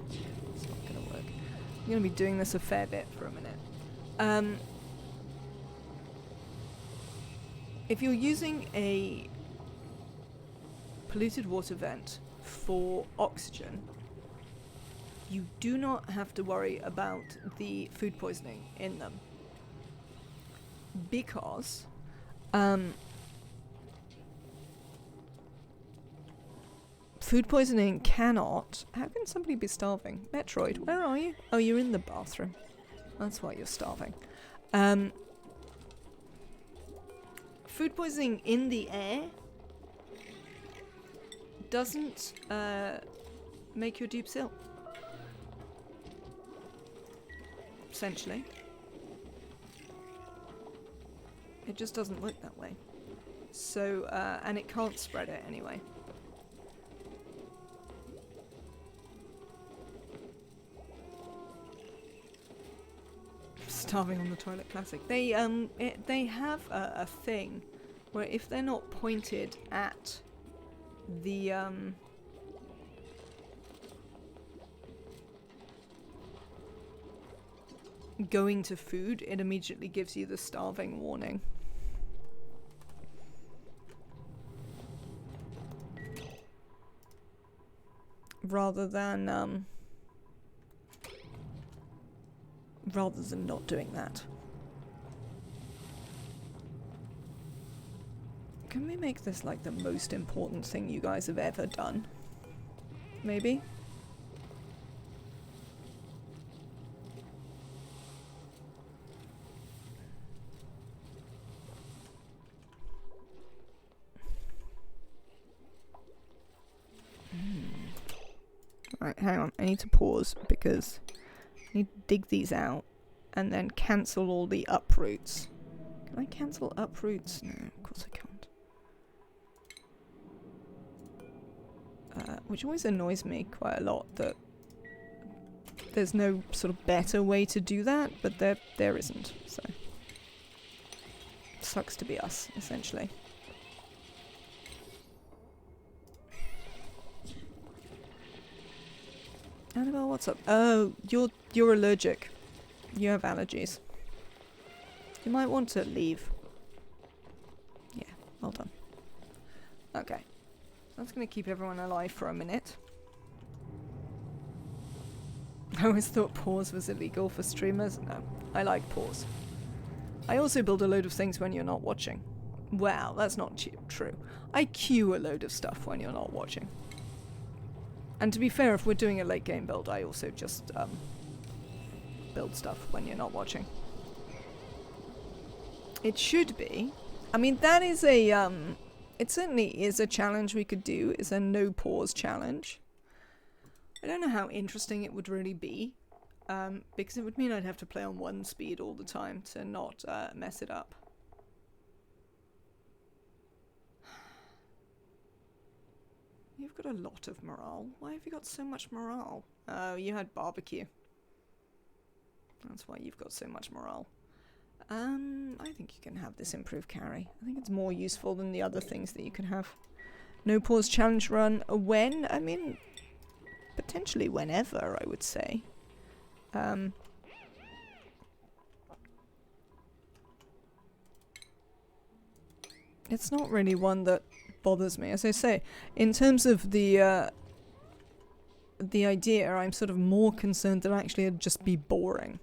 it's not going to work. I'm going to be doing this a fair bit for a minute. If you're using a polluted water vent for oxygen, you do not have to worry about the food poisoning in them. Because food poisoning cannot... How can somebody be starving? Metroid, where are you? Oh, you're in the bathroom. That's why you're starving. Food poisoning in the air doesn't make your dupes ill. Essentially. It just doesn't work that way. So, and it can't spread it anyway. Starving on the toilet classic. They have a thing where if they're not pointed at the going to food, it immediately gives you the starving warning. Rather than not doing that. Can we make this like the most important thing you guys have ever done? Maybe? Right, hang on. I need to pause because I need to dig these out and then cancel all the uproots. Can I cancel uproots? No, of course I can't. Which always annoys me quite a lot that there's no sort of better way to do that, but there isn't, so. Sucks to be us, essentially. Annabelle, what's up? Oh, you're allergic. You have allergies. You might want to leave. Yeah, well done. Okay. That's going to keep everyone alive for a minute. I always thought pause was illegal for streamers. No, I like pause. I also build a load of things when you're not watching. Well, that's not true. I queue a load of stuff when you're not watching. And to be fair, if we're doing a late game build, I also just build stuff when you're not watching. It should be. I mean, that is a, it certainly is a challenge we could do, is a no pause challenge. I don't know how interesting it would really be, because it would mean I'd have to play on one speed all the time to not mess it up. You've got a lot of morale. Why have you got so much morale? Oh, you had barbecue. That's why you've got so much morale. I think you can have this improved carry. I think it's more useful than the other things that you can have. No pause challenge run. When? I mean, potentially whenever, I would say. It's not really one that bothers me. As I say, in terms of the idea, I'm sort of more concerned that actually it'd just be boring.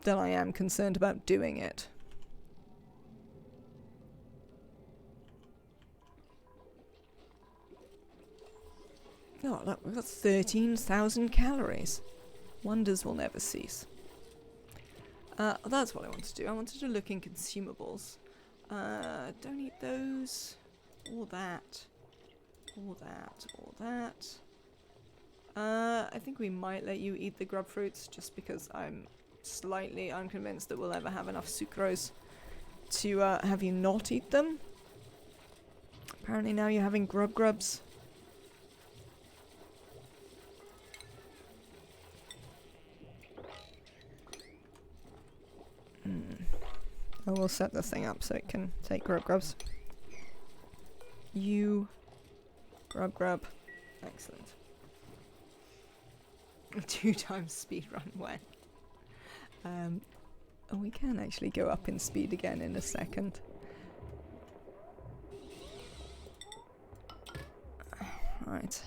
Than I am concerned about doing it. Oh, look, we've got 13,000 calories. Wonders will never cease. That's what I wanted to do. I wanted to look in consumables. Don't eat those. Or that. Or that. Or that. I think we might let you eat the grub fruits just because I'm slightly unconvinced that we'll ever have enough sucrose to have you not eat them. Apparently now you're having grubs. I will set the thing up so it can take grubs. You grub. Excellent. 2 times speed run when. Oh, we can actually go up in speed again in a second. Right.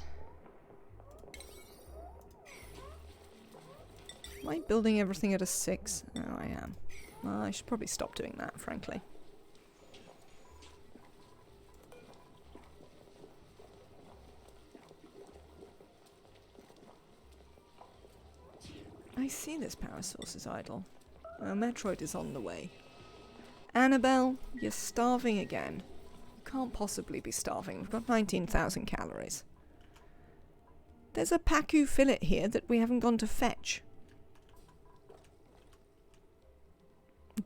Am I building everything at a 6? No, I am. Well, I should probably stop doing that, frankly. I see this power source is idle. Metroid is on the way. Annabelle, you're starving again. You can't possibly be starving. We've got 19,000 calories. There's a Pacu fillet here that we haven't gone to fetch.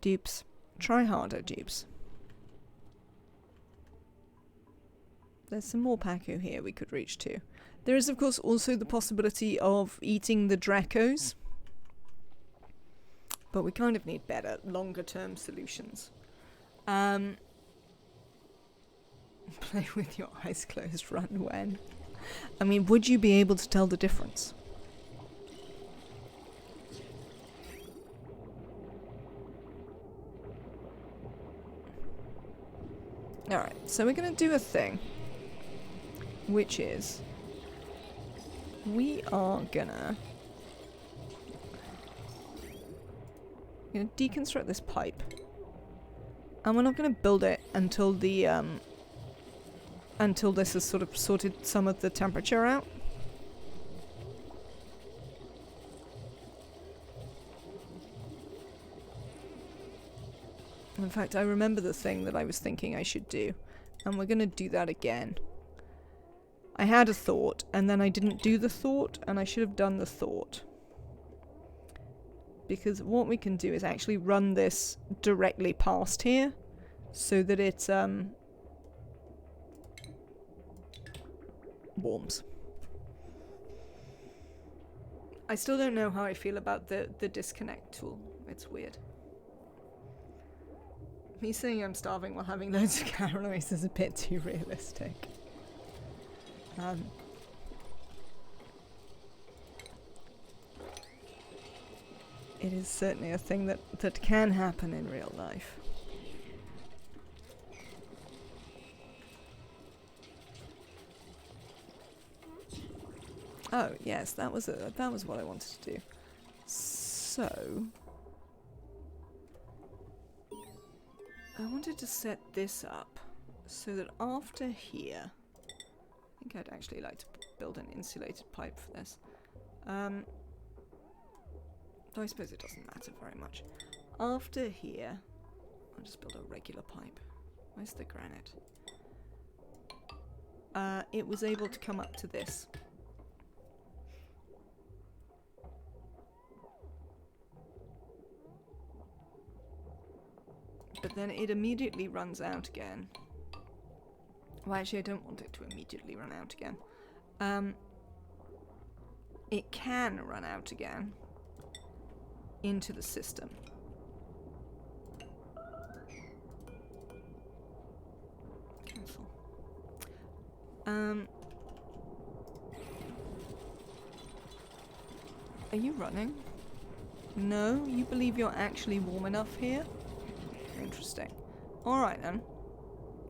Dupes. Try harder, Dupes. There's some more Pacu here we could reach to. There is, of course, also the possibility of eating the Dracos. But we kind of need better, longer-term solutions. Play with your eyes closed, run when? I mean, would you be able to tell the difference? Alright, so we're going to do a thing. Which is... we are gonna deconstruct this pipe. And we're not gonna build it until the until this has sort of sorted some of the temperature out. In fact, I remember the thing that I was thinking I should do, and we're gonna do that again. I had a thought, and then I didn't do the thought, and I should have done the thought. Because what we can do is actually run this directly past here, so that it warms. I still don't know how I feel about the disconnect tool. It's weird. Me saying I'm starving while having loads of calories is a bit too realistic. It is certainly a thing that can happen in real life. Oh yes, that was what I wanted to do. So I wanted to set this up so that after here, I think I'd actually like to build an insulated pipe for this. Though I suppose it doesn't matter very much. after here, I'll just build a regular pipe. Where's the granite? It was able to come up to this. But then it immediately runs out again. Well, actually, I don't want it to immediately run out again. It can run out again into the system. Cancel. Are you running? No? You believe you're actually warm enough here? Interesting. Alright then.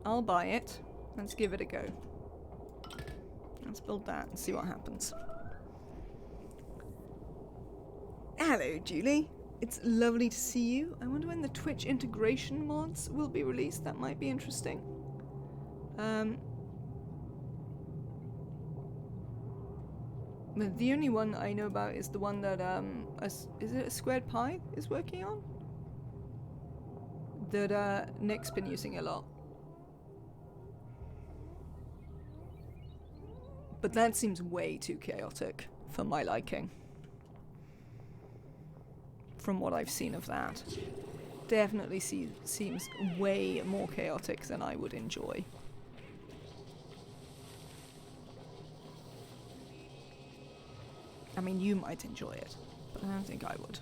I'll buy it. Let's give it a go. Let's build that and see what happens. Hello, Julie. It's lovely to see you. I wonder when the Twitch integration mods will be released. That might be interesting. The only one I know about is the one that, is it a Squared Pie is working on? That, Nick's been using a lot. But that seems way too chaotic for my liking. From what I've seen of that. Definitely seems way more chaotic than I would enjoy. I mean, you might enjoy it, but I don't think I would.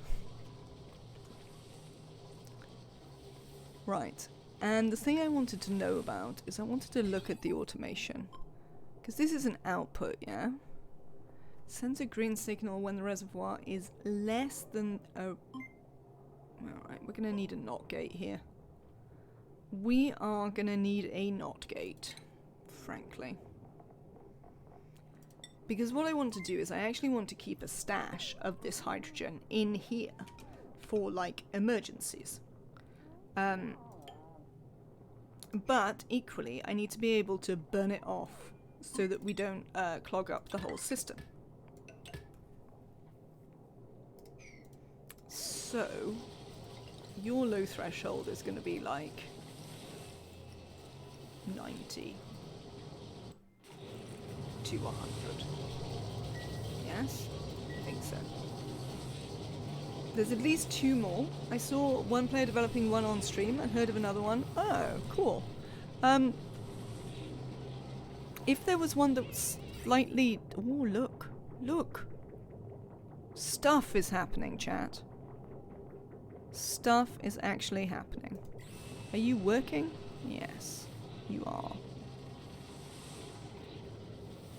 Right, and the thing I wanted to know about is I wanted to look at the automation. Because this is an output, yeah? Sends a green signal when the reservoir is less than a... Alright, we're gonna need a NOT gate here. We are gonna need a NOT gate, frankly. Because what I want to do is I actually want to keep a stash of this hydrogen in here for, like, emergencies. But equally, I need to be able to burn it off so that we don't clog up the whole system. So, your low threshold is going to be like 90 to 100. Yes? I think so. There's at least 2 more. I saw one player developing one on stream and heard of another one. Oh, cool. If there was one that was slightly... Oh, look. Look. Stuff is happening, chat. Stuff is actually happening. Are you working? Yes, you are.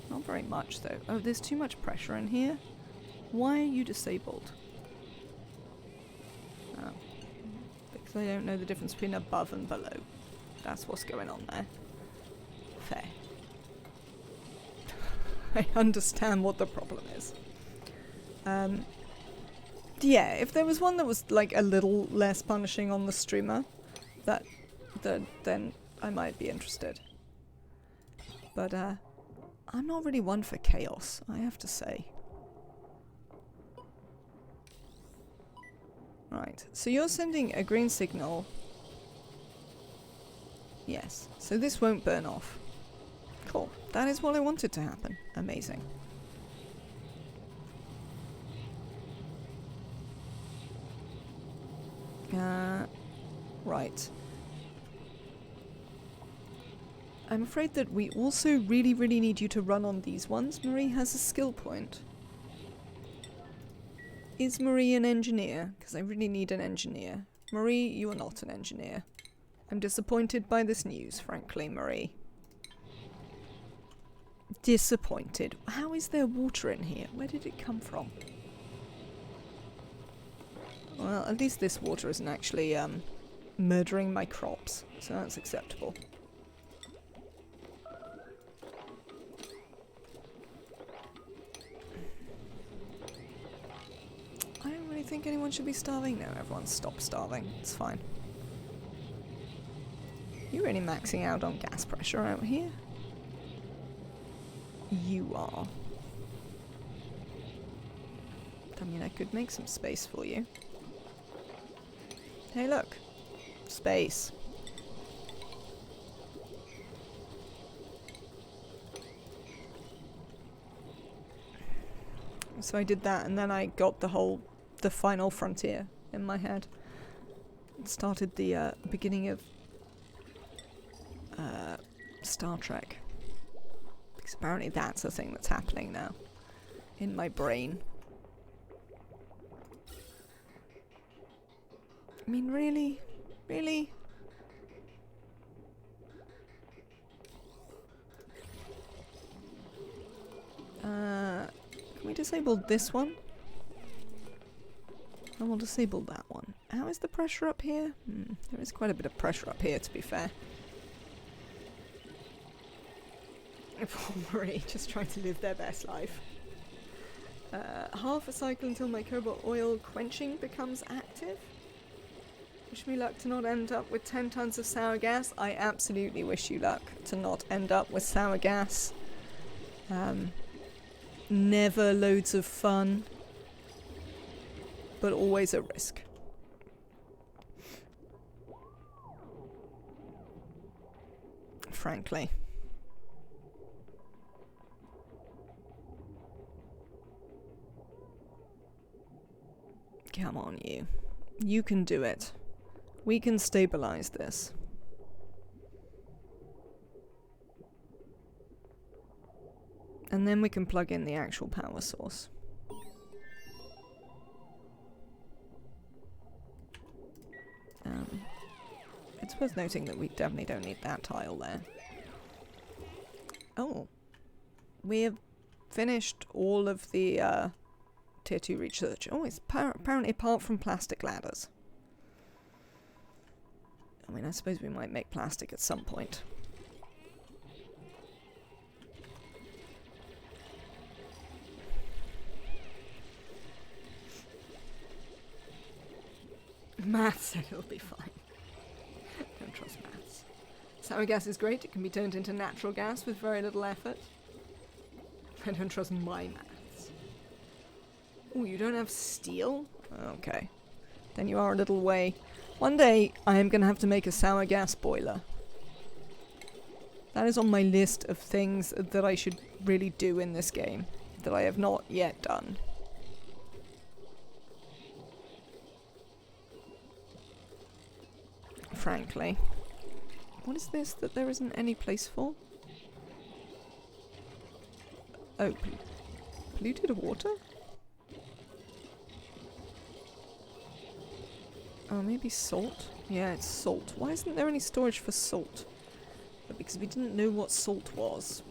Not very much, though. Oh, there's too much pressure in here. Why are you disabled? Oh. Because I don't know the difference between above and below. That's what's going on there. Fair. I understand what the problem is. Yeah, if there was one that was like a little less punishing on the streamer, then I might be interested. But I'm not really one for chaos, I have to say. Right, so you're sending a green signal. Yes, so this won't burn off. Cool, that is what I wanted to happen. Amazing. Right. I'm afraid that we also really need you to run on these ones. Marie has a skill point. Is Marie an engineer? Because I really need an engineer. Marie, you are not an engineer. I'm disappointed by this news, frankly, Marie. Disappointed. How is there water in here? Where did it come from? Well, at least this water isn't actually murdering my crops, so that's acceptable. I don't really think anyone should be starving. No, everyone stop starving. It's fine. You're really maxing out on gas pressure out here. You are. I mean, I could make some space for you. Hey, look. Space. So I did that, and then I got the final frontier in my head. It started the beginning of Star Trek. Because apparently that's a thing that's happening now. In my brain. I mean, really? Really? Can we disable this one? And we'll disable that one. How is the pressure up here? There is quite a bit of pressure up here, to be fair. Poor Marie, just trying to live their best life. Half a cycle until my cobalt oil quenching becomes active. Wish me luck to not end up with 10 tons of sour gas. I absolutely wish you luck to not end up with sour gas. Never loads of fun, but always a risk. Frankly. Come on, you. You can do it. We can stabilize this. And then we can plug in the actual power source. It's worth noting that we definitely don't need that tile there. Oh. We have finished all of the Tier 2 research. Oh, it's apparently apart from plastic ladders. I mean, I suppose we might make plastic at some point. Math said it'll be fine. Don't trust maths. Sour gas is great. It can be turned into natural gas with very little effort. I don't trust my maths. Oh, you don't have steel? Okay. Then you are a little way. One day, I am going to have to make a sour gas boiler. That is on my list of things that I should really do in this game. That I have not yet done. Frankly. What is this that there isn't any place for? Oh, polluted water? Oh, maybe salt? Yeah, it's salt. Why isn't there any storage for salt? Because we didn't know what salt was.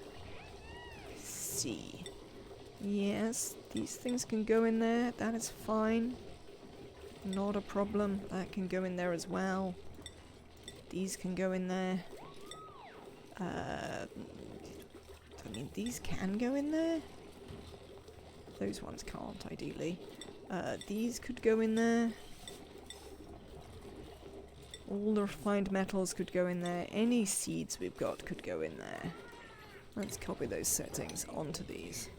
I see. Yes, these things can go in there. That is fine. Not a problem. That can go in there as well. These can go in there. I mean, these can go in there. Those ones can't, ideally. These could go in there. All the refined metals could go in there. Any seeds we've got could go in there. Let's copy those settings onto these.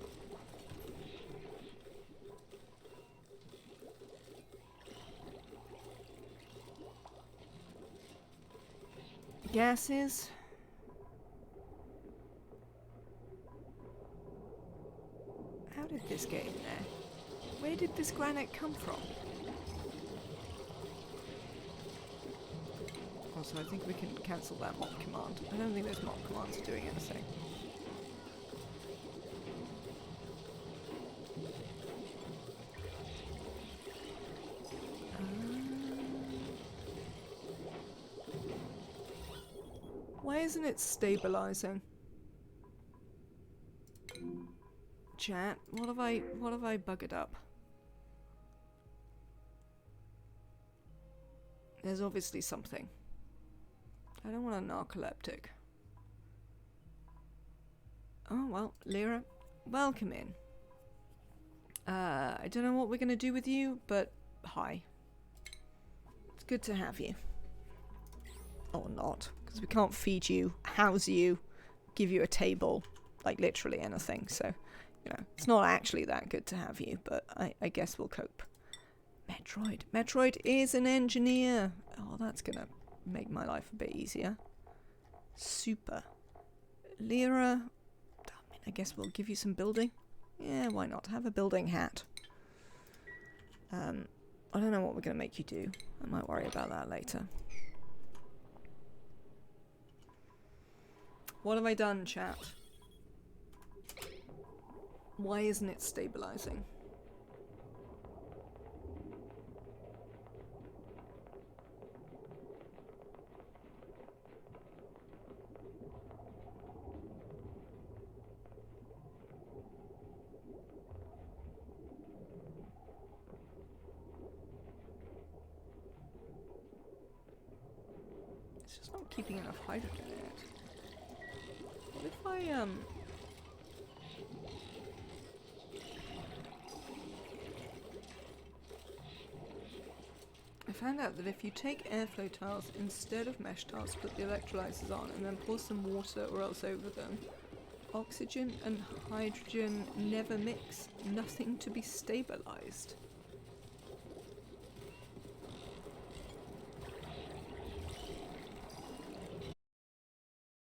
Gases. How did this get in there? Where did this granite come from? Also, I think we can cancel that mob command. I don't think those mob commands are doing anything. Why isn't it stabilizing? Chat, what have I buggered up? There's obviously something. I don't want a narcoleptic. Oh well, Lyra, welcome in. I don't know what we're gonna do with you, but hi. It's good to have you. Or not, because we can't feed you, house you, give you a table, like literally anything, so, you know, it's not actually that good to have you, but I guess we'll cope. Men Metroid. Metroid is an engineer. Oh, that's gonna make my life a bit easier. Super. Lyra. I guess we'll give you some building. Yeah, why not? Have a building hat. I don't know what we're going to make you do. I might worry about that later. What have I done, chat? Why isn't it stabilizing? It's just not keeping enough hydrogen in it. What if I, I found out that if you take airflow tiles instead of mesh tiles, put the electrolyzers on, and then pour some water or else over them, oxygen and hydrogen never mix. Nothing to be stabilized.